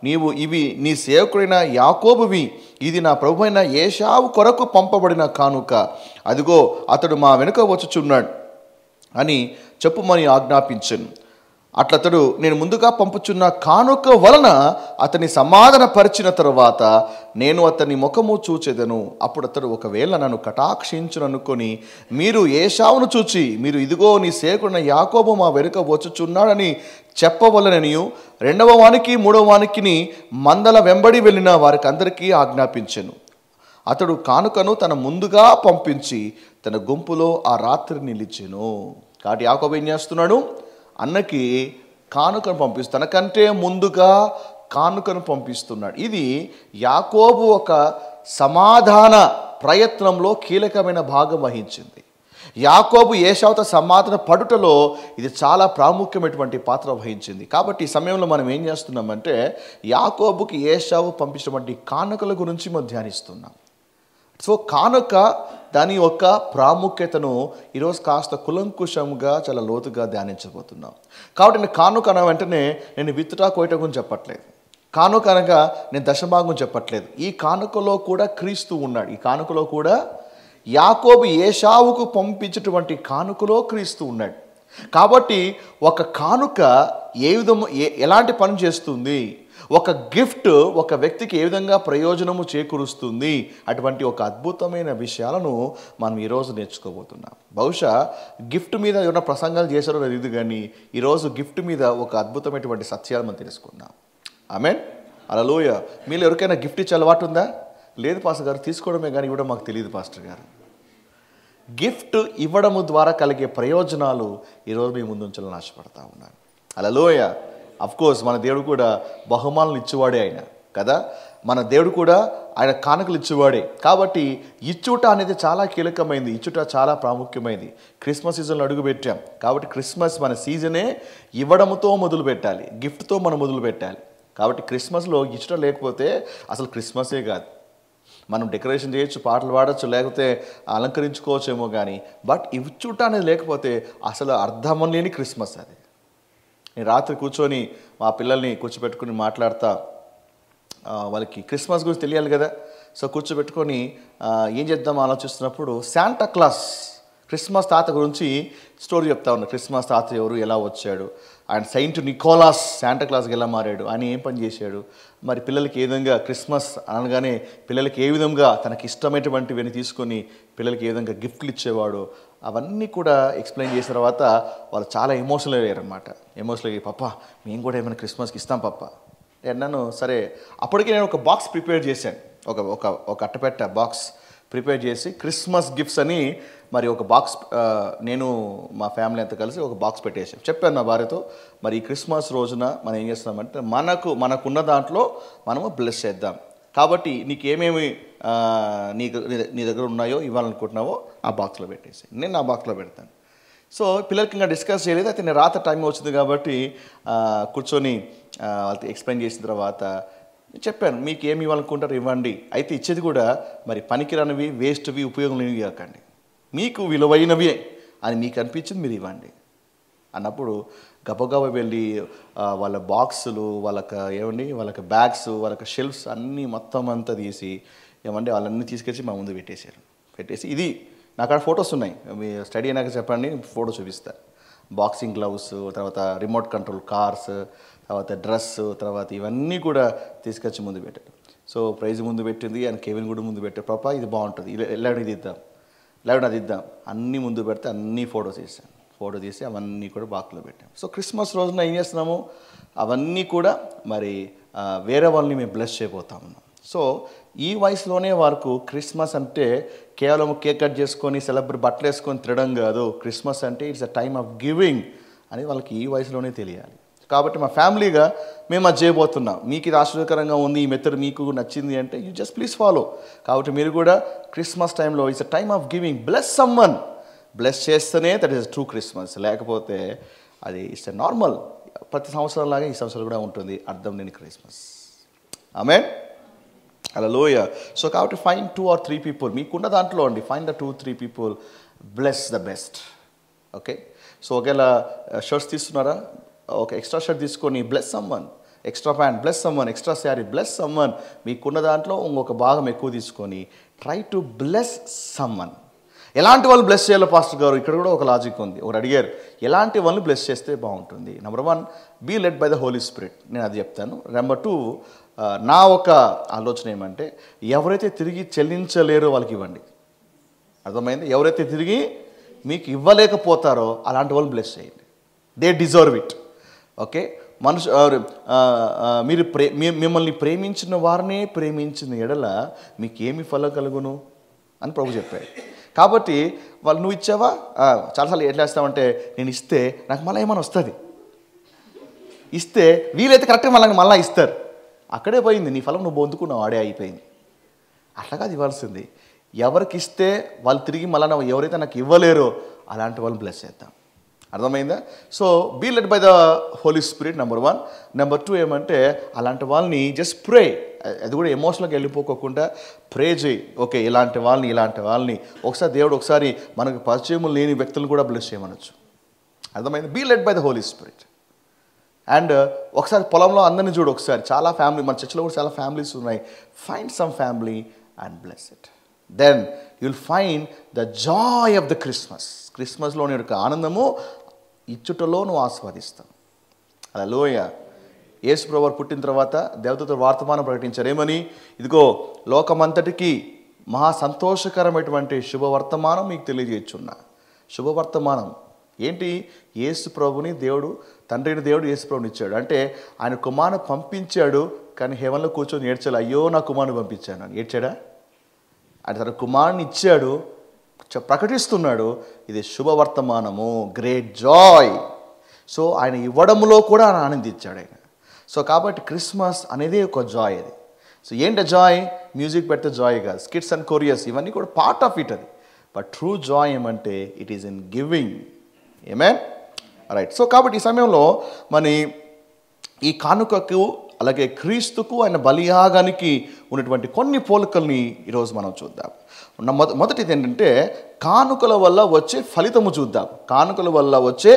నీవు ఇవి నీ సేవకుడైన యాకోబువి, ఇది నా ప్రభువైన ఏశావు కొరకు పంపబడిన కానుక, అదిగో అతడు మా వెనుక వచ్చుచున్నాడు అని చెప్పుమని ఆజ్ఞాపించాను. అట్లతడు నేను ముందుగా పంపుచున్న కానుక వలన అతని సమాధాన పరిచిన తరువాత నేను అతని ముఖము చూచెదను. అప్పుడు అతడు ఒకవేళ నన్ను కటాక్షించుననుకొని మీరు ఏశావును చూచి, మీరు ఇదిగో నీ సేవకుడైన యాకోబు మా వెనుక వచ్చుచున్నాడని చెప్పవలననియు రెండవ వానికి మూడవ వానికి మందల వెంబడి వెళ్ళిన వారికి అందరికీ ఆజ్ఞాపించెను. అతడు కానుకను తన ముందుగా పంపించి తన గుంపులో ఆ రాత్రి నిలిచెను. కాబట్టి యాకోబు ఏం చేస్తున్నాడు? అన్నకి కానుకను పంపిస్తాడు, తనకంటే ముందుగా కానుకను పంపిస్తున్నాడు. ఇది యాకోబు ఒక సమాధాన ప్రయత్నంలో కీలకమైన భాగం వహించింది. యాకోబు ఏశావుతో సమాధాన పడుటలో ఇది చాలా ప్రాముఖ్యమైనటువంటి పాత్ర వహించింది. కాబట్టి ఈ సమయంలో మనం ఏం చేస్తున్నామంటే యాకోబుకి ఏశావు పంపించినటువంటి కానుకల గురించి మనం ధ్యానిస్తున్నాం. సో కానుక దాని యొక్క ప్రాముఖ్యతను ఈరోజు కాస్త కులంకుశంగా చాలా లోతుగా ధ్యానించబోతున్నాం. కాబట్టి నేను కానుక అన్న వెంటనే నేను విత్తుట కోయట గురించి చెప్పట్లేదు, కానుక అనగా నేను దశభాగం చెప్పట్లేదు. ఈ కానుకలో కూడా క్రీస్తు ఉన్నాడు. ఈ కానుకలో కూడా యాకోబు ఏశావుకు పంపించేటువంటి కానుకలో క్రీస్తు ఉన్నాడు. కాబట్టి ఒక కానుక ఏ విధము ఎలాంటి పని చేస్తుంది, ఒక గిఫ్ట్ ఒక వ్యక్తికి ఏ విధంగా ప్రయోజనము చేకూరుస్తుంది, అటువంటి ఒక అద్భుతమైన విషయాలను మనం ఈరోజు నేర్చుకోబోతున్నాం. బహుశా గిఫ్ట్ మీద ఏమైనా ప్రసంగాలు చేశారో తెలియదు, కానీ ఈరోజు గిఫ్ట్ మీద ఒక అద్భుతమైనటువంటి సత్యాలు మనం తెలుసుకుందాం. ఆమేన్, హల్లెలూయా. మీలో ఎవరికైనా గిఫ్ట్ ఇచ్చే అలవాటు ఉందా? లేదు పాస్టర్ గారు, తీసుకోవడమే కానీ ఇవ్వడం మాకు తెలియదు పాస్టర్ గారు. గిఫ్ట్ ఇవ్వడము ద్వారా కలిగే ప్రయోజనాలు ఈరోజు మీ ముందు ఉంచాలని ఆశపడతా ఉన్నాను. హల్లెలూయా. అఫ్కోర్స్ మన దేవుడు కూడా బహుమానాలు ఇచ్చేవాడే ఆయన కదా. మన దేవుడు కూడా ఆయన కానుకలు ఇచ్చేవాడే. కాబట్టి ఇచ్చుట అనేది చాలా కీలకమైంది, ఇచ్చుట చాలా ప్రాముఖ్యమైంది. క్రిస్మస్ సీజన్లో అడుగు పెట్టాం కాబట్టి క్రిస్మస్ మన సీజనే ఇవ్వడంతో మొదలు పెట్టాలి, గిఫ్ట్తో మనం మొదలు పెట్టాలి. కాబట్టి క్రిస్మస్లో ఇచ్చుట లేకపోతే అసలు క్రిస్మసే కాదు. మనం డెకరేషన్ చేయొచ్చు, పాటలు పాడచ్చు, లేకపోతే అలంకరించుకోవచ్చేమో కానీ బట్ ఇచ్చుట అనేది లేకపోతే అసలు అర్థం లేని క్రిస్మస్ అది. నేను రాత్రి కూర్చొని మా పిల్లల్ని కూర్చోబెట్టుకుని మాట్లాడతా, వాళ్ళకి క్రిస్మస్ గురించి తెలియాలి కదా. సో కూర్చోబెట్టుకొని ఏం చేద్దాం ఆలోచిస్తున్నప్పుడు శాంటా క్లాస్ క్రిస్మస్ తాత గురించి స్టోరీ చెప్తా ఉన్నా. క్రిస్మస్ తాత ఎవరు, ఎలా వచ్చాడు, ఆయన సెయింట్ నికోలాస్ శాంటా క్లాస్కి ఎలా మారాడు, ఆయన ఏం పని చేశాడు, మరి పిల్లలకి ఏ విధంగా క్రిస్మస్ అనగానే పిల్లలకి ఏ విధంగా తనకి ఇష్టమైనటువంటివన్నీ తీసుకొని పిల్లలకి ఏ విధంగా గిఫ్ట్లు ఇచ్చేవాడు, అవన్నీ కూడా ఎక్స్ప్లెయిన్ చేసిన తర్వాత వాళ్ళు చాలా ఎమోషనల్ అయ్యారనమాట. ఎమోషనల్ అయ్యి పప్ప మేము కూడా ఏమైనా క్రిస్మస్కి ఇస్తాం పప్ప అన్నాను. సరే అప్పటికే నేను ఒక బాక్స్ ప్రిపేర్ చేశాను, ఒక అట్టపెట్ట బాక్స్ ప్రిపేర్ చేసి క్రిస్మస్ గిఫ్ట్స్ అని మరి ఒక బాక్స్ నేను మా ఫ్యామిలీ అంతా కలిసి ఒక బాక్స్ పెట్టేసాను. చెప్పాను నా భార్యతో, మరి ఈ క్రిస్మస్ రోజున మనం ఏం చేస్తామంటే మనకున్న దాంట్లో మనము బ్లెస్ చేద్దాం. కాబట్టి నీకు ఏమేమి నీ దగ్గర ఉన్నాయో ఇవ్వాలనుకుంటున్నావో ఆ బాక్స్లో పెట్టేసి నేను ఆ బాక్స్లో పెడతాను. సో పిల్లలకి ఇంకా డిస్కస్ చేయలేదు. అయితే నేను రాత్రి టైం వచ్చింది కాబట్టి కూర్చొని వాళ్ళకి ఎక్స్ప్లెయిన్ చేసిన తర్వాత చెప్పాను, మీకు ఏమి ఇవ్వాలనుకుంటారు ఇవ్వండి, అయితే ఇచ్చేది కూడా మరి పనికిరానివి, వేస్ట్వి, ఉపయోగం లేనివి కాకండి, మీకు విలువైనవి అని మీకు అనిపించింది మీరు ఇవ్వండి అన్నప్పుడు గబగబా వెళ్ళి వాళ్ళ బాక్సులు, వాళ్ళకి బ్యాగ్స్, వాళ్ళకి షెల్ఫ్స్ అన్నీ మొత్తం అంతా తీసి వాళ్ళన్నీ తీసుకొచ్చి మా ముందు పెట్టేసి ఇది నా కాడ ఫొటోస్ ఉన్నాయి, మీ స్టడీ అయినాక చెప్పండి ఫోటో చూపిస్తా. బాక్సింగ్ గ్లౌస్, తర్వాత రిమోట్ కంట్రోల్ కార్స్, తర్వాత డ్రెస్, తర్వాత ఇవన్నీ కూడా తీసుకొచ్చి ముందు పెట్టాడు. సో ప్రైజ్ ముందు పెట్టింది, అండ్ కెవిన్ కూడా ముందు పెట్టాడు. పాప ఇది బాగుంటుంది, ఇది ఇద్దాం, అది ఇద్దాం, అన్నీ ముందు పెడితే అన్నీ ఫోటో తీసి అవన్నీ కూడా బాక్స్లో పెట్టాం. సో క్రిస్మస్ రోజున ఏం చేస్తున్నాము, అవన్నీ కూడా మరి వేరే వాళ్ళని మేము బ్లెస్ చేయబోతా ఉన్నాం. సో ఈ వయసులోనే వారికి క్రిస్మస్ అంటే కేవలం కేక్ కట్ చేసుకొని బట్టలు వేసుకొని తినడం కాదు. క్రిస్మస్ అంటే it's a time of giving అని వాళ్ళకి ఈ వయసులోనే తెలియాలి. కాబట్టి మా ఫ్యామిలీగా మేము అది చేయబోతున్నాం. మీకు ఇది ఆశ్చర్యకరంగా ఉంది, ఈ మెథడ్ మీకు నచ్చింది అంటే యూ జస్ట్ ప్లీజ్ ఫాలో. కాబట్టి మీరు కూడా క్రిస్మస్ టైంలో it's a time of giving, bless someone. Bless చేస్తేనే దట్ ఈస్ ట్రూ క్రిస్మస్, లేకపోతే అది ఇట్స్ ఎ నార్మల్ ప్రతి సంవత్సరం లాగా ఈ సంవత్సరం కూడా ఉంటుంది అర్థం లేని క్రిస్మస్. ఆమేన్, హల్లెలూయా. సో కాబట్టి ఫైండ్ 2 or 3 people, మీకున్న దాంట్లో అండి, find the 2-3 people, bless the best. Okay, so ఒకవేళ షర్ట్స్ తీస్తున్నారా, ఒక ఎక్స్ట్రా షర్ట్ తీసుకొని bless someone, extra pant bless someone, extra sari bless someone. మీకున్న దాంట్లో ఇంకొక భాగం ఎక్కువ తీసుకొని ట్రై టు బ్లెస్ సమ్వన్. ఎలాంటి వాళ్ళు బ్లెస్ చేయాలో పాస్టర్ గారు, ఇక్కడ కూడా ఒక లాజిక్ ఉంది. ఒకరు అడిగారు ఎలాంటి వాళ్ళని బ్లెస్ చేస్తే బాగుంటుంది. Number 1, be led by the holy spirit, నేను అది చెప్తాను. నెంబర్ 2, నా ఒక ఆలోచన ఏమంటే ఎవరైతే తిరిగి చెల్లించలేరో వాళ్ళకి ఇవ్వండి. అర్థమైంది? ఎవరైతే తిరిగి మీకు ఇవ్వలేకపోతారో అలాంటి వాళ్ళని బ్లెస్ చేయండి. They deserve it. ఓకే, మీరు మిమ్మల్ని ప్రేమించిన వారినే ప్రేమించిన ఎడల మీకేమి ఫలం కలుగును అని ప్రభు చెప్పాడు. కాబట్టి వాళ్ళు నువ్వు ఇచ్చావా, చాలాసార్లు ఎట్లా వేస్తామంటే నేను ఇస్తే నాకు మళ్ళీ ఏమైనా వస్తుంది, ఇస్తే వీలైతే కరెక్ట్గా మళ్ళీ ఇస్తారు. అక్కడే పోయింది నీ ఫలం, నువ్వు పొందుకున్నావు, ఆడే అయిపోయింది. అట్లాగా అది ఇవ్వాల్సింది. ఎవరికి ఇస్తే వాళ్ళు తిరిగి మళ్ళీ ఎవరైతే నాకు ఇవ్వలేరో అలాంటి వాళ్ళని బ్లెస్ చేద్దాం. అర్థమైందా? So be led by the holy spirit number 1. Number 2 ఏమంటే అలాంటి వాళ్ళని జస్ట్ ప్రే, అది కూడా ఎమోషనల్గా వెళ్ళిపోకోకుండా ప్రే చేయి. ఓకే, ఇలాంటి వాళ్ళని ఒకసారి మనకు పరిచయం లేని వ్యక్తులను కూడా బ్లెస్ చేయమనొచ్చు. అర్థమైంది? Be led by the holy spirit. And ఒకసారి పొలంలో అందరినీ చూడు, ఒకసారి చాలా ఫ్యామిలీ, మన చర్చిలో కూడా చాలా ఫ్యామిలీస్ ఉన్నాయి. Find some family and bless it. Then you will find the joy of the Christmas. క్రిస్మస్లోని యొక్క ఆనందము ఇచ్చుటలో నువ్వు ఆస్వాదిస్తావు. హల్లెలూయా. యేసు ప్రభువు పుట్టిన తర్వాత దేవదూతలు వర్తమానం ప్రకటించారు. ఏమని? ఇదిగో లోకమంతటికి మహా సంతోషకరమైనటువంటి శుభవర్తమానం మీకు తెలియజేయుచున్నా. శుభవర్తమానం ఏంటి? యేసు ప్రభుని తండ్రిని దేవుడు యేసు ప్రభుని ఇచ్చాడు. అంటే ఆయన కుమారుని పంపించాడు, కానీ హెవెన్లో కూర్చొని ఏడ్చాలి, అయ్యో నా కుమారుని పంపించాను అని. ఏడ్చాడా? ఆయన తన కుమారుని ఇచ్చాడు, ప్రకటిస్తున్నాడు, ఇది శుభవర్తమానము, గ్రేట్ జాయ్. సో ఆయన ఇవ్వడంలో కూడా ఆయన ఆనందించాడు ఆయన. సో కాబట్టి క్రిస్మస్ అనేది ఒక జాయ్. అది సో ఏంటి జాయ్? మ్యూజిక్ పెడితే జాయ్ కాదు, స్కిట్స్ అండ్ కొరియర్స్ ఇవన్నీ కూడా పార్ట్ ఆఫ్ ఇట్. అది బట్ ట్రూ జాయ్ ఏమంటే it is in giving. Amen, right. So కాబట్టి ఈ సమయంలో ఈ కానుకకు అలాగే క్రీస్తుకు ఆయన బలియాగానికి ఉన్నటువంటి కొన్ని పోలికల్ని ఈరోజు మనం చూద్దాం. మొదటిది ఏంటంటే కానుకల వల్ల వచ్చే ఫలితము చూద్దాం. కానుకల వల్ల వచ్చే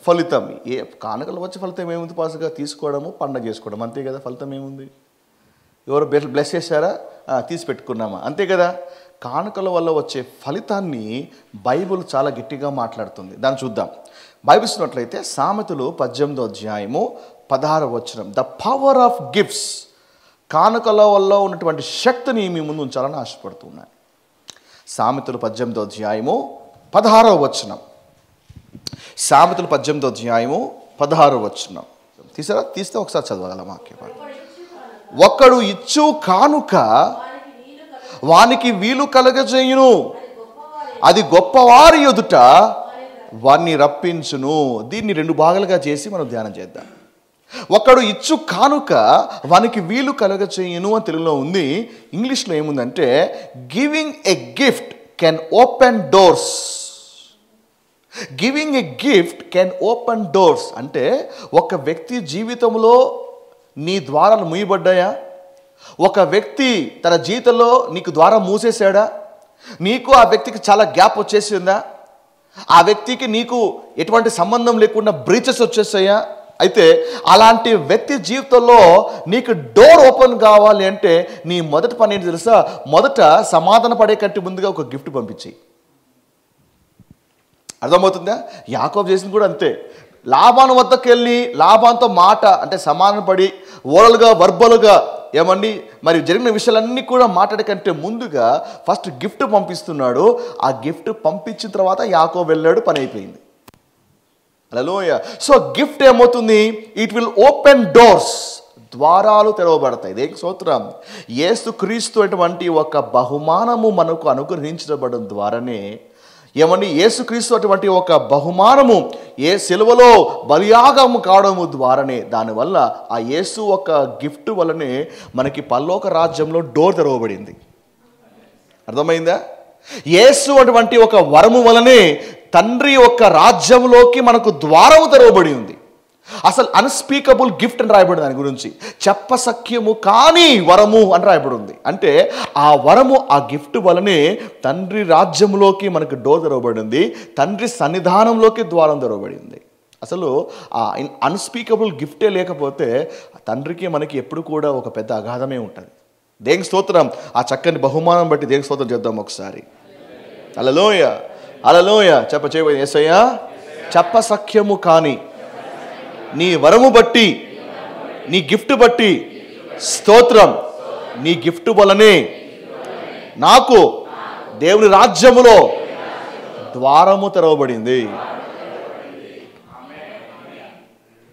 ఫలితం. కానుకలు వచ్చే ఫలితం ఏముంది? పాసుగా తీసుకోవడము, పండగ చేసుకోవడం, అంతే కదా. ఫలితం ఏముంది? ఎవరు బ్లెస్ చేశారా, తీసి పెట్టుకున్నామా, అంతే కదా. కానుకల వల్ల వచ్చే ఫలితాన్ని బైబిల్ చాలా గట్టిగా మాట్లాడుతుంది. దాన్ని చూద్దాం. బైబిల్ చూసినట్లయితే సామెతలు 18వ అధ్యాయము 16వ వచనం, ద పవర్ ఆఫ్ గిఫ్ట్స్, కానుకల వల్ల ఉన్నటువంటి శక్తిని మీ ముందు ఉంచాలని ఆశపడుతున్నాను. సామెతలు 18వ అధ్యాయము 16వ వచనం. సామెతలు 18వ అధ్యాయము 16వ వచనం తీస్తే ఒకసారి చదవగలం వాక్యం. ఒక్కడు ఇచ్చు కానుక వానికి వీలు కలగజేయును, అది గొప్పవారి ఎదుట వారిని రప్పించును. దీన్ని 2 భాగాలుగా చేసి మనం ధ్యానం చేద్దాం. ఒకడు ఇచ్చు కానుక వానికి వీలు కలగచేయును అని తెలుగులో ఉంది. ఇంగ్లీష్లో ఏముందంటే giving a gift can open doors. Giving a gift can open doors అంటే ఒక వ్యక్తి జీవితంలో నీ ద్వారాలు మూయబడ్డాయా? ఒక వ్యక్తి తన జీవితంలో నీకు ద్వారం మూసేశాడా? నీకు ఆ వ్యక్తికి చాలా గ్యాప్ వచ్చేసిందా? ఆ వ్యక్తికి నీకు ఎటువంటి సంబంధం లేకుండా బ్రీచెస్ వచ్చేసాయా? అయితే అలాంటి వ్యక్తి జీవితంలో నీకు డోర్ ఓపెన్ కావాలి అంటే నీ మొదటి పని ఏంటి తెలుసా? మొదట సమాధాన పడే కంటే ముందుగా ఒక గిఫ్ట్ పంపించేయి. అర్థమవుతుందా? యాకోబు చేసింది కూడా అంతే. లాబాను వద్దకు వెళ్ళి లాబాన్తో మాట అంటే సమాధాన పడి ఓరల్గా వర్బల్గా ఏమండి మరి జరిగిన విషయాలన్నీ కూడా మాట్లాడే కంటే ముందుగా ఫస్ట్ గిఫ్ట్ పంపిస్తున్నాడు. ఆ గిఫ్ట్ పంపించిన తర్వాత యాకోబు వెళ్ళాడు, పని అయిపోయింది. హల్లెలూయా. సో గిఫ్ట్ ఏమవుతుంది? ఇట్ విల్ ఓపెన్ డోర్స్, ద్వారాలు తెరవబడతాయి. దేనికి స్తోత్రం. యేసుక్రీస్తు అటువంటి ఒక బహుమానము మనకు అనుగ్రహించబడడం ద్వారానే ఏమండి యేసుక్రీస్తు అటువంటి ఒక బహుమానము సిలువలో బలియాగము కావడము ద్వారానే, దానివల్ల ఆ యేసు ఒక గిఫ్ట్ వల్లనే మనకి పరలోక రాజ్యంలో డోర్ తెరవబడింది. అర్థమైందా? యేసు అటువంటి ఒక వరము వలనే తండ్రి యొక్క రాజ్యంలోకి మనకు ద్వారము తెరవబడి ఉంది. అసలు అన్స్పీకబుల్ గిఫ్ట్ అని రాయబడింది దాని గురించి. చెప్పసఖ్యము కాని వరము అని రాయబడి ఉంది. అంటే ఆ వరము, ఆ గిఫ్ట్ వలనే తండ్రి రాజ్యంలోకి మనకు డోర్ తెరవబడింది, తండ్రి సన్నిధానంలోకి ద్వారం తెరవబడింది. అసలు ఆ అన్స్పీకబుల్ గిఫ్టే లేకపోతే తండ్రికి మనకి ఎప్పుడు కూడా ఒక పెద్ద అగాధమే ఉంటుంది. దేవునికి స్తోత్రం. ఆ చక్కని బహుమానం బట్టి దేవునికి స్తోత్రం చేద్దాం ఒకసారి. హల్లెలూయా, హల్లెలూయా. చేయబోయే యేసయ్యా, చెప్పసఖ్యము కాని నీ వరము బట్టి, నీ గిఫ్ట్ బట్టి స్తోత్రం. నీ గిఫ్ట్ వలనే నాకు దేవుని రాజ్యములో ద్వారము తెరవబడింది.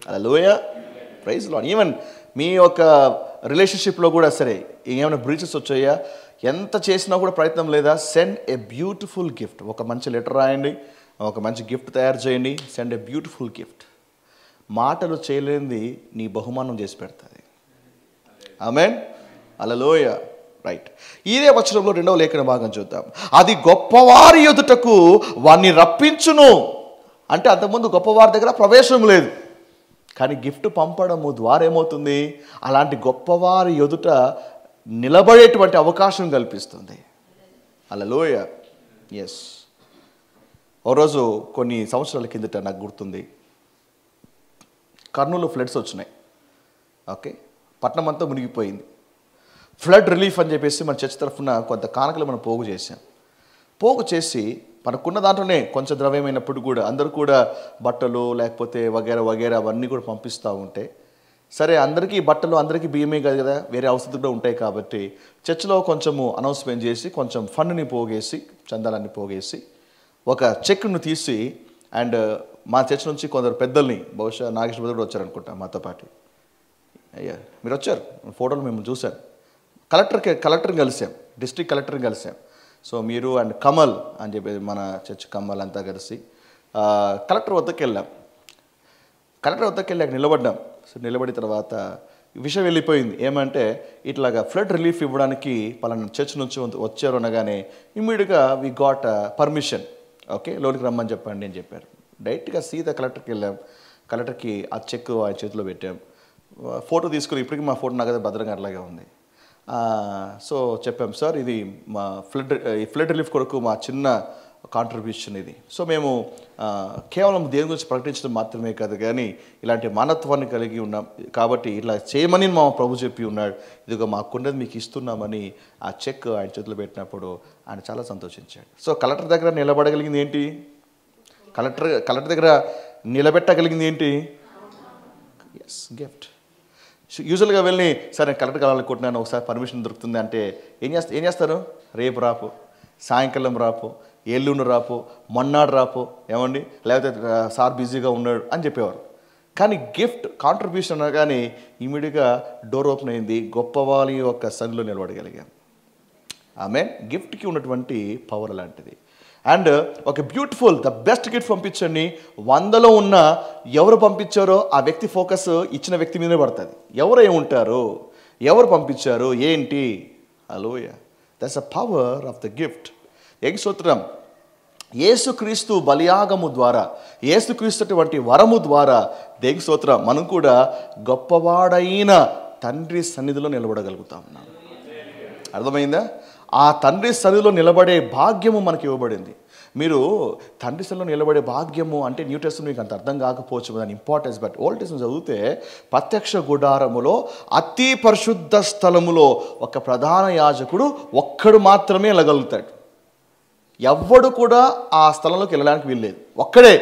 హల్లెలూయా, ప్రైజ్ లార్డ్. ఈవెన్ మీ యొక్క రిలేషన్షిప్లో కూడా సరే ఏమైనా బ్రీచెస్ వచ్చాయా, ఎంత చేసినా కూడా ప్రయత్నం లేదా, సెండ్ ఏ బ్యూటిఫుల్ గిఫ్ట్. ఒక మంచి లెటర్ రాయండి, ఒక మంచి గిఫ్ట్ తయారు చేయండి. సెండ్ ఏ బ్యూటిఫుల్ గిఫ్ట్. మాటలు చేయలేనిది నీ బహుమానం చేసి పెడుతుంది. ఆమేన్, హల్లెలూయా. రైట్. ఇదే వచనంలో 2వ లేఖన భాగం చూద్దాం. అది గొప్పవారి ఎదుటకు వారిని రప్పించును. అంటే అంతకుముందు గొప్పవారి దగ్గర ప్రవేశం లేదు, కానీ గిఫ్ట్ పంపడము ద్వారా ఏమవుతుంది, అలాంటి గొప్పవారి ఎదుట నిలబడేటువంటి అవకాశం కల్పిస్తుంది. హల్లెలూయా. ఎస్. ఓ రోజు కొన్ని సంవత్సరాల కిందట నాకు గుర్తుంది, కర్నూలు ఫ్లడ్స్ వచ్చినాయి. ఓకే, పట్టణం అంతా మునిగిపోయింది. ఫ్లడ్ రిలీఫ్ అని చెప్పేసి మన చర్చ్ తరఫున కొంత కానుకలు మనం పోగు చేసాం. పోగు చేసి మనకున్న దాంట్లోనే కొంచెం ద్రవ్యమైనప్పుడు కూడా అందరూ కూడా బట్టలు లేకపోతే వగేరా వగేరా అవన్నీ కూడా పంపిస్తూ ఉంటే, సరే అందరికీ బట్టలు అందరికీ బియ్యమే కాదు కదా, వేరే అవసరం కూడా ఉంటాయి కాబట్టి చర్చ్లో కొంచెము అనౌన్స్మెంట్ చేసి కొంచెం ఫండ్ని పోగేసి, చందాలన్నీ పోగేసి ఒక చెక్ను తీసి, అండ్ మా చర్చ్ నుంచి కొందరు పెద్దల్ని, బహుశా నాగేశ్వర కూడా వచ్చారనుకుంటా మాతో పాటు. అయ్యా మీరు వచ్చారు, ఫోటోలు మేము చూసాం. కలెక్టర్ని కలిసాం, డిస్ట్రిక్ట్ కలెక్టర్ని కలిసాం. సో మీరు అండ్ కమల్ అని చెప్పి మన చర్చ్ కమల్ అంతా కలిసి కలెక్టర్ వద్దకు వెళ్ళాం. కలెక్టర్ వద్దకు వెళ్ళి అక్కడ నిలబడ్డాం. సో నిలబడిన తర్వాత విషయం వెళ్ళిపోయింది. ఏమంటే ఇట్లాగా ఫ్లడ్ రిలీఫ్ ఇవ్వడానికి పలానా చర్చ్ నుంచి వచ్చారు అనగానే ఇమ్మీడియట్గా వి గాట్ పర్మిషన్. ఓకే, లోనికి రమ్మని చెప్పండి అని చెప్పారు. డైరెక్ట్గా సీదా కలెక్టర్కి వెళ్ళాం. కలెక్టర్కి ఆ చెక్ ఆయన చేతిలో పెట్టాం. ఫోటో తీసుకుని, ఇప్పటికీ మా ఫోటో నాకు భద్రంగా అట్లాగే ఉంది. సో చెప్పాం, సార్ ఇది మా ఫ్లడ్ రిలీఫ్ కొరకు మా చిన్న కాంట్రిబ్యూషన్ ఇది. సో మేము కేవలం దేవుని గురించి ప్రకటించడం మాత్రమే కాదు, కానీ ఇలాంటి మానత్వాన్ని కలిగి ఉన్నాం కాబట్టి ఇలా చేయమని మా ప్రభు చెప్పి ఉన్నాడు, ఇదిగో మాకున్నది మీకు ఇస్తున్నామని ఆ చెక్ ఆయన చేతిలో పెట్టినప్పుడు ఆయన చాలా సంతోషించాడు. సో కలెక్టర్ దగ్గర నిలబడగలిగింది ఏంటి, కలెక్టర్ దగ్గర నిలబెట్టగలిగింది ఏంటి, ఎస్, గిఫ్ట్. యూజువల్గా వెళ్ళి సరే నేను కలెక్టర్ కావాలనుకుంటున్నాను, ఒకసారి పర్మిషన్ దొరుకుతుంది అంటే ఏం చేస్తారు, రేపు రాపు, సాయంకాలం రాపు, ఎల్లుండి రాపు, మొన్నాడు రాపు, ఏమండి, లేకపోతే సార్ బిజీగా ఉన్నాడు అని చెప్పేవారు. కానీ గిఫ్ట్ కాంట్రిబ్యూషన్ అనగానే ఇమీడియట్గా డోర్ ఓపెన్ అయింది, గొప్పవాళ్ళ యొక్క సన్నిధిలో నిలబడగలిగాం. ఆమె గిఫ్ట్కి ఉన్నటువంటి పవర్ అలాంటిది. అండ్ ఒక బ్యూటిఫుల్ ద బెస్ట్ గిఫ్ట్ పంపించండి, 100లో ఉన్న ఎవరు పంపించారో ఆ వ్యక్తి ఫోకస్ ఇచ్చిన వ్యక్తి మీదనే పడుతుంది. ఎవరు ఏముంటారు, ఎవరు పంపించారు ఏంటి. Hallelujah, that's a power of the gift. స్తోత్రం. యేసుక్రీస్తు బలియాగము ద్వారా, యేసుక్రీస్తు వంటి వరము ద్వారా దేవుని స్తోత్రం మనం కూడా గొప్పవాడైన తండ్రి సన్నిధిలో నిలబడగలుగుతా ఉన్నాం. అర్థమైందా? ఆ తండ్రి సన్నిధిలో నిలబడే భాగ్యము మనకి ఇవ్వబడింది. మీరు తండ్రి సన్నిధిలో నిలబడే భాగ్యము అంటే న్యూ టెస్టమెంట్ మీకు అంత అర్థం కాకపోవచ్చు దాని ఇంపార్టెన్స్, బట్ ఓల్డ్ టెస్టమెంట్ చదివితే ప్రత్యక్ష గుడారములో అతి పరిశుద్ధ స్థలములో ఒక ప్రధాన యాజకుడు ఒక్కడు మాత్రమే వెళ్ళగలుగుతాడు. ఎవ్వడు కూడా ఆ స్థలంలోకి వెళ్ళడానికి వీల్లేదు, ఒక్కడే,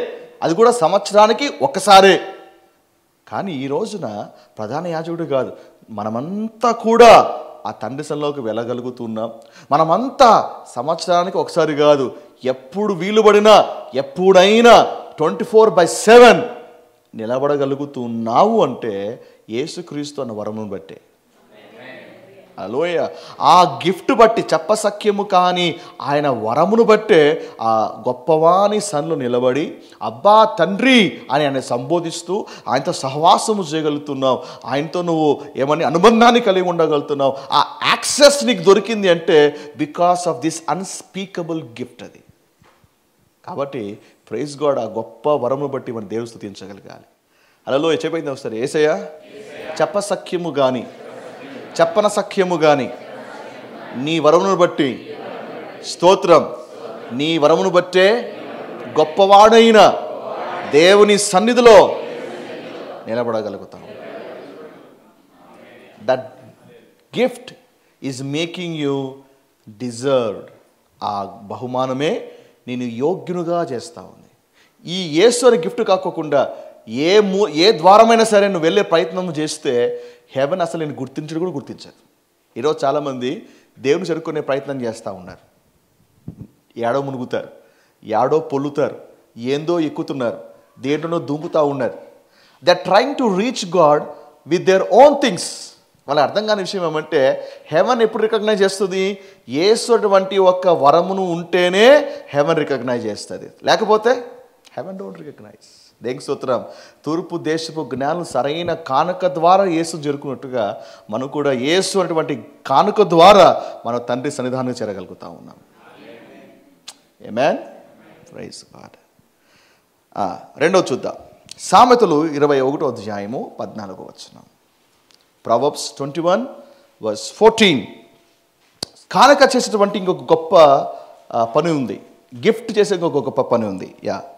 అది కూడా సంవత్సరానికి ఒక్కసారే. కానీ ఈ రోజున ప్రధాన యాజకుడు కాదు, మనమంతా కూడా ఆ తండ్రి సన్నిధిలోకి వెళ్ళగలుగుతున్నాం. మనమంతా సంవత్సరానికి ఒకసారి కాదు, ఎప్పుడు వీలుపడినా ఎప్పుడైనా 24/7 నిలబడగలుగుతున్నావు అంటే యేసుక్రీస్తు అన్న వరమును బట్టే. హల్లెలూయా. ఆ గిఫ్ట్ బట్టి, చెప్పసఖ్యము కానీ ఆయన వరమును బట్టే ఆ గొప్పవాని సన్నిధిలో నిలబడి అబ్బా తండ్రి అని ఆయన సంబోధిస్తూ ఆయనతో సహవాసము చేయగలుగుతున్నావు, ఆయనతో నువ్వు ఏమని అనుబంధాన్ని కలిగి ఉండగలుగుతున్నావు. ఆ యాక్సెస్ నీకు దొరికింది అంటే because of this unspeakable gift. అది కాబట్టి ప్రైజ్ గాడ్, ఆ గొప్ప వరమును బట్టి మనం దేవుని స్తుతించగలగాలి. హల్లెలూయా. చెప్పైంది ఒకసారి. యేసయ్యా చెప్పన సఖ్యము గాని నీ వరమును బట్టి స్తోత్రం, నీ వరమును బట్టే గొప్పవాడైన దేవుని సన్నిధిలో నిలబడగలుగుతాం. That gift is making you deserved. ఆ బహుమానమే నేను యోగ్యునుగా చేస్తా ఉంది. ఈ యేసు అనే గిఫ్ట్ కాకోకుండా ఏ ద్వారమైనా సరే నువ్వు వెళ్ళే ప్రయత్నం చేస్తే హెవెన్ అసలు నేను గుర్తించడం కూడా గుర్తించదు. ఈరోజు చాలామంది దేవుని చేరుకునే ప్రయత్నం చేస్తూ ఉన్నారు. ఏడో మునుగుతారు, ఏడో పొల్లుతారు, ఏందో ఎక్కుతున్నారు, దేంట్లోనో దూకుతూ ఉన్నారు. They are trying to reach god with their own things. వాళ్ళకి అర్థం కాని విషయం ఏమంటే హెవెన్ ఎప్పుడు రికగ్నైజ్ చేస్తుంది? యేసు అటువంటి ఒక్క వరమును ఉంటేనే హెవెన్ రికగ్నైజ్ చేస్తుంది, లేకపోతే హెవెన్ డోంట్ రికగ్నైజ్. దేనికి స్తోత్రం. తూర్పు దేశపు జ్ఞానం సరైన కానుక ద్వారా యేసు జరుపుకున్నట్టుగా మనం కూడా యేసు అటువంటి కానుక ద్వారా మన తండ్రి సన్నిధానం చేరగలుగుతా ఉన్నాం. ఆమేన్. Praise God. రెండో చూద్దాం. సామెతలు 21వ అధ్యాయము 14వ వచనం. Proverbs 21:14. కానుక చేసేటువంటి ఇంకొక గొప్ప పని ఉంది, గిఫ్ట్ చేసే ఇంకొక గొప్ప పని ఉంది.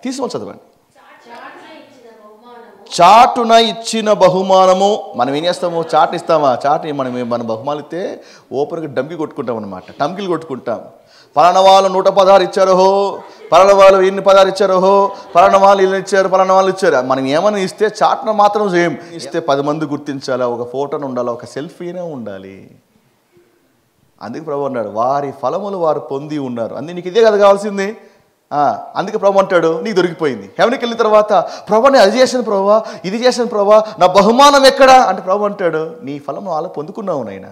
తీసుకొని చదవండి. చాటున ఇచ్చిన బహుమానము. మనం ఏం చేస్తాము? చాటుని ఇస్తామా? చాటుని మన బహుమానం ఇస్తే ఓపెన్గా డంకి కొట్టుకుంటాం అనమాట, టంకిలు కొట్టుకుంటాం. పలానా వాళ్ళు 116 ఇచ్చారో, పలానా వాళ్ళు ఎన్ని 16 ఇచ్చారో, పలానా వాళ్ళు ఇల్లు ఇచ్చారు, పలానా వాళ్ళు ఇచ్చారు. మనం ఏమైనా ఇస్తే చాటున మాత్రం చేయం. ఇస్తే 10 మంది గుర్తించాలా, ఒక ఫోటోను ఉండాలి, ఒక సెల్ఫీనే ఉండాలి. అందుకే ప్రభు అన్నాడు, వారి ఫలములు వారు పొంది ఉన్నారు. అందుకే నీకు ఇదే కదా కావాల్సింది. అందుకే ప్రభు అంటాడు, నీకు దొరికిపోయింది. హెవెన్కి వెళ్ళిన తర్వాత ప్రభు నేను అది చేశాను ప్రభా, ఇది చేశాను ప్రభా, నా బహుమానం ఎక్కడా అంటే ప్రభు అంటాడు, నీ ఫలం అలా పొందుకున్నావు నాయన.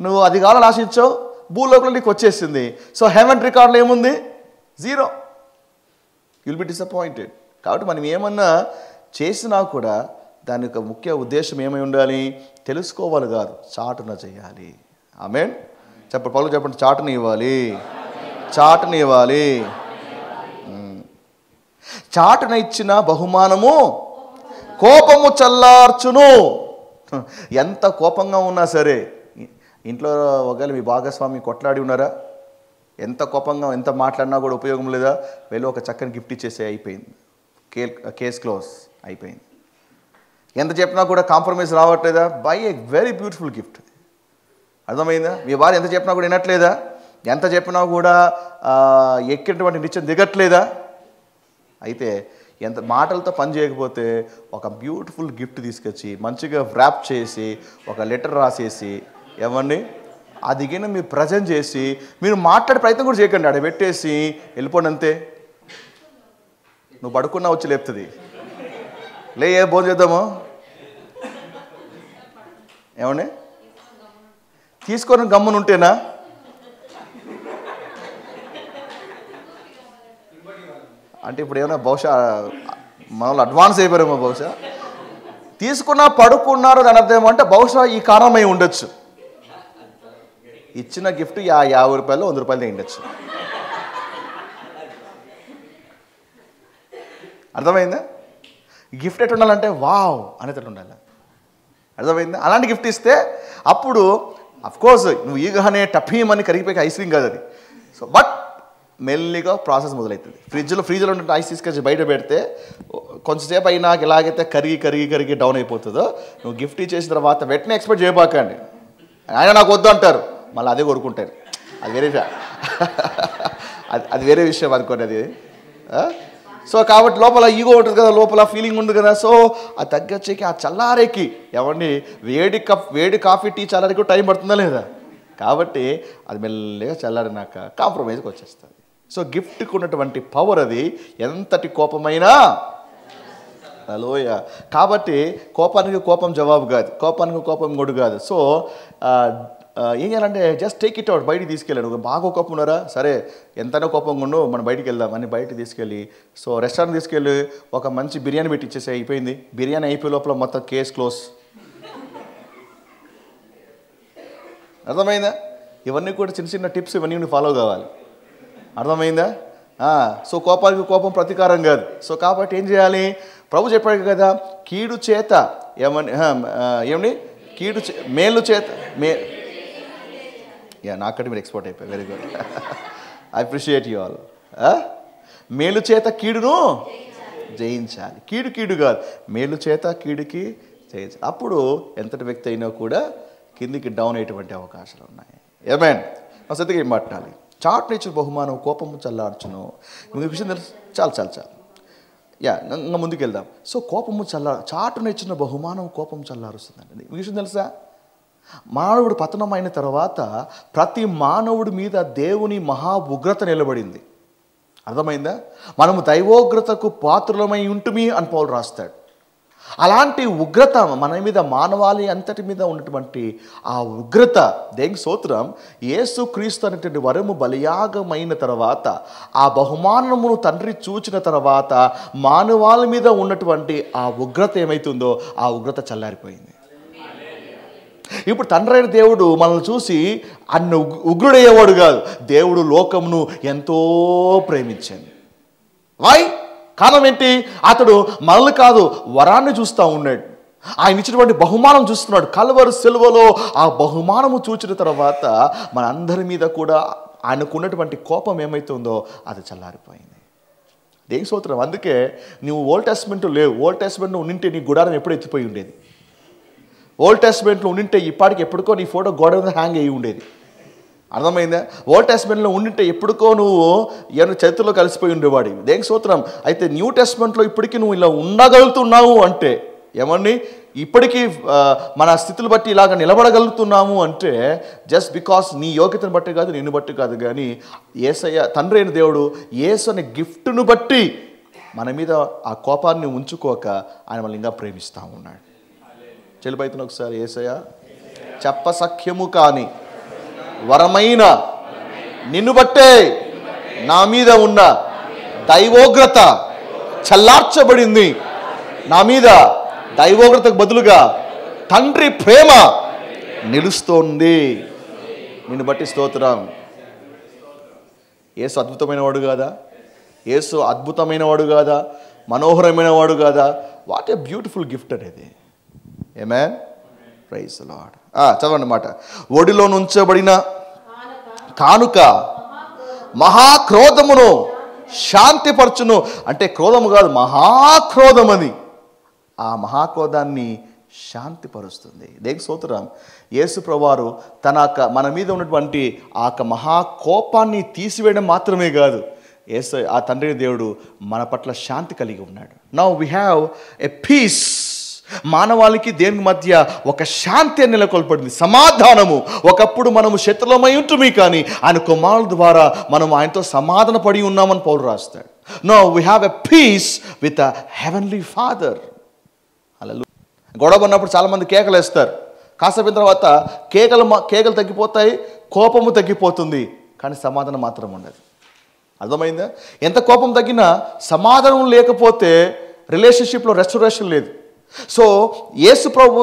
నువ్వు అది కావాలని ఆశించావు, భూలోకంలో నీకు వచ్చేసింది. సో హెవెన్ రికార్డులో ఏముంది? 0. You'll be disappointed. కాబట్టి మనం ఏమన్నా చేసినా కూడా దాని యొక్క ముఖ్య ఉద్దేశం ఏమై ఉండాలి? తెలుసుకోవాలి కాదు, చాటున చేయాలి. ఆమేన్. పౌలు చెప్పండి, చాటుని ఇవ్వాలి, చాటుని ఇవ్వాలి. చాటున ఇచ్చిన బహుమానము కోపము చల్లార్చును. ఎంత కోపంగా ఉన్నా సరే, ఇంట్లో ఒకవేళ మీ భాగస్వామి కొట్లాడి ఉన్నారా, ఎంత కోపంగా ఎంత మాట్లాడినా కూడా ఉపయోగం లేదా, వెళ్ళి ఒక చక్కని గిఫ్ట్ ఇచ్చేసే, అయిపోయింది, కేస్ క్లోజ్ అయిపోయింది. ఎంత చెప్పినా కూడా కాంప్రమైజ్ రావట్లేదా, by a very beautiful gift. అర్థమైందా? మీ భార్య ఎంత చెప్పినా కూడా వినట్లేదా, ఎంత చెప్పినా కూడా ఎక్కినటువంటి నిత్యం దిగట్లేదా, అయితే ఎంత మాటలతో పని చేయకపోతే ఒక బ్యూటిఫుల్ గిఫ్ట్ తీసుకొచ్చి మంచిగా ర్యాప్ చేసి ఒక లెటర్ రాసేసి ఏమండి అది గిన మీరు ప్రజెంట్ చేసి మీరు మాట్లాడే ప్రయత్నం కూడా చేయకండి, ఆడ పెట్టేసి వెళ్ళిపోండి అంతే. నువ్వు పడుకున్నా వచ్చి లేపుతుంది, ఏ భోజనం చేద్దాము ఏమండి, తీసుకొని గమ్మున ఉంటేనా? అంటే ఇప్పుడు ఏమైనా బహుశా మనల్ని అడ్వాన్స్ అయిపోయారేమో, బహుశా తీసుకున్నా పడుకున్నారు దాని అర్థం ఏమంటే బహుశా ఈ కారణమై ఉండొచ్చు. ఇచ్చిన గిఫ్ట్ 50 రూపాయలు 100 రూపాయలు ఉండొచ్చు. అర్థమైందా? గిఫ్ట్ ఎట్లా ఉండాలంటే వావ్ అనేటట్టు ఉండాలి. అర్థమైందా? అలాంటి గిఫ్ట్ ఇస్తే అప్పుడు అఫ్కోర్స్ నువ్వు ఈగనే టఫీమని కరిగిపోయి ఐస్ క్రీమ్ కాదు అది. సో బట్ మెల్లిగా ప్రాసెస్ మొదలవుతుంది. ఫ్రిడ్జ్లో ఉంటే ఐస్ తీసుకొచ్చి బయట పెడితే కొంచెంసేపు అయినా ఎలాగైతే కరిగి డౌన్ అయిపోతుందో, నువ్వు గిఫ్ట్ ఇచ్చేసిన తర్వాత వెంటనే ఎక్స్పెక్ట్ చేయబాకండి. ఆయన నాకు వద్దు అంటారు, మళ్ళీ అదే కొనుక్కుంటారు. అది వేరే విషయం అనుకోండి అది. సో కాబట్టి లోపల ఈగో ఉంటుంది కదా, లోపల ఫీలింగ్ ఉంది కదా. సో అది తగ్గచ్చేకి ఆ చల్లారేకి ఏమండి వేడి కాఫీ టీ చల్లారికి టైం పడుతుందా లేదా? కాబట్టి అది మెల్లగా చల్లారినాక కాంప్రమైజ్కి వచ్చేస్తుంది. సో గిఫ్ట్కి ఉన్నటువంటి పవర్ అది ఎంతటి కోపమైనా హలోయ. కాబట్టి కోపానికి కోపం జవాబు కాదు, కోపానికి కోపం గొడు కాదు. సో ఏం చేయాలంటే జస్ట్ టేక్ ఇట్ అవుట్, బయటికి తీసుకెళ్ళాడు. బాగా కోపం ఉన్నారా, సరే ఎంతైనా కోపం ఉండు, మనం బయటికి వెళ్దాం అని బయటికి తీసుకెళ్ళి సో రెస్టారెంట్ తీసుకెళ్ళి ఒక మంచి బిర్యానీ పెట్టి ఇచ్చేసి అయిపోయింది. బిర్యానీ అయిపోయే లోపల మొత్తం కేస్ క్లోజ్. అర్థమైందా? ఇవన్నీ కూడా చిన్న చిన్న టిప్స్, ఇవన్నీ ఫాలో కావాలి. అర్థమైందా? సో కోపానికి కోపం ప్రతీకారం కాదు. సో కాబట్టి ఏం చేయాలి? ప్రభు చెప్పాడు కదా, కీడు చేత ఏమని కీడు మేలు చేత నాకంటే మీరు ఎక్స్పర్ట్ అయిపోయారు. Very good, I appreciate you all. మేలు చేత కీడును జయించాలి. కీడు కాదు, మేలు చేత కీడుకి జయించాలి. అప్పుడు ఎంతటి వ్యక్తి అయినా కూడా కిందికి డౌన్ అయ్యేటువంటి అవకాశాలు ఉన్నాయి. ఏమేన్ సతిగా ఏం మాట్లాడాలి. చాటును ఇచ్చిన బహుమానం కోపము చల్లార్చును. మీకు విషయం తెలుసు. చాలు ఇంకా ముందుకు వెళ్దాం. సో కోపము చాటును ఇచ్చిన బహుమానం కోపం చల్లారుస్తుందండి. మీకు విషయం తెలుసా, మానవుడు పతనమైన తర్వాత ప్రతి మానవుడి మీద దేవుని మహా ఉగ్రత నిలబడింది. అర్థమైందా? మనము దైవోగ్రతకు పాత్రులమై ఉంటుమి అని పౌలు రాస్తాడు. అలాంటి ఉగ్రత మన మీద, మానవాళి అంతటి మీద ఉన్నటువంటి ఆ ఉగ్రత, దేనికి స్తోత్రం, యేసు క్రీస్తు అనేటువంటి వరము బలియాగమైన తర్వాత, ఆ బహుమానమును తండ్రి చూచిన తర్వాత మానవాళి మీద ఉన్నటువంటి ఆ ఉగ్రత ఏమైతుందో ఆ ఉగ్రత చల్లారిపోయింది. ఇప్పుడు తండ్రి అయిన దేవుడు మనల్ని చూసి అన్ని ఉగ్రుడయ్యేవాడు కాదు. దేవుడు లోకమును ఎంతో ప్రేమించాడు. వై? కారణం ఏంటి? అతడు మనల్ని కాదు, వరాన్ని చూస్తూ ఉన్నాడు. ఆయన ఇచ్చినటువంటి బహుమానం చూస్తున్నాడు. కల్వరి సిలువలో ఆ బహుమానము చూచిన తర్వాత మన అందరి మీద కూడా ఆయనకున్నటువంటి కోపం ఏమైతుందో అది చల్లారిపోయింది. దేనికి స్తోత్రం. అందుకే నువ్వు ఓల్డ్ టెస్ట్మెంట్ లేవు. ఓల్డ్ టెస్ట్మెంట్ ఉండింటే నీ గుడారం ఎప్పుడూ ఎత్తిపోయి ఉండేది. ఓల్డ్ టెస్ట్మెంట్లో ఉండింటే ఇప్పటికి ఎప్పటికో నీ ఫోటో గోడ మీద హ్యాంగ్ అయ్యి ఉండేది. అర్థమైందా? ఓల్డ్ టెస్ట్మెంట్లో ఉండింటే ఎప్పటికో నువ్వు ఏమైనా చరిత్రలో కలిసిపోయి ఉండేవాడివి. దేనికి స్తోత్రం. అయితే న్యూ టెస్ట్మెంట్లో ఇప్పటికీ నువ్వు ఇలా ఉండగలుగుతున్నావు అంటే, ఏమని ఇప్పటికీ మన స్థితులు బట్టి ఇలాగ నిలబడగలుగుతున్నాము అంటే జస్ట్ బికాస్ నీ యోగ్యతను బట్టి కాదు, నిన్ను బట్టి కాదు, కానీ యేసయ్య తండ్రి అయిన దేవుడు యేసు అనే గిఫ్ట్ను బట్టి మన మీద ఆ కోపాన్ని ఉంచుకోక ఆయన మనల్ని ఇంకా ప్రేమిస్తూ ఉన్నాడు. చెలిపైతున్న ఒకసారి యేసయ్య చెప్పసఖ్యము కాని వరమైన నిన్ను బట్టే నా మీద ఉన్న దైవోగ్రత చల్లార్చబడింది. నా మీద దైవోగ్రతకు బదులుగా తండ్రి ప్రేమ నిలుస్తోంది. నిన్ను బట్టి స్తోత్రం. యేసు అద్భుతమైన వాడు కాదా? యేసు అద్భుతమైన వాడు కాదా? మనోహరమైన వాడు కాదా? వాట్ ఏ బ్యూటిఫుల్ గిఫ్ట్ అనేది. ఆమేన్. Praise the Lord. చదవండి మాట. ఒడిలో నుంచబడిన కానుక మహాక్రోధమును శాంతిపరచును. అంటే క్రోధము కాదు, మహాక్రోధం అది. ఆ మహాక్రోధాన్ని శాంతిపరుస్తుంది. దేనికి స్తోత్రం. యేసు ప్రభువారు మన మీద ఉన్నటువంటి ఆ మహాకోపాన్ని తీసివేయడం మాత్రమే కాదు, యేసు ఆ తండ్రి దేవుడు మన పట్ల శాంతి కలిగి ఉన్నాడు. Now we have a peace. మానవాళికి దేవుని మధ్య ఒక శాంతి నెలకొల్పడింది, సమాధానము. ఒకప్పుడు మనము శత్రులమై ఉంటుమి, కానీ ఆయన కుమారుల ద్వారా మనం ఆయనతో సమాధాన పడి ఉన్నామని పౌలు రాస్తాడు. Now we have a peace with a heavenly father. అలా గొడవ ఉన్నప్పుడు చాలామంది కేకలు వేస్తారు. కాసేపు తర్వాత కేకలు తగ్గిపోతాయి, కోపము తగ్గిపోతుంది, కానీ సమాధానం మాత్రం ఉండదు. అర్థమైందా? ఎంత కోపం తగ్గినా సమాధానం లేకపోతే రిలేషన్షిప్లో రెస్టరేషన్ లేదు. సో యేసు ప్రభు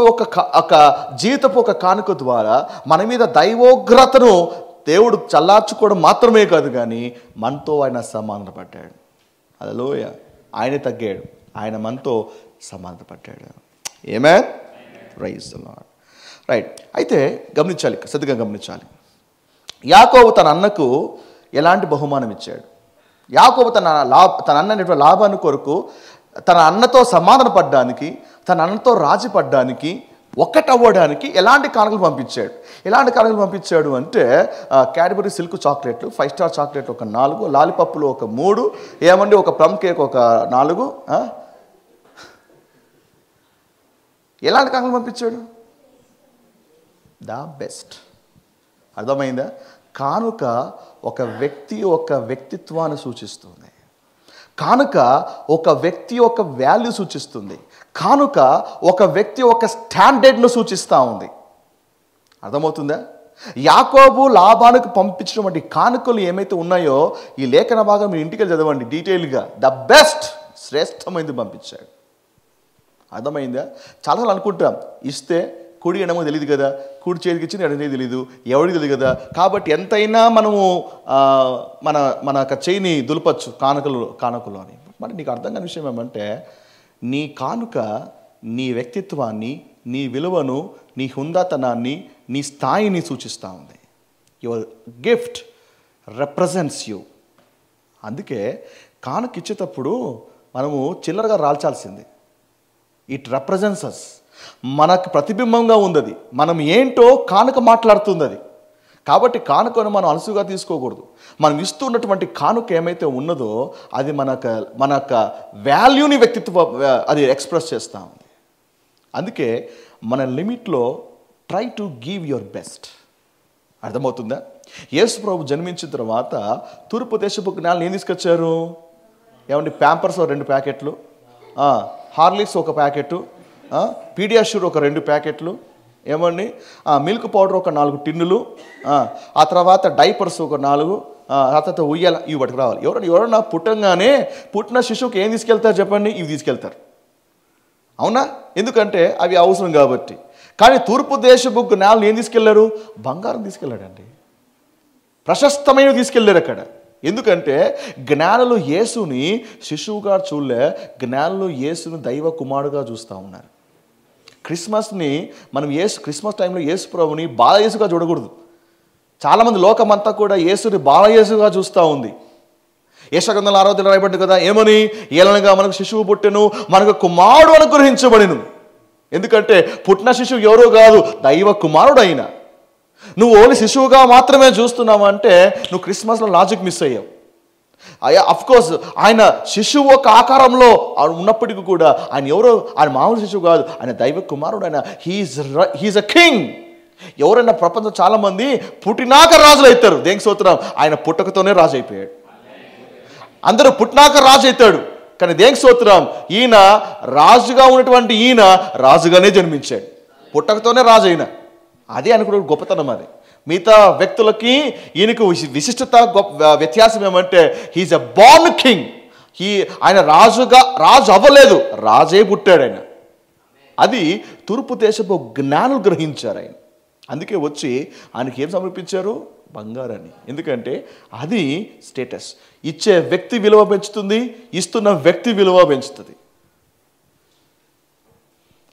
ఒక జీవితపు ఒక కానుక ద్వారా మన మీద దైవోగ్రతను దేవుడు చల్లార్చుకోవడం మాత్రమే కాదు, కానీ మనతో ఆయన సమాధానపడ్డాడు. హల్లెలూయా. ఆయనే తగ్గాడు, ఆయన మనతో సమాధానపడ్డాడు. Amen. Praise the Lord. Right. అయితే గమనించాలి, శ్రద్ధగా గమనించాలి. యాకోబు తన అన్నకు ఎలాంటి బహుమానం ఇచ్చాడు? యాకోబు తన అన్న లాభాన్ని కొరకు తన అన్నతో సమాధాన పడ్డానికి, తన అన్నతో రాజీ పడ్డానికి, ఒక్కటవ్వడానికి ఎలాంటి కానుకలు పంపించాడు? ఎలాంటి కానుకలు పంపించాడు అంటే క్యాడ్బరీ సిల్క్ చాక్లెట్లు, 5 స్టార్ చాక్లెట్లు ఒక 4, లాలీపప్పులు ఒక 3, ఏమండి ఒక ప్లమ్ కేక్ ఒక 4. ఎలాంటి కానుకలు పంపించాడు? The best. అర్థమైందా? కానుక ఒక వ్యక్తి యొక్క వ్యక్తిత్వాన్ని సూచిస్తుంది. కానుక ఒక వ్యక్తి యొక్క వాల్యూ సూచిస్తుంది. కానుక ఒక వ్యక్తి యొక్క స్టాండర్డ్ను సూచిస్తూ ఉంది. అర్థమవుతుందా? యాకోబు లాబానుకు పంపించినటువంటి కానుకలు ఏమైతే ఉన్నాయో ఈ లేఖన భాగం మీరు ఇంటికి చదవండి డీటెయిల్గా. ద బెస్ట్, శ్రేష్టమైనది పంపించాడు. అర్థమైందా? చాలాసార్లు అనుకుంటాం ఇస్తే కుడి ఎడమో తెలియదు కదా, కుడి చేతికి ఇచ్చింది ఎడమ చేతికి తెలియదు, ఎవరికి తెలియదు కదా, కాబట్టి ఎంతైనా మనము మన చేయిని దులపచ్చు కానుకలు అని. మరి నీకు అర్థం కాని విషయం ఏమంటే నీ కానుక నీ వ్యక్తిత్వాన్ని, నీ విలువను, నీ హుందాతనాన్ని, నీ స్థాయిని సూచిస్తూ ఉంది. Your gift represents you. అందుకే కానుక ఇచ్చేటప్పుడు మనము చిల్లరగా రాల్చాల్సింది. ఇట్ రిప్రజెంట్స్ అస్. మనకు ప్రతిబింబంగా ఉంది అది. మనం ఏంటో కానుక మాట్లాడుతుంది అది. కాబట్టి కానుకను మనం అలసుగా తీసుకోకూడదు. మనం ఇస్తున్నటువంటి కానుక ఏమైతే ఉన్నదో అది మన యొక్క వాల్యూని అది ఎక్స్ప్రెస్ చేస్తూ ఉంది. అందుకే మన లిమిట్లో try to give your best. అర్థమవుతుందా? యేసు ప్రభు జన్మించిన తర్వాత తూర్పు దేశపు జ్ఞానులు ఏం తీసుకొచ్చారు? ఏమండి, ప్యాంపర్స్ 2 ప్యాకెట్లు, హార్లిక్స్ 1 ప్యాకెట్, పీడియాష్యూర్ 2 ప్యాకెట్లు, ఏమండి మిల్క్ పౌడర్ 4 టిన్నులు, ఆ తర్వాత డైపర్స్ 4, ఆ తర్వాత ఉయ్యాల, ఇవి పట్టుకు రావాలి. ఎవరన్నా పుట్టిన శిశువుకి ఏం తీసుకెళ్తారు చెప్పండి? ఇవి తీసుకెళ్తారు. అవునా? ఎందుకంటే అవి అవసరం కాబట్టి. కానీ తూర్పు దేశపు జ్ఞానులు ఏం తీసుకెళ్లారు? బంగారం తీసుకెళ్ళాడండి. ప్రశస్తమైనవి తీసుకెళ్ళారు అక్కడ. ఎందుకంటే జ్ఞానులు యేసుని శిశువుగా చూడలే, జ్ఞానులు యేసుని దైవ కుమారుడుగా చూస్తూ ఉన్నారు. మనం క్రిస్మస్ టైంలో యేసు ప్రభుని బాలయేసుగా చూడకూడదు. చాలామంది లోకమంతా కూడా యేసుని బాలయేసుగా చూస్తూ ఉంది. యెషయా 6 రాయబడింది కదా, ఏమని? ఏలనగా మనకు శిశువు పుట్టెను, మనకు కుమారుడు అనుగ్రహించబడెను. ఎందుకంటే పుట్టిన శిశువు ఎవరో కాదు, దైవ కుమారుడు అయినా. నువ్వు ఓన్లీ శిశువుగా మాత్రమే చూస్తున్నావు అంటే నువ్వు క్రిస్మస్లో లాజిక్ మిస్ అయ్యావు. అఫ్కోర్స్ ఆయన శిశువు ఒక ఆకారంలో ఉన్నప్పటికీ కూడా ఆయన మామూలు శిశువు కాదు, ఆయన దైవ కుమారుడు. ఆయన హీఈస్ అ కింగ్. ఎవరైనా ప్రపంచం చాలామంది పుట్టినాక రాజులు అవుతారు. దేనికి స్తోత్రం? ఆయన పుట్టకతోనే రాజు అయిపోయాడు. అందరూ పుట్టినాక రాజు అవుతాడు. కానీ దేనికి స్తోత్రం? ఈయన రాజుగా ఉన్నటువంటి ఈయన రాజుగానే జన్మించాడు. పుట్టకతోనే రాజు అయినా. అదే అనుకున్న గొప్పతనం. అది మిగతా వ్యక్తులకి ఈయనకు విశిష్టత వ్యత్యాసం ఏమంటే హీఈస్ ఎ బోర్న్ కింగ్. ఆయన రాజు అవ్వలేదు, రాజే పుట్టాడు ఆయన. అది తూర్పు దేశపు జ్ఞానులు గ్రహించారు ఆయన. అందుకే వచ్చి ఆయనకి ఏం సమర్పించారు? బంగారాన్ని. ఎందుకంటే అది స్టేటస్. ఇచ్చే వ్యక్తి విలువ పెంచుతుంది, ఇస్తున్న వ్యక్తి విలువ పెంచుతుంది.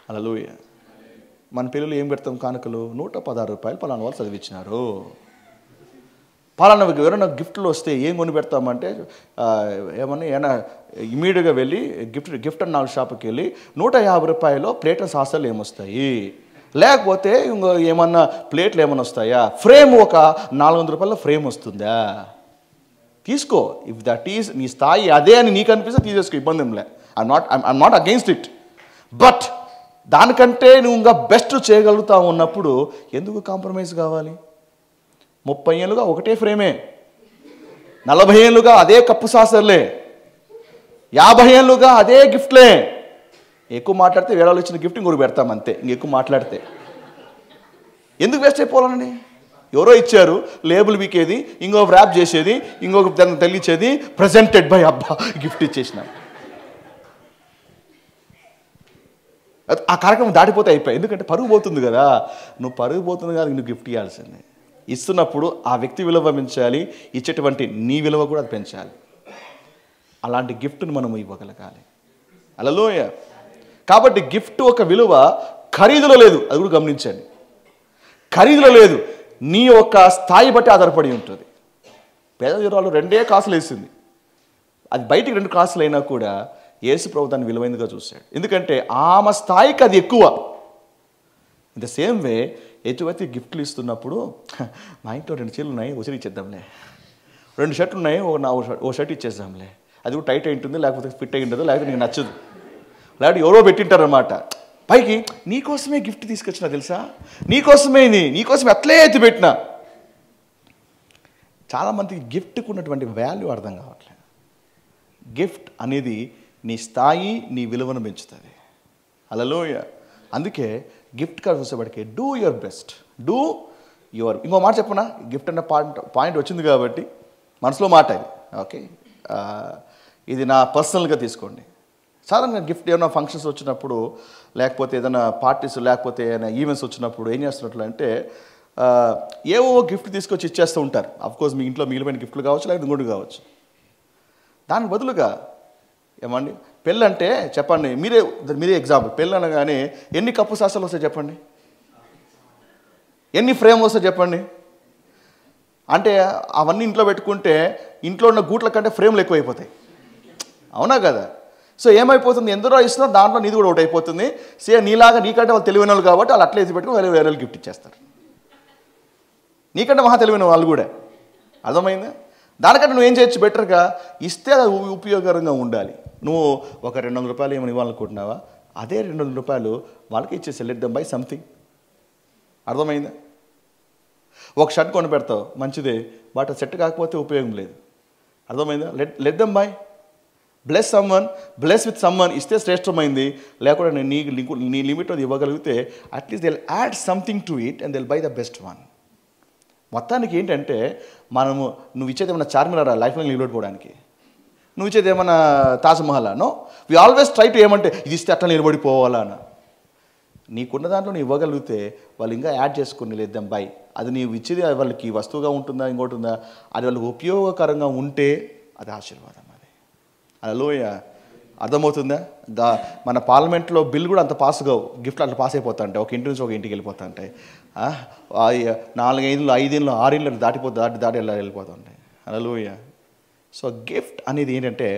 హల్లెలూయా. మన పిల్లలు ఏం పెడతాం కానుకలు? 116 రూపాయలు పలానా వాళ్ళు చదివించినారు. పలానా ఎవరైనా గిఫ్ట్లు వస్తే ఏం కొని పెడతామంటే ఏమన్నా ఇమీడియట్గా వెళ్ళి గిఫ్ట్ అండ్ నాలుగు షాప్కి వెళ్ళి 150 రూపాయలు ప్లేట్ అండ్ సాసర్లు ఏమొస్తాయి, లేకపోతే ఇంకో ఏమన్నా ప్లేట్లు ఏమన్నా వస్తాయా, ఫ్రేమ్ ఒక 400 రూపాయల ఫ్రేమ్ వస్తుందా? తీసుకో. ఇఫ్ దట్ ఈస్ నీ స్థాయి అదే అని నీకు అనిపిస్తే తీసేసుకో, ఇబ్బంది ఏంలే. I'm not against it. But దానికంటే నువ్వు ఇంకా బెస్ట్ చేయగలుగుతావు ఉన్నప్పుడు ఎందుకు కాంప్రమైజ్ కావాలి? 30 ఏళ్ళుగా ఒకటే ఫ్రేమే, 40 ఏళ్ళుగా అదే కప్పు సాసర్లే, 50 ఏళ్ళుగా అదే గిఫ్ట్లే. ఎక్కువ మాట్లాడితే వేరే వాళ్ళు ఇచ్చిన గిఫ్ట్ ఇంకొకటి పెడతాం అంతే. ఇంకెక్కువ మాట్లాడితే ఎందుకు వేస్ట్ అయిపోవాలని? ఎవరో ఇచ్చారు, లేబుల్ వీకేది, ఇంకొక ర్యాప్ చేసేది, ఇంకొక దాన్ని తెలియచేది, ప్రజెంటెడ్ బై అబ్బా గిఫ్ట్ ఇచ్చేసిన. ఆ కార్యక్రమం దాటిపోతే అయిపోయి. ఎందుకంటే పరుగు పోతుంది కదా. నువ్వు పరుగు పోతుంది కదా, నువ్వు గిఫ్ట్ ఇవ్వాల్సిందే. ఇస్తున్నప్పుడు ఆ వ్యక్తి విలువ పెంచాలి, ఇచ్చేటువంటి నీ విలువ కూడా అది పెంచాలి. అలాంటి గిఫ్ట్ను మనం ఇవ్వగలగాలి. హల్లెలూయా. కాబట్టి గిఫ్ట్ ఒక విలువ ఖరీదులో లేదు, అది కూడా గమనించండి. ఖరీదులో లేదు, నీ యొక్క స్థాయి బట్టి ఆధారపడి ఉంటుంది. పేద వివరాలు 2 కాసులు వేసింది, అది బయటికి 2 కాసులు అయినా కూడా యేసు ప్రభు దాన్ని విలువైనదిగా చూశాడు. ఎందుకంటే ఆమె స్థాయికి అది ఎక్కువ. ఇన్ ద సేమ్ వే ఎటువంటి గిఫ్ట్లు ఇస్తున్నప్పుడు మా ఇంట్లో 2 చీరలు ఉన్నాయి, ఒక చీర ఇచ్చేద్దాంలే, 2 షర్ట్లు ఉన్నాయి, ఓ షర్ట్ ఇచ్చేద్దాంలే, అది కూడా టైట్ అయి ఉంటుంది, లేకపోతే ఫిట్ అయి ఉండదు, లేకపోతే నీకు నచ్చదు, లేకపోతే ఎవరో పెట్టింటారనమాట. పైకి నీకోసమే గిఫ్ట్ తీసుకొచ్చినా తెలుసా, నీకోసమే ఇది, నీకోసమే అట్లే ఎత్తి పెట్టినా. చాలామందికి గిఫ్ట్కి ఉన్నటువంటి వాల్యూ అర్థం కావట్లేదు. గిఫ్ట్ అనేది నీ స్థాయి, నీ విలువను పెంచుతుంది. హల్లెలూయా. అందుకే గిఫ్ట్ కార్డు చూసేవాడికి do your best, do your. ఇంకో మాట చెప్పనా, గిఫ్ట్ అన్న పాయింట్ వచ్చింది కాబట్టి మనసులో మాట ఇది. ఓకే, ఇది నా పర్సనల్గా తీసుకోండి. సాధారణంగా గిఫ్ట్ ఏమైనా ఫంక్షన్స్ వచ్చినప్పుడు, లేకపోతే ఏదైనా పార్టీస్, లేకపోతే ఏదైనా ఈవెంట్స్ వచ్చినప్పుడు ఏం చేస్తున్నట్లు అంటే ఏవో గిఫ్ట్ తీసుకొచ్చి ఇచ్చేస్తూ ఉంటారు. అఫ్కోర్స్ మీ ఇంట్లో మిగిలిపోయిన గిఫ్ట్లు కావచ్చు, లేకపోతే ఇంకోటి కావచ్చు. దానికి బదులుగా ఏమండి పెళ్ళి అంటే చెప్పండి, మీరే ఎగ్జాంపుల్. పెళ్ళి అనగానే ఎన్ని కప్పు సాసాలు వస్తాయి చెప్పండి, ఎన్ని ఫ్రేమ్ వస్తాయి చెప్పండి. అంటే అవన్నీ ఇంట్లో పెట్టుకుంటే ఇంట్లో ఉన్న గూట్ల కంటే ఫ్రేమ్లు ఎక్కువైపోతాయి, అవునా కదా? సో ఏమైపోతుంది, ఎందరో ఇస్తున్నారు, దాంట్లో నీది కూడా ఒకటి అయిపోతుంది. నీలాగా నీకంటే వాళ్ళు తెలివైన వాళ్ళు కాబట్టి వాళ్ళు అట్లా వేసి పెట్టుకుని వేరే గిఫ్ట్ ఇచ్చేస్తారు. నీకంటే మహా తెలివైన వాళ్ళు కూడా, అర్థమైందా? దానికంటే నువ్వేం చేయొచ్చు, బెటర్గా ఇస్తే అది ఉపయోగకరంగా ఉండాలి. నువ్వు ఒక 200 రూపాయలు ఏమైనా ఇవ్వాలనుకుంటున్నావా, అదే 200 రూపాయలు వాళ్ళకి ఇచ్చేసి లెట్ దెమ్ బై సంథింగ్. అర్థమైందా? ఒక షర్ట్ కొని పెడతావు మంచిదే, బట్ సెట్ కాకపోతే ఉపయోగం లేదు. అర్థమైందా? Let them by, bless someone, bless with someone. ఇస్తే శ్రేష్టమైంది, లేకుండా నేను నీ లిమిట్ అది ఇవ్వగలిగితే at least they will add something to it and they will buy the best one. మొత్తానికి ఏంటంటే నువ్వు ఇచ్చేది ఏమన్నా చార్మినారా లైఫ్లో నిలబడిపోవడానికి, నువ్వు ఇచ్చేది ఏమన్నా Taj Mahal no. We always try to ఏమంటే ఇది ఇస్తే అట్లా నిలబడిపోవాలా అన్న. నీకున్న దాంట్లో నువ్వు ఇవ్వగలిగితే వాళ్ళు ఇంకా యాడ్ చేసుకుని లేద్దాం బై. అది నీవు ఇచ్చేది వాళ్ళకి వస్తువుగా ఉంటుందా ఇంకోటి ఉందా, అది వాళ్ళకి ఉపయోగకరంగా ఉంటే అది ఆశీర్వాదం. అది హల్లెలూయ. అర్థమవుతుందా? మన పార్లమెంట్లో బిల్ కూడా అంత పాస్ కావు, గిఫ్ట్లు అట్లా పాస్ అయిపోతా ఉంటాయి, ఒక ఇంటి నుంచి ఒక ఇంటికి వెళ్ళిపోతా ఉంటాయి. 4 ఏళ్ళు 5 ఏళ్ళు 6 ఏళ్ళు దాటి వెళ్ళిపోతూ ఉంటాయి. హల్లెలూయ. సో గిఫ్ట్ అనేది ఏంటంటే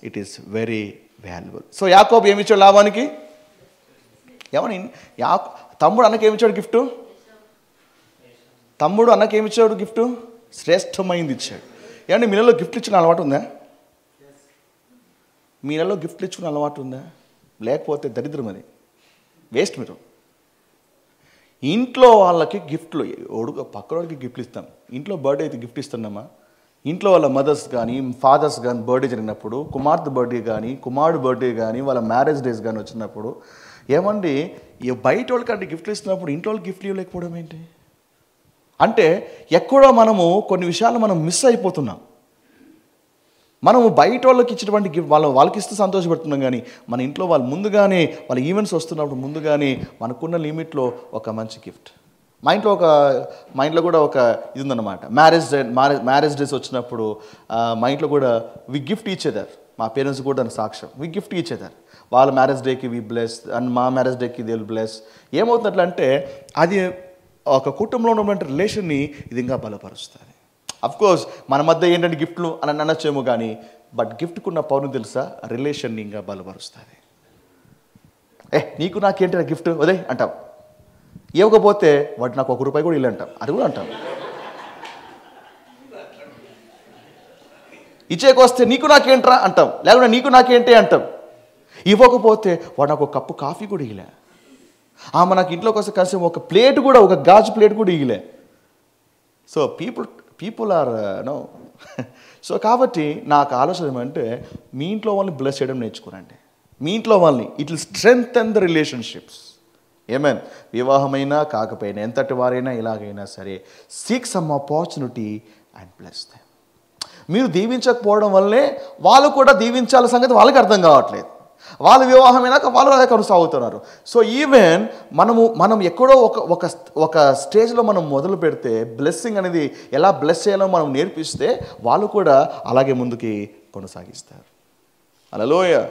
it is very valuable. So యాకోబు ఏమి ఇచ్చాడు లాభానికి? ఏమని తమ్ముడు అన్నకి ఏమిచ్చాడు గిఫ్ట్? తమ్ముడు అన్నకి ఏమిచ్చాడు గిఫ్ట్? శ్రేష్టమైంది ఇచ్చాడు. ఏమంటే మీలలో గిఫ్ట్లు ఇచ్చిన అలవాటు ఉందా? మీలలో గిఫ్ట్లు ఇచ్చుకునే అలవాటు ఉందా? లేకపోతే దరిద్రం, అది వేస్ట్. మీరు ఇంట్లో వాళ్ళకి గిఫ్ట్లు, పక్కనోడికి గిఫ్ట్లు ఇస్తాం, ఇంట్లో బర్త్డే అయితే గిఫ్ట్ ఇస్తున్నామా? ఇంట్లో వాళ్ళ మదర్స్ కానీ ఫాదర్స్ కానీ బర్త్డే జరిగినప్పుడు, కుమార్తె బర్త్డే కానీ కుమారుడు బర్త్డే కానీ వాళ్ళ మ్యారేజ్ డేస్ కానీ వచ్చినప్పుడు ఏమండి బయట వాళ్ళకంటే గిఫ్ట్లు ఇస్తున్నప్పుడు ఇంట్లో వాళ్ళకి గిఫ్ట్లు ఇవ్వలేకపోవడం ఏంటి? అంటే ఎక్కడో మనము కొన్ని విషయాలు మనం మిస్ అయిపోతున్నాం. మనము బయట వాళ్ళకి ఇచ్చినటువంటి గిఫ్ట్ వాళ్ళకి ఇస్తూ సంతోషపడుతున్నాం, కానీ మన ఇంట్లో వాళ్ళు ముందుగానే వాళ్ళ ఈవెంట్స్ వస్తున్నప్పుడు ముందుగానే మనకున్న లిమిట్లో ఒక మంచి గిఫ్ట్. మా ఇంట్లో కూడా ఒక ఇది ఉందన్నమాట. మ్యారేజ్ డేస్ వచ్చినప్పుడు మా ఇంట్లో కూడా వి గిఫ్ట్ ఇచ్చేదారు. మా పేరెంట్స్ కూడా దానికి సాక్ష్యం. వి గిఫ్ట్ ఇచ్చేదారు. వాళ్ళ మ్యారేజ్ డేకి వి బ్లెస్ అండ్ మా మ్యారేజ్ డేకి దే విల్ బ్లెస్. ఏమవుతున్నట్లంటే అది ఒక కుటుంబంలో ఉన్నటువంటి రిలేషన్ని ఇది ఇంకా బలపరుస్తుంది. అఫ్కోర్స్ మన మధ్య ఏంటంటే గిఫ్ట్లు అని అనొచ్చేమో కానీ, బట్ గిఫ్ట్కున్న పౌరుని తెలుసా, రిలేషన్ని ఇంకా బలపరుస్తుంది. నీకు నాకేంటి గిఫ్ట్ అదే అంటాం, ఇవ్వకపోతే వాటి నాకు ₹1 కూడా ఇల్లు అంటాం, అది కూడా అంటాం. ఇచ్చేకొస్తే నీకు నాకేంట్రా అంటాం, లేకుంటే నీకు నాకేంటి అంటాం. ఇవ్వకపోతే వాడు నాకు ఒక కప్పు కాఫీ కూడా ఇయ్యలే, ఆమె నాకు ఇంట్లోకి వస్తే కలిసి ఒక ప్లేట్ కూడా, ఒక గాజు ప్లేట్ కూడా ఇయ్యలే. So people are no. So కాబట్టి నాకు ఆలోచన ఏమంటే మీ ఇంట్లో వాళ్ళని బ్లెస్ చేయడం నేర్చుకోనండి. మీ ఇంట్లో వాళ్ళని it will strengthen the relationships. Amen వివాహమైనా కాకపోయినా ఎంతటి వారైనా ఇలాగైనా సరే seek some opportunity and bless them. మీరు దీవించకపోవడం వల్లే వాళ్ళు కూడా దీవించాల సంగతి వాళ్ళకి అర్థం కావట్లేదు. వాళ్ళ వివాహమైనాక వాళ్ళు అదే కొనసాగుతున్నారు. సో ఈవెన్ మనం ఎక్కడో ఒక స్టేజ్లో మనం మొదలు పెడితే బ్లెస్సింగ్ అనేది ఎలా బ్లెస్ చేయాలో మనం నేర్పిస్తే వాళ్ళు కూడా అలాగే ముందుకి కొనసాగిస్తారు. హల్లెలూయా.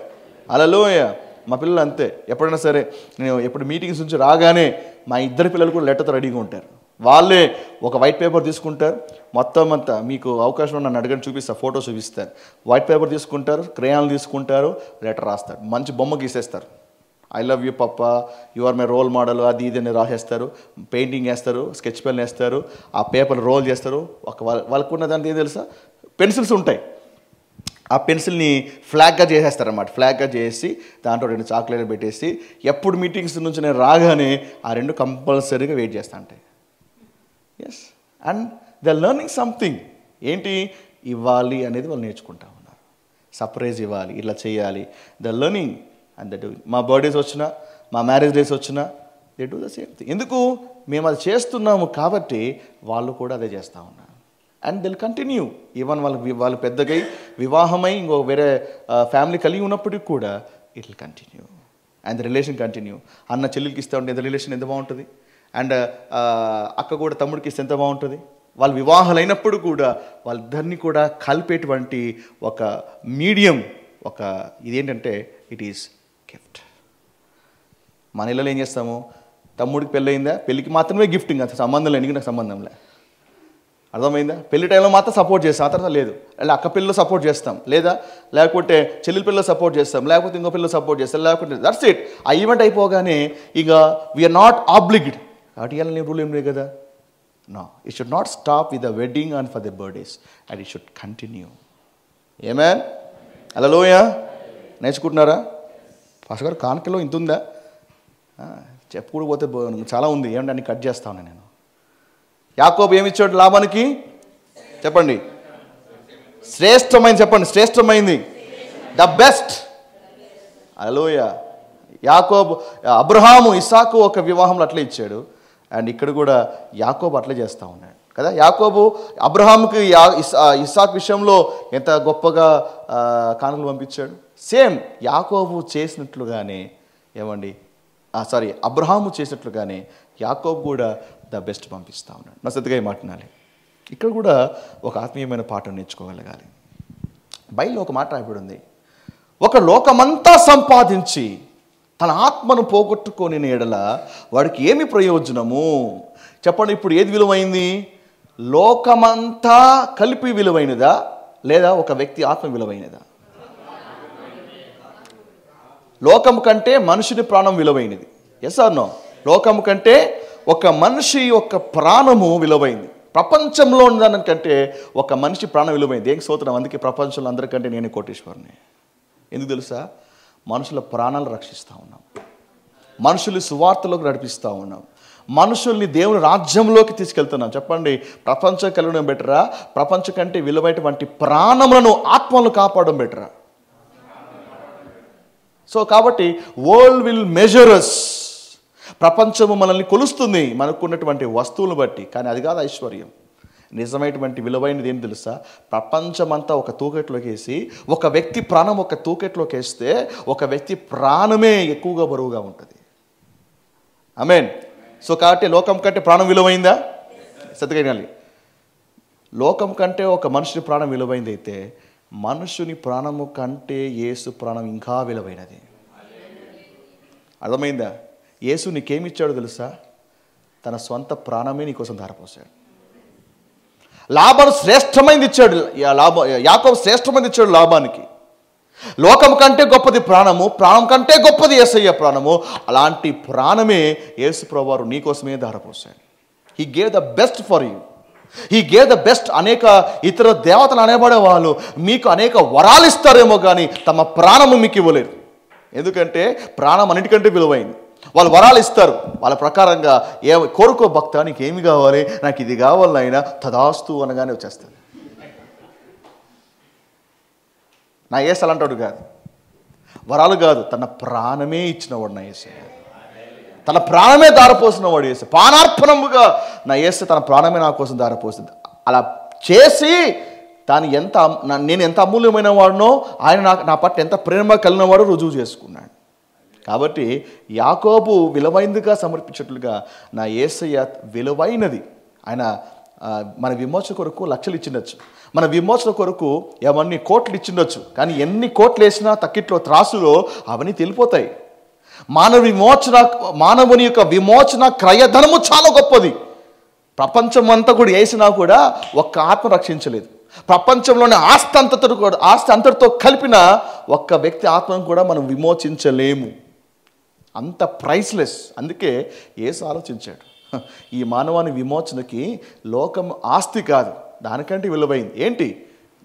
మా పిల్లలు అంతే. ఎప్పుడైనా సరే నేను ఎప్పుడు మీటింగ్స్ నుంచి రాగానే మా 2 పిల్లలు కూడా లెటర్తో రెడీగా ఉంటారు. వాళ్ళే ఒక వైట్ పేపర్ తీసుకుంటారు, మొత్తం అంతా మీకు అవకాశం నన్ను అడగని చూపిస్తా, ఫోటో చూపిస్తారు. వైట్ పేపర్ తీసుకుంటారు, క్రేయాన్లు తీసుకుంటారు, లెటర్ రాస్తారు, మంచి బొమ్మ గీసేస్తారు. I love you papa, you are my role model, అది ఇది అని రాసేస్తారు. పెయింటింగ్ వేస్తారు, స్కెచ్ పెన్ వేస్తారు, ఆ పేపర్ రోల్ చేస్తారు. వాళ్ళకున్న దాంట్లో ఏం తెలుసా, పెన్సిల్స్ ఉంటాయి. ఆ పెన్సిల్ని ఫ్లాగ్గా చేసేస్తారన్నమాట. ఫ్లాగ్గా చేసి దాంట్లో 2 చాక్లెట్లు పెట్టేసి ఎప్పుడు మీటింగ్స్ నుంచి నేను రాగానే ఆ 2 కంపల్సరీగా వెయిట్ చేస్తా ఉంటాయి. Yes, and they are learning something. ఏంటి ఇవ్వాలి అనేది వాళ్ళు నేర్చుకుంటా ఉన్నారు. సర్ప్రైజ్ ఇవ్వాలి, ఇలా చేయాలి. They are learning and they doing. మా బర్త్డేస్ వచ్చినా, మా మ్యారేజ్ డేస్ వచ్చినా they do the same thing. ఎందుకు? మేము అది చేస్తున్నాము కాబట్టి వాళ్ళు కూడా అదే చేస్తూ ఉన్నారు. And Dil continue. ఈవెన్ వాళ్ళు పెద్దగా వివాహమై ఇంకో వేరే ఫ్యామిలీ కలిగి ఉన్నప్పటికీ కూడా it will continue and the relation continue. అన్న చెల్లెలకి ఇస్తూ ఉంటే రిలేషన్ ఎంత బాగుంటుంది, అండ్ అక్క కూడా తమ్ముడికి ఇస్తే ఎంత బాగుంటుంది. వాళ్ళ వివాహాలు అయినప్పుడు కూడా వాళ్ళిద్దరినీ కూడా కలిపేటువంటి ఒక మీడియం, ఒక ఇదేంటంటే ఇట్ ఈస్ గిఫ్ట్. మన ఇళ్ళలో ఏం చేస్తాము, తమ్ముడికి పెళ్ళి అయిందా, పెళ్ళికి మాత్రమే గిఫ్టింగ్, అంత సంబంధం లేదు, నీకు నాకు సంబంధం లే. అర్థమైందా? పెళ్లి టైంలో మాత్రం సపోర్ట్ చేస్తాం, ఆ తర్వాత లేదు. లేదా అక్క పిల్లలు సపోర్ట్ చేస్తాం, లేకపోతే చెల్లెల పిల్లలు సపోర్ట్ చేస్తాం, లేకపోతే ఇంకో పిల్లలు సపోర్ట్ చేస్తాం, లేకపోతే దట్స్ ఇట్. ఆ ఈవెంట్ అయిపోగానే ఇక వీఆర్ నాట్ ఆబ్లిగ్డ్. కాబట్టి ఇవాళ రూల్ ఏం లేదు కదా. No, it should not stop with the wedding and for the birthdays, and it should continue. Amen? Hallelujah. నేర్చుకుంటున్నారా? పాస్టర్ గారు కానుకలో ఇంత ఉందా? చెప్పుకుంటూ పోతే చాలా ఉంది, ఏమంటే అన్ని కట్ చేస్తా ఉన్నా నేను. యాకోబు ఏమిచ్చాడు లాబానికి? చెప్పండి. శ్రేష్టమైంది. చెప్పండి, శ్రేష్టమైంది, ద బెస్ట్. హల్లెలూయా. యాకోబు, అబ్రహాము ఇస్సాకు ఒక వివాహంలో అట్లే ఇచ్చాడు, అండ్ ఇక్కడ కూడా యాకోబు అట్లే చేస్తూ ఉన్నాడు కదా. యాకోబు అబ్రహాముకి ఇస్సాకు విషయంలో ఎంత గొప్పగా కానుకలు పంపించాడు. సేమ్ యాకోబు చేసినట్లుగానే అబ్రహాము చేసినట్లుగానే యాకోబు కూడా ద బెస్ట్ పంపిస్తూ ఉన్నాడు. నా శ్రద్ధగా మాట్లాడాలి. ఇక్కడ కూడా ఒక ఆత్మీయమైన పాఠం నేర్చుకోగలగాలి. బైబిల్లో ఒక మాట రాయబడి ఉంది, ఒక లోకమంతా సంపాదించి తన ఆత్మను పోగొట్టుకొని ఎడల వాడికి ఏమి ప్రయోజనము? చెప్పండి, ఇప్పుడు ఏది విలువైంది? లోకమంతా కలిపి విలువైనదా, లేదా ఒక వ్యక్తి ఆత్మ విలువైనదా? లోకం కంటే మనుషుని ప్రాణం విలువైనది. Yes or no? లోకం కంటే ఒక మనిషి యొక్క ప్రాణము విలువైంది. ప్రపంచంలో ఉన్నదానికంటే ఒక మనిషి ప్రాణం విలువైంది. ఏం స్తోత్రం. అందుకే ప్రపంచంలో అందరికంటే నేను కోటీశ్వరుని. ఎందుకు తెలుసా? మనుషుల ప్రాణాలు రక్షిస్తూ ఉన్నాం, మనుషులు సువార్తలోకి నడిపిస్తూ ఉన్నాం, మనుషుల్ని దేవుని రాజ్యంలోకి తీసుకెళ్తున్నాం. చెప్పండి, ప్రపంచం కలగడం బెటరా, ప్రపంచం కంటే విలువైనటువంటి ప్రాణములను, ఆత్మలను కాపాడడం బెటరా? సో కాబట్టి వరల్డ్ విల్ మెజర్ us. ప్రపంచము మనల్ని కొలుస్తుంది మనకున్నటువంటి వస్తువులను బట్టి, కానీ అది కాదు ఐశ్వర్యం. నిజమైనటువంటి విలువైనది ఏం తెలుసా? ప్రపంచమంతా ఒక తూకెట్లోకి వేసి ఒక వ్యక్తి ప్రాణం ఒక తూకెట్లోకి వేస్తే ఒక వ్యక్తి ప్రాణమే ఎక్కువగా బరువుగా ఉంటుంది. ఆమేన్. సో కాబట్టి లోకం కంటే ప్రాణం విలువైందా? సత్యగాలి. లోకం కంటే ఒక మనుషుని ప్రాణం విలువైంది అయితే మనుషుని ప్రాణము కంటే యేసు ప్రాణం ఇంకా విలువైనది. అర్థమైందా? యేసు నీకేమిచ్చాడో తెలుసా? తన సొంత ప్రాణమే నీకోసం ధారపోసాడు. లాభాను శ్రేష్టమైంది ఇచ్చాడు, యాకోబు శ్రేష్టమైంది ఇచ్చాడు లాభానికి. లోకం కంటే గొప్పది ప్రాణము, ప్రాణం కంటే గొప్పది యేసయ్య ప్రాణము. అలాంటి ప్రాణమే యేసు ప్రభువారు నీకోసమే ధారపోసాడు. He gave the best for you, he gave the best. అనేక ఇతర దేవతలు అనేబడే వాళ్ళు మీకు అనేక వరాలు ఇస్తారేమో కానీ తమ ప్రాణము మీకు ఇవ్వలేరు. ఎందుకంటే ప్రాణం అన్నిటికంటే విలువైంది. వాళ్ళు వరాలు ఇస్తారు, వాళ్ళ ప్రకారంగా కోరుకో భక్త, నీకు ఏమి కావాలి, నాకు ఇది కావాలైనా తదాస్తు అనగానే వచ్చేస్తాను. నా యేసు అలాంటాడు కాదు, వరాలు కాదు, తన ప్రాణమే ఇచ్చినవాడు నా యేసు. తన ప్రాణమే దారపోసిన వాడు యేసు. పానార్పణముగా నా యేసు తన ప్రాణమే నా కోసం దారపోసింది. అలా చేసి నేను ఎంత అమూల్యమైన వాడినో ఆయన నా పట్ల ఎంత ప్రేమ కలిగిన వాడో రుజువు చేసుకున్నాడు. కాబట్టి యాకోబు విలువైందిగా సమర్పించినట్లుగా నా యేసయ్య విలువైనది. ఆయన మన విమోచన కొరకు లక్షలు ఇచ్చిండొచ్చు, మన విమోచన కొరకు ఏమన్నీ కోట్లు ఇచ్చిండొచ్చు, కానీ ఎన్ని కోట్లు వేసినా తక్కిట్లో త్రాసులో అవన్నీ తెలిపోతాయి. మానవుని యొక్క విమోచన క్రయధనము చాలా గొప్పది. ప్రపంచం అంతా కూడా వేసినా కూడా ఒక్క ఆత్మ రక్షించలేదు. ప్రపంచంలోని ఆస్తి అంతటితో కలిపిన ఒక్క వ్యక్తి ఆత్మను కూడా మనం విమోచించలేము. అంత ప్రైస్లెస్. అందుకే యేసు ఆలోచించాడు, ఈ మానవాని విమోచనకి లోకం ఆస్తి కాదు, దానికంటే విలువైంది ఏంటి?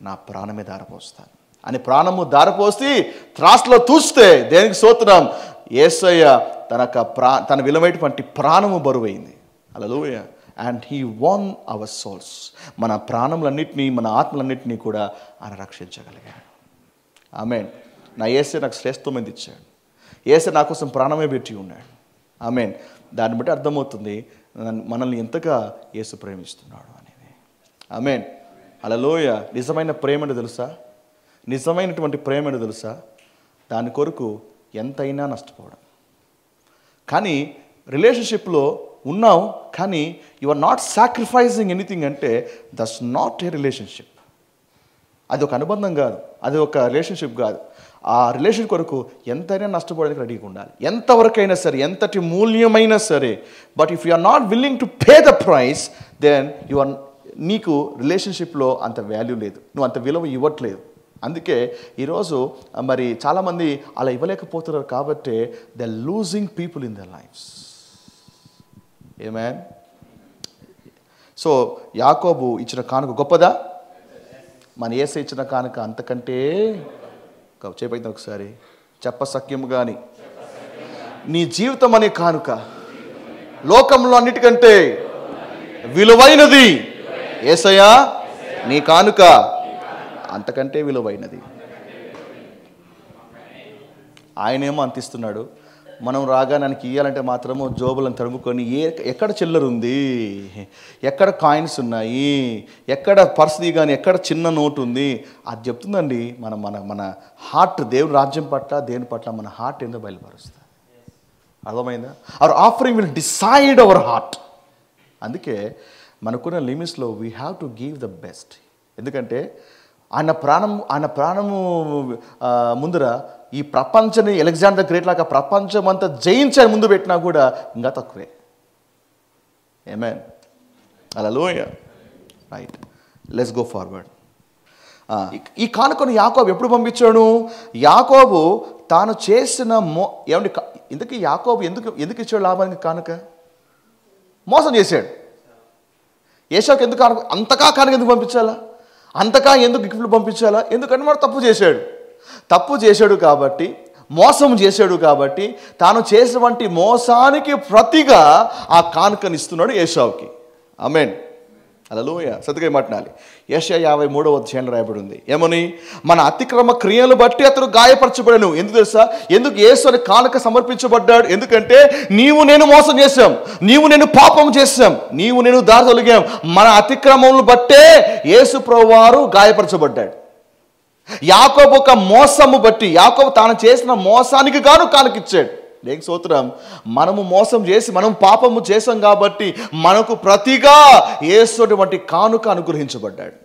నా ప్రాణమే దారపోస్తాను అని ప్రాణము దారపోసి త్రాసులో తూస్తే దేనికి స్తోత్రం, యేసయ్య తన విలువైనటువంటి ప్రాణము బరువైంది. Hallelujah. And he won our souls. మన ప్రాణములన్నింటినీ, మన ఆత్మలన్నింటినీ కూడా ఆయన రక్షించగలిగాడు. ఆమేన్. నా యేసయ్య నాకు శ్రేష్టమైనది ఇచ్చాడు, యేసయ్య నా కోసం ప్రాణమే పెట్టి ఉన్నాడు. ఆమేన్. దాన్ని బట్టి అర్థమవుతుంది మనల్ని ఎంతగా యేసు ప్రేమిస్తున్నాడు అనేది. ఆమేన్. హల్లెలూయా. నిజమైన ప్రేమను తెలుసా? నిజమైనటువంటి ప్రేమను తెలుసా? దాని కొరకు ఎంతైనా నష్టపోవడం. కానీ రిలేషన్షిప్లో ఉన్నావు కానీ you are not sacrificing anything అంటే దట్స్ నాట్ ఏ రిలేషన్షిప్. అది ఒక అనుబంధం కాదు, అది ఒక రిలేషన్షిప్ కాదు. ఆ రిలేషన్ కొరకు ఎంతైనా నష్టపోవడానికి రెడీగా ఉండాలి, ఎంతవరకైనా సరే, ఎంతటి మూల్యమైనా సరే. But if you are not willing to pay the price, then నీకు రిలేషన్షిప్లో అంత వాల్యూ లేదు, నువ్వు అంత విలువ ఇవ్వట్లేదు. అందుకే ఈరోజు మరి చాలామంది అలా ఇవ్వలేకపోతున్నారు కాబట్టి they are losing people in their lives. ఆమేన్. సో యాకోబు ఇచ్చిన కానుక గొప్పదా? మన యేసయ్య ఇచ్చిన కానుక అంతకంటే చేపైతే ఒకసారి చెప్పసక్యం. కానీ నీ జీవితం అనే కానుక లోకంలో అన్నిటికంటే విలువైనది. యేసయ్య నీ కానుక అంతకంటే విలువైనది. ఆయనేమో అంతిస్తున్నాడు, మనం రాగా నాకు ఇవ్వాలంటే మాత్రము జోబులను తరుముకొని ఎక్కడ చిల్లర ఉంది, ఎక్కడ కాయిన్స్ ఉన్నాయి, ఎక్కడ పర్సుది కానీ ఎక్కడ చిన్న నోటు ఉంది అది చెప్తుందండి. మన మన మన హార్ట్ దేవుని రాజ్యం పట్ల, దేవుని పట్ల మన హార్ట్ ఏందో బయలుపరుస్తుంది. అర్థమైందా? Our offering will decide our heart. అందుకే మనకున్న లిమిట్స్లో we have to give the best. ఎందుకంటే ఆయన ప్రాణము ముందర ఈ ప్రపంచాన్ని అలెగ్జాండర్ గ్రేట్ లాగా ప్రపంచం అంతా జయించని ముందు పెట్టినా కూడా ఇంకా తక్కువే. Amen. Hallelujah. Right, let's go forward. ఈ కానుకను యాకోబు ఎప్పుడు పంపించాడు? యాకోబు తాను చేసిన ఏమండి ఇందుకు యాకోబు ఎందుకు ఇచ్చాడు లాభానికి కానుక? మోసం చేశాడు. ఏశావుకి ఎందుకు అంతగా కానుక ఎందుకు పంపించాలా? అంతగా ఎందుకు గిఫ్ట్లు పంపించాలా? ఎందుకంటే వాడు తప్పు చేశాడు కాబట్టి, మోసం చేశాడు కాబట్టి, తాను చేసినటువంటి మోసానికి ప్రతిగా ఆ కానుకని ఇస్తున్నాడు ఏశావుకి. ఆమేన్. హల్లెలూయా. సతిగా మాట్లాడాలి. యెషయా 53వ అధ్యాయంలో రాయబడి ఉంది ఏమని? మన అతిక్రమ క్రియలు బట్టి అతడు గాయపరచబడను. ఎందుకు తెలుసా? ఎందుకు యేసు అని కానుక సమర్పించబడ్డాడు? ఎందుకంటే నీవు నేను మోసం చేశాం, నీవు నేను పాపం చేశాం, నీవు నేను దారి తొలగాం. మన అతిక్రమములను బట్టే యేసు ప్రభువారు గాయపరచబడ్డాడు. యాకోబు ఒక మోసము బట్టి, యాకోబు తాను చేసిన మోసానికి గాను కానుకిచ్చాడు. లేక స్తోత్రం. మనము మోసం చేసి మనం పాపము చేసాం కాబట్టి మనకు ప్రతిగా యేసుటువంటి కానుక అనుగ్రహించబడ్డాడు.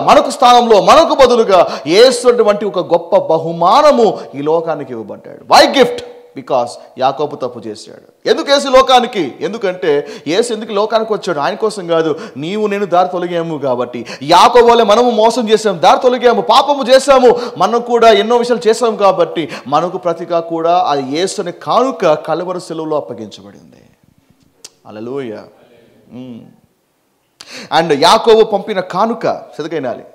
మనకు స్థానంలో మనకు బదులుగా యేసుటువంటి ఒక గొప్ప బహుమానము ఈ లోకానికి ఇవ్వబడ్డాడు. Why gift? బికాస్ యాకోబు తప్పు చేశాడు. ఎందుకు యేసు లోకానికి? ఎందుకంటే యేసు ఎందుకు లోకానికి వచ్చాడు? ఆయన కోసం కాదు. నీవు నేను దారి తొలగాము కాబట్టి. యాకోబు వలె మనము మోసం చేసాము, దారి తొలగాము, పాపము చేశాము, మనం కూడా ఎన్నో విషయాలు చేసాము కాబట్టి మనకు ప్రతిగా కూడా ఆ యేసు అనే కానుక కలువరి శిలువలో అప్పగించబడింది. హల్లెలూయా. అండ్ యాకోబు పంపిన కానుక చదువుకైనాలి.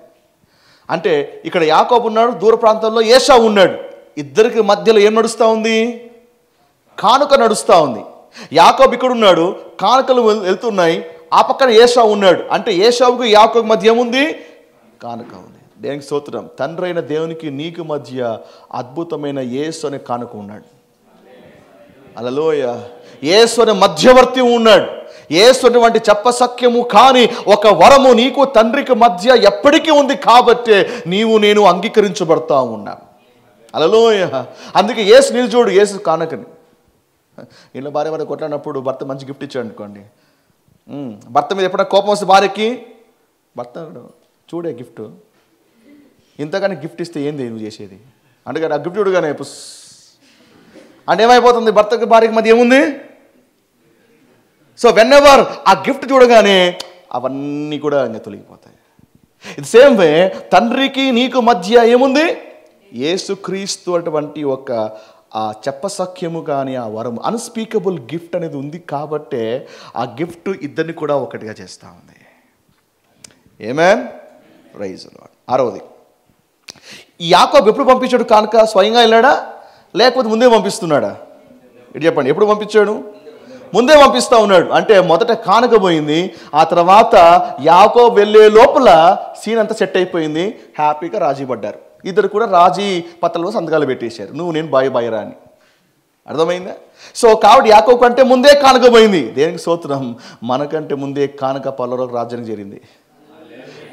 అంటే ఇక్కడ యాకోబు ఉన్నాడు, దూర ప్రాంతంలో ఏశావు ఉన్నాడు. ఇద్దరికి మధ్యలో ఏం నడుస్తూ ఉంది? కానుక నడుస్తూ ఉంది. యాకోబు ఇక్కడ ఉన్నాడు, కానుకలు వెళ్తున్నాయి. ఆ పక్కన ఏశావు ఉన్నాడు. అంటే ఏశావుకు యాకోబు మధ్య ఏముంది? కానుక ఉంది. దేనికి స్తోత్రం. తండ్రి అయిన దేవునికి నీకు మధ్య అద్భుతమైన యేసు అనే కానుక ఉన్నాడు. హల్లెలూయా. యేసు అనే మధ్యవర్తి ఉన్నాడు. యేసు అటువంటి చెప్పసక్యము కాని ఒక వరము నీకు తండ్రికి మధ్య ఎప్పటికీ ఉంది కాబట్టి నీవు నేను అంగీకరించబడతా ఉన్నాను. హల్లెలూయా. అందుకే యేసు నిల్చోడు, యేసు కానుకని. ఇంట్లో భార్య కొట్లాడినప్పుడు భర్త మంచి గిఫ్ట్ ఇచ్చాడు అనుకోండి, భర్త మీద ఎప్పుడైనా కోపం వస్తే భార్యకి, భర్త చూడే గిఫ్ట్ ఇంతగానే గిఫ్ట్ ఇస్తే ఏంది నువ్వు చేసేది అంటే ఆ గిఫ్ట్ చూడగానే అంటే ఏమైపోతుంది? భర్తకి భార్యకి మధ్య ఏముంది? సో వెన్ ఎవర్ ఆ గిఫ్ట్ చూడగానే అవన్నీ కూడా ఇంకా తొలగిపోతాయి. ఇది సేమ్ వే తండ్రికి నీకు మధ్య ఏముంది? యేసుక్రీస్తు అటువంటి ఒక ఆ చెప్పసఖ్యము కానీ ఆ వరం అన్స్పీకబుల్ గిఫ్ట్ అనేది ఉంది కాబట్టే ఆ గిఫ్ట్ ఇద్దరిని కూడా ఒకటిగా చేస్తూ ఉంది. ఆమేన్. Praise the Lord. 6వది, ఈ యాకోబు ఎప్పుడు పంపించాడు కానుక? స్వయంగా వెళ్ళాడా లేకపోతే ముందే పంపిస్తున్నాడా? ఇటు చెప్పండి. ఎప్పుడు పంపించాడు? ముందే పంపిస్తూ ఉన్నాడు. అంటే మొదట కానుక పోయింది, ఆ తర్వాత యాకోబు వెళ్ళే లోపల సీన్ అంతా సెట్ అయిపోయింది. హ్యాపీగా రాజీ పడ్డారు. ఇద్దరు కూడా రాజీ పత్రాల్లో సంతకాలు పెట్టేశారు, నువ్వు నేను బాయరా అని. అర్థమైందా? సో కాబట్టి యాకోబు కంటే ముందే కానుక పోయింది. దేనికి స్తోత్రం. మనకంటే ముందే కానుక పరలోక రాజ్యానికి చేరింది.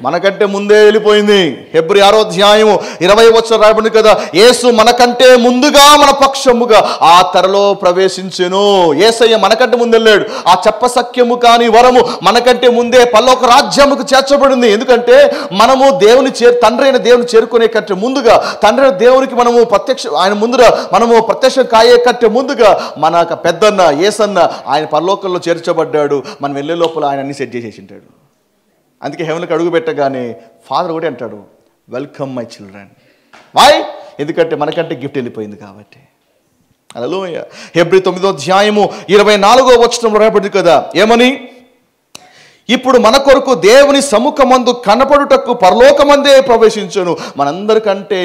మనకంటే ముందే వెళ్ళిపోయింది. హెబ్రీ 6వ అధ్యాయము 20వ వచనం రాయబడింది కదా, యేసు మనకంటే ముందుగా మన పక్షముగా ఆ తెరలో ప్రవేశించెను. యేసయ్య మనకంటే ముందు వెళ్ళాడు. ఆ చెప్పసఖ్యము కాని వరము మనకంటే ముందే పరలోక రాజ్యముకు చేర్చబడింది. ఎందుకంటే మనము తండ్రి అయిన దేవుని చేరుకునే కంటే ముందుగా, తండ్రి అయిన దేవునికి మనము ఆయన ముందుగా మనము ప్రత్యక్షం కాయే కంటే ముందుగా మన పెద్దన్న యేసన్న ఆయన పరలోకంలో చేర్చబడ్డాడు. మనం వెళ్ళే లోపల ఆయన అన్ని సెట్ చేసేసి ఉంటాడు. అందుకే హెవెన్కి అడుగు పెట్టగానే ఫాదర్ కూడా అంటాడు, వెల్కమ్ మై చిల్డ్రన్. వై? ఎందుకంటే మనకంటే గిఫ్ట్ వెళ్ళిపోయింది కాబట్టి. హల్లెలూయా. హెబ్రీ 9వ అధ్యాయము 24వ వచనంలో రాయబడింది కదా, ఏమని? ఇప్పుడు మన కొరకు దేవుని సముఖమందు కనపడుటకు పరలోకమందే ప్రవేశించును. మనందరికంటే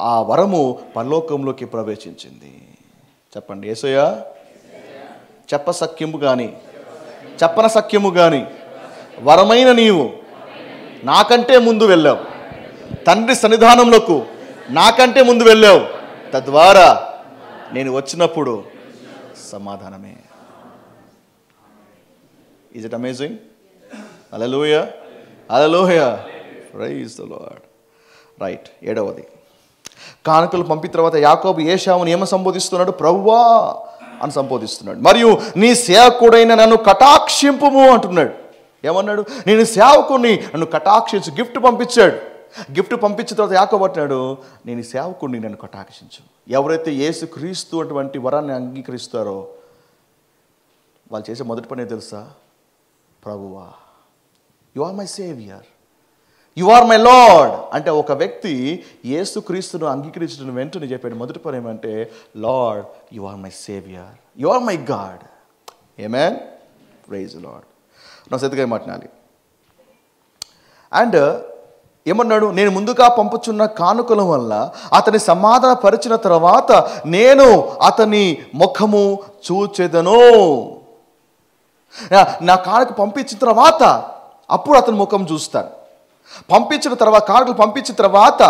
ఆ వరము పరలోకంలోకి ప్రవేశించింది. చెప్పండి, యేసయ్య చెప్పసఖ్యము కానీ చెప్పన సఖ్యము కానీ వరమైన నీవు నాకంటే ముందు వెళ్ళావు. తండ్రి సన్నిధానంలోకి నాకంటే ముందు వెళ్ళావు. తద్వారా నేను వచ్చినప్పుడు సమాధానమే. Is it amazing? Hallelujah, hallelujah, praise the Lord. Right. 7వది, కానుకలు పంపిన తర్వాత యాకోబు ఏశావును ఏమ సంబోధిస్తున్నాడు? ప్రభువా అని సంబోధిస్తున్నాడు. మరియు నీ సేవకుడైన నన్ను కటాక్షింపుము అంటున్నాడు. ఏమన్నాడు? నేను సేవకుడిని, నన్ను కటాక్షించు. గిఫ్ట్ పంపించాడు. గిఫ్ట్ పంపించిన తర్వాత యాకోబు అంటున్నాడు, నేను సేవకుడిని, నన్ను కటాక్షించు. ఎవరైతే యేసు క్రీస్తు అటువంటి వరాన్ని అంగీకరిస్తారో వాళ్ళు చేసే మొదటి పని తెలుసా? ప్రభువా, you are my saviour, you are my lord. అంటే ఒక వ్యక్తి యేసు క్రీస్తును అంగీకరించిన వెంటనే చెప్పాడు మొదటి పని ఏమంటే, lord you are my saviour, you are my god. ఆమేన్, ప్రైజ్ ది లార్డ్. నా సతిగా మాట్లాడాలి. అండ్ ఏమన్నాడు? నేను ముందుగా పంపుచున్న కానుకల వల్ల అతని సమాధాన పరిచిన తర్వాత నేను అతని ముఖము చూచెదను. నా కానుక పంపించిన తర్వాత అప్పుడు అతని ముఖం చూస్తాను. పంపించిన తర్వాత, కానుకలు పంపించిన తర్వాత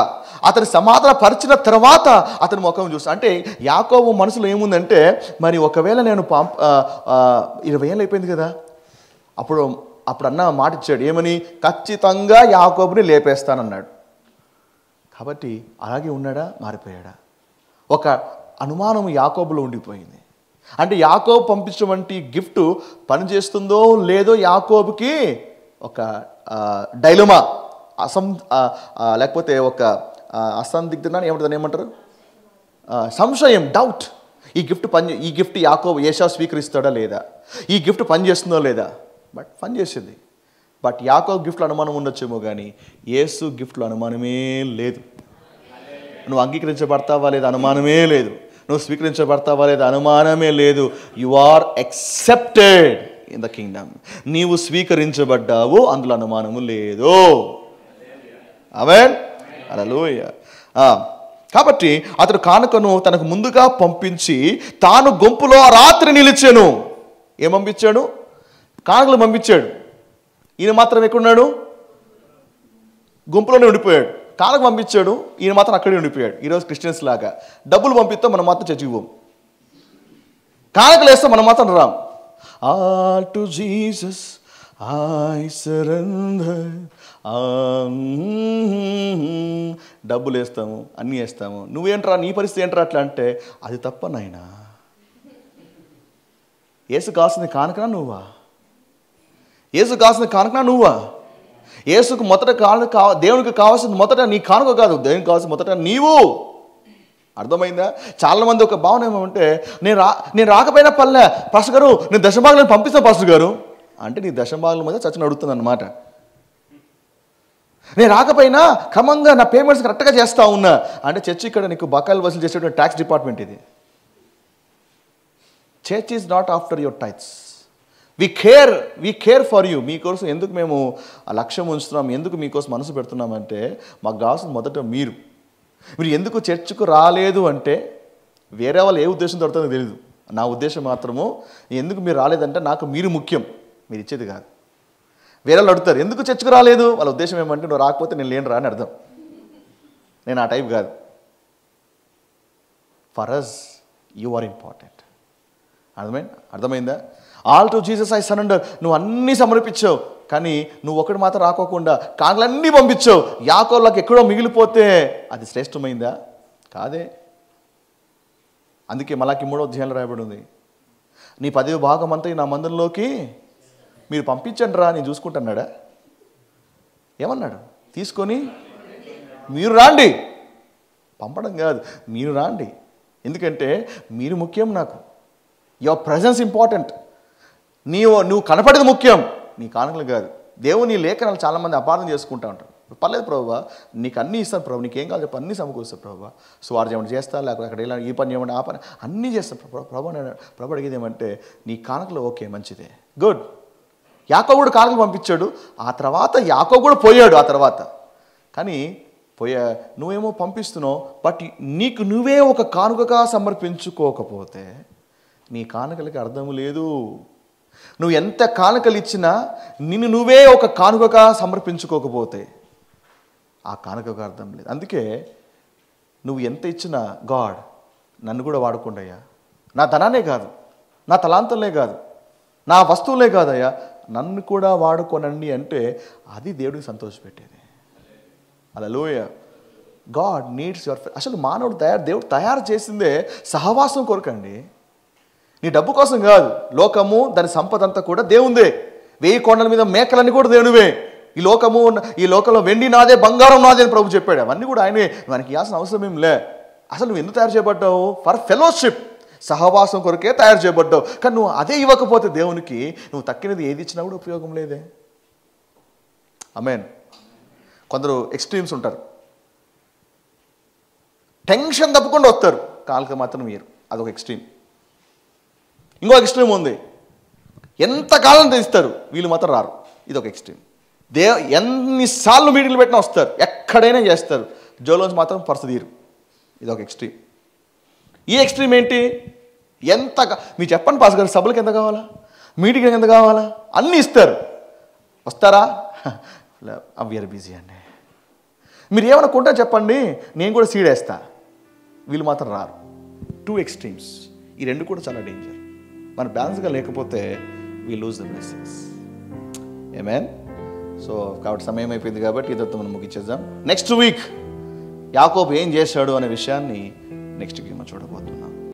అతని సమాధాన పరిచిన తర్వాత అతని ముఖం చూస్తాను. అంటే యాకోబు మనసులో ఏముందంటే, మరి ఒకవేళ నేను 20 ఏళ్ళు అయిపోయింది కదా, అప్పుడు అన్న మాట ఇచ్చాడు. ఏమని? ఖచ్చితంగా యాకోబుని లేపేస్తానన్నాడు. కాబట్టి అలాగే ఉన్నాడా, మారిపోయాడా? ఒక అనుమానం యాకోబులో ఉండిపోయింది. అంటే యాకోబు పంపించినటువంటి గిఫ్ట్ పనిచేస్తుందో లేదో యాకోబుకి ఒక డైలమా, లేకపోతే ఒక అసందిగ్ధన ఏమంటారు, సంశయం, డౌట్. ఈ గిఫ్ట్ యాకోబు ఏశావు స్వీకరిస్తాడా లేదా, ఈ గిఫ్ట్ పనిచేస్తుందో లేదా. బట్ పనిచేసింది. బట్ యాకోబు గిఫ్ట్లో అనుమానం ఉండొచ్చేమో కానీ యేసు గిఫ్ట్లో అనుమానమే లేదు. నువ్వు అంగీకరించబడతావా లేదా అనుమానమే లేదు. నువ్వు స్వీకరించబడతావా లేదా అనుమానమే లేదు. You are accepted in the kingdom. నీవు స్వీకరించబడ్డావు, అందులో అనుమానము లేదు. ఆమేన్, హల్లెలూయా. కాబట్టి అతడు కానుకను తనకు ముందుగా పంపించి తాను గుంపులో రాత్రి నిలిచాను. ఏం పంపించాడు? కానుకలు పంపించాడు. ఈయన మాత్రం ఎక్కడున్నాడు? గుంపులోనే ఉండిపోయాడు. కానుక పంపించాడు, ఈయన మాత్రం అక్కడే ఉండిపోయాడు. ఈరోజు క్రిస్టియన్స్ లాగా డబ్బులు పంపిస్తాం, మనం మాత్రం చర్చికి పోం. కానుకలు వేస్తాం, మనం మాత్రం రాం. All to Jesus I surrender. డబ్బులు వేస్తాము, అన్నీ వేస్తాము. నువ్వేంట్రా, నీ పరిస్థితి ఏంట్రా అట్లా అంటే, అది తప్ప నాయనా. యేసు కావాల్సింది కానుకనా నువ్వా? యేసు కావాల్సిన కానుకనా నువ్వా? యేసుకు మొదట దేవునికి కావాల్సింది మొదట నీ కానుక కాదు, దేవునికి కావాల్సింది మొదట నీవు. అర్థమైందా? చాలామంది ఒక భావన ఏమంటే, నేను రాకపోయినా పల్లె పాస్టర్ గారు, నేను దశభాగాలను పంపిస్తాను పాస్టర్ గారు అంటే, నీ దశభాగాల మీద చచ్చిన అడుగుతుంది అన్నమాట. నేను రాకపోయినా క్రమంగా నా పేమెంట్స్ కరెక్ట్గా చేస్తా ఉన్నా అంటే, చర్చి ఇక్కడ నీకు బకాయిలు వసూలు చేసేటువంటి ట్యాక్స్ డిపార్ట్మెంట్ ఇది. Church is not after your tithes. We care for you. మీకోసం ఎందుకు మేము ఆ లక్ష్యం ఉంచుతున్నాం, ఎందుకు మీకోసం మనసు పెడుతున్నామంటే, మాకు కావాల్సిన మొదట మీరు ఎందుకు చర్చ్కు రాలేదు అంటే, వేరే వాళ్ళు ఏ ఉద్దేశంతో పడుతుందో తెలియదు. నా ఉద్దేశం మాత్రము, ఎందుకు మీరు రాలేదంటే నాకు మీరు ముఖ్యం, మీరు ఇచ్చేది కాదు. వేరే వాళ్ళు అడుగుతారు ఎందుకు చర్చ్కు రాలేదు, వాళ్ళ ఉద్దేశం ఏమంటే నువ్వు రాకపోతే నేను లేను రా అని అర్థం. నేను ఆ టైప్ కాదు. For us you are important. అర్థమైందా? All to Jesus I surrender. నువ్వు అన్నీ సమర్పించావు, కానీ నువ్వు ఒకటి మాత్రం రాకోకుండా కానుకలన్నీ పంపించావు. యాకోబులకు ఎక్కడో మిగిలిపోతే అది శ్రేష్టమైందా? కాదే. అందుకే మలాకి 3వ అధ్యాయంలో రాయబడి ఉంది, నీ 10వ భాగం అంతా నా మందిరంలోకి మీరు పంపించండి రా, నేను చూసుకుంటున్నాడా? ఏమన్నాడు? తీసుకొని మీరు రాండి. పంపడం కాదు, మీరు రాండి. ఎందుకంటే మీరు ముఖ్యం నాకు. Your presence important. నువ్వు కనపడేది ముఖ్యం, నీ కానుకలు కాదు. దేవుని లేఖనాలు చాలామంది అపార్థం చేసుకుంటూ ఉంటారు. పర్లేదు ప్రభువా, నీకు అన్నీ ఇస్తాను ప్రభు, నీకేం కావాలి చెప్పి అన్నీ సమకూరుస్తాను ప్రభువా. స్వార్థం ఏమంటే చేస్తా, లేకపోతే అక్కడ ఇలా ఈ పని ఏమంటే ఆ పని అన్నీ చేస్తాను ప్రభు. అడిగేది ఏమంటే నీ కానుకలు ఓకే, మంచిదే, గుడ్. యాకోబుడు కానుకలు పంపించాడు, ఆ తర్వాత యాకోబు కూడా పోయాడు. ఆ తర్వాత కానీ నువ్వేమో పంపిస్తున్నావు, బట్ నీకు నువ్వే ఒక కానుకగా సమర్పించుకోకపోతే నీ కానుకలకి అర్థం లేదు. నువ్వు ఎంత కానుకలు ఇచ్చినా నిన్ను నువ్వే ఒక కానుకగా సమర్పించుకోకపోతే ఆ కానుకకు అర్థం లేదు. అందుకే నువ్వు ఎంత ఇచ్చినా, గాడ్ నన్ను కూడా వాడుకోండి అయ్యా, నా ధనాన్నే కాదు, నా తలాంతులే కాదు, నా వస్తువులే కాదయ్యా, నన్ను కూడా వాడుకోనండి అంటే అది దేవుడికి సంతోషపెట్టేది. హల్లెలూయా. God needs your. అసలు దేవుడు తయారు చేసిందే సహవాసం కొరకండి, నీ డబ్బు కోసం కాదు. లోకము దాని సంపద అంతా కూడా దేవుందే. 1000 కొండల మీద మేకలన్నీ కూడా దేవునివే. ఈ లోకంలో వెండి నాదే, బంగారం నాదే అని ప్రభు చెప్పాడు. అవన్నీ కూడా ఆయనే. మనకి ఇవ్వాల్సిన అవసరం ఏం లే. అసలు నువ్వు ఎందుకు తయారు చేయబడ్డావు? ఫర్ ఫెలోషిప్, సహవాసం కొరకే తయారు చేయబడ్డావు. కానీ నువ్వు అదే ఇవ్వకపోతే దేవునికి, నువ్వు తక్కినది ఏది ఇచ్చినా కూడా ఉపయోగం లేదే. ఆమేన్. కొందరు ఎక్స్ట్రీమ్స్ ఉంటారు, టెన్షన్ తప్పకుండా వస్తారు, కాళ్ళకి మాత్రం మీరు, అదొక ఎక్స్ట్రీమ్. ఇంకో ఎక్స్ట్రీమ్ ఉంది, ఎంతకాలం తెస్తారు, వీళ్ళు మాత్రం రారు, ఇదొక ఎక్స్ట్రీమ్. ఎన్నిసార్లు మీటింగ్లు పెట్టినా వస్తారు, ఎక్కడైనా చేస్తారు, జోలోంచి మాత్రం పర్సు తీరు, ఇదొక ఎక్స్ట్రీమ్. ఈ ఎక్స్ట్రీమ్ ఏంటి? మీరు చెప్పండి పాస్ గారు, సభలకు ఎంత కావాలా, మీటింగ్కి ఎంత కావాలా, అన్నీ ఇస్తారు, వస్తారా? వీఆర్ బిజీ అండి. మీరు ఏమైనా కొంటా చెప్పండి, నేను కూడా సీడ్ వేస్తా, వీళ్ళు మాత్రం రారు. 2 ఎక్స్ట్రీమ్స్. ఈ రెండు కూడా చాలా డేంజర్. మన బ్యాలెన్స్గా లేకపోతే we lose the blessings. Amen. So కాబట్టి సమయం అయిపోయింది కాబట్టి ఇదంతా మనం ముగించేద్దాం. నెక్స్ట్ వీక్ యాకోబు ఏం చేశాడు అనే విషయాన్ని నెక్స్ట్ వీక్ మనం చూడబోతున్నాం.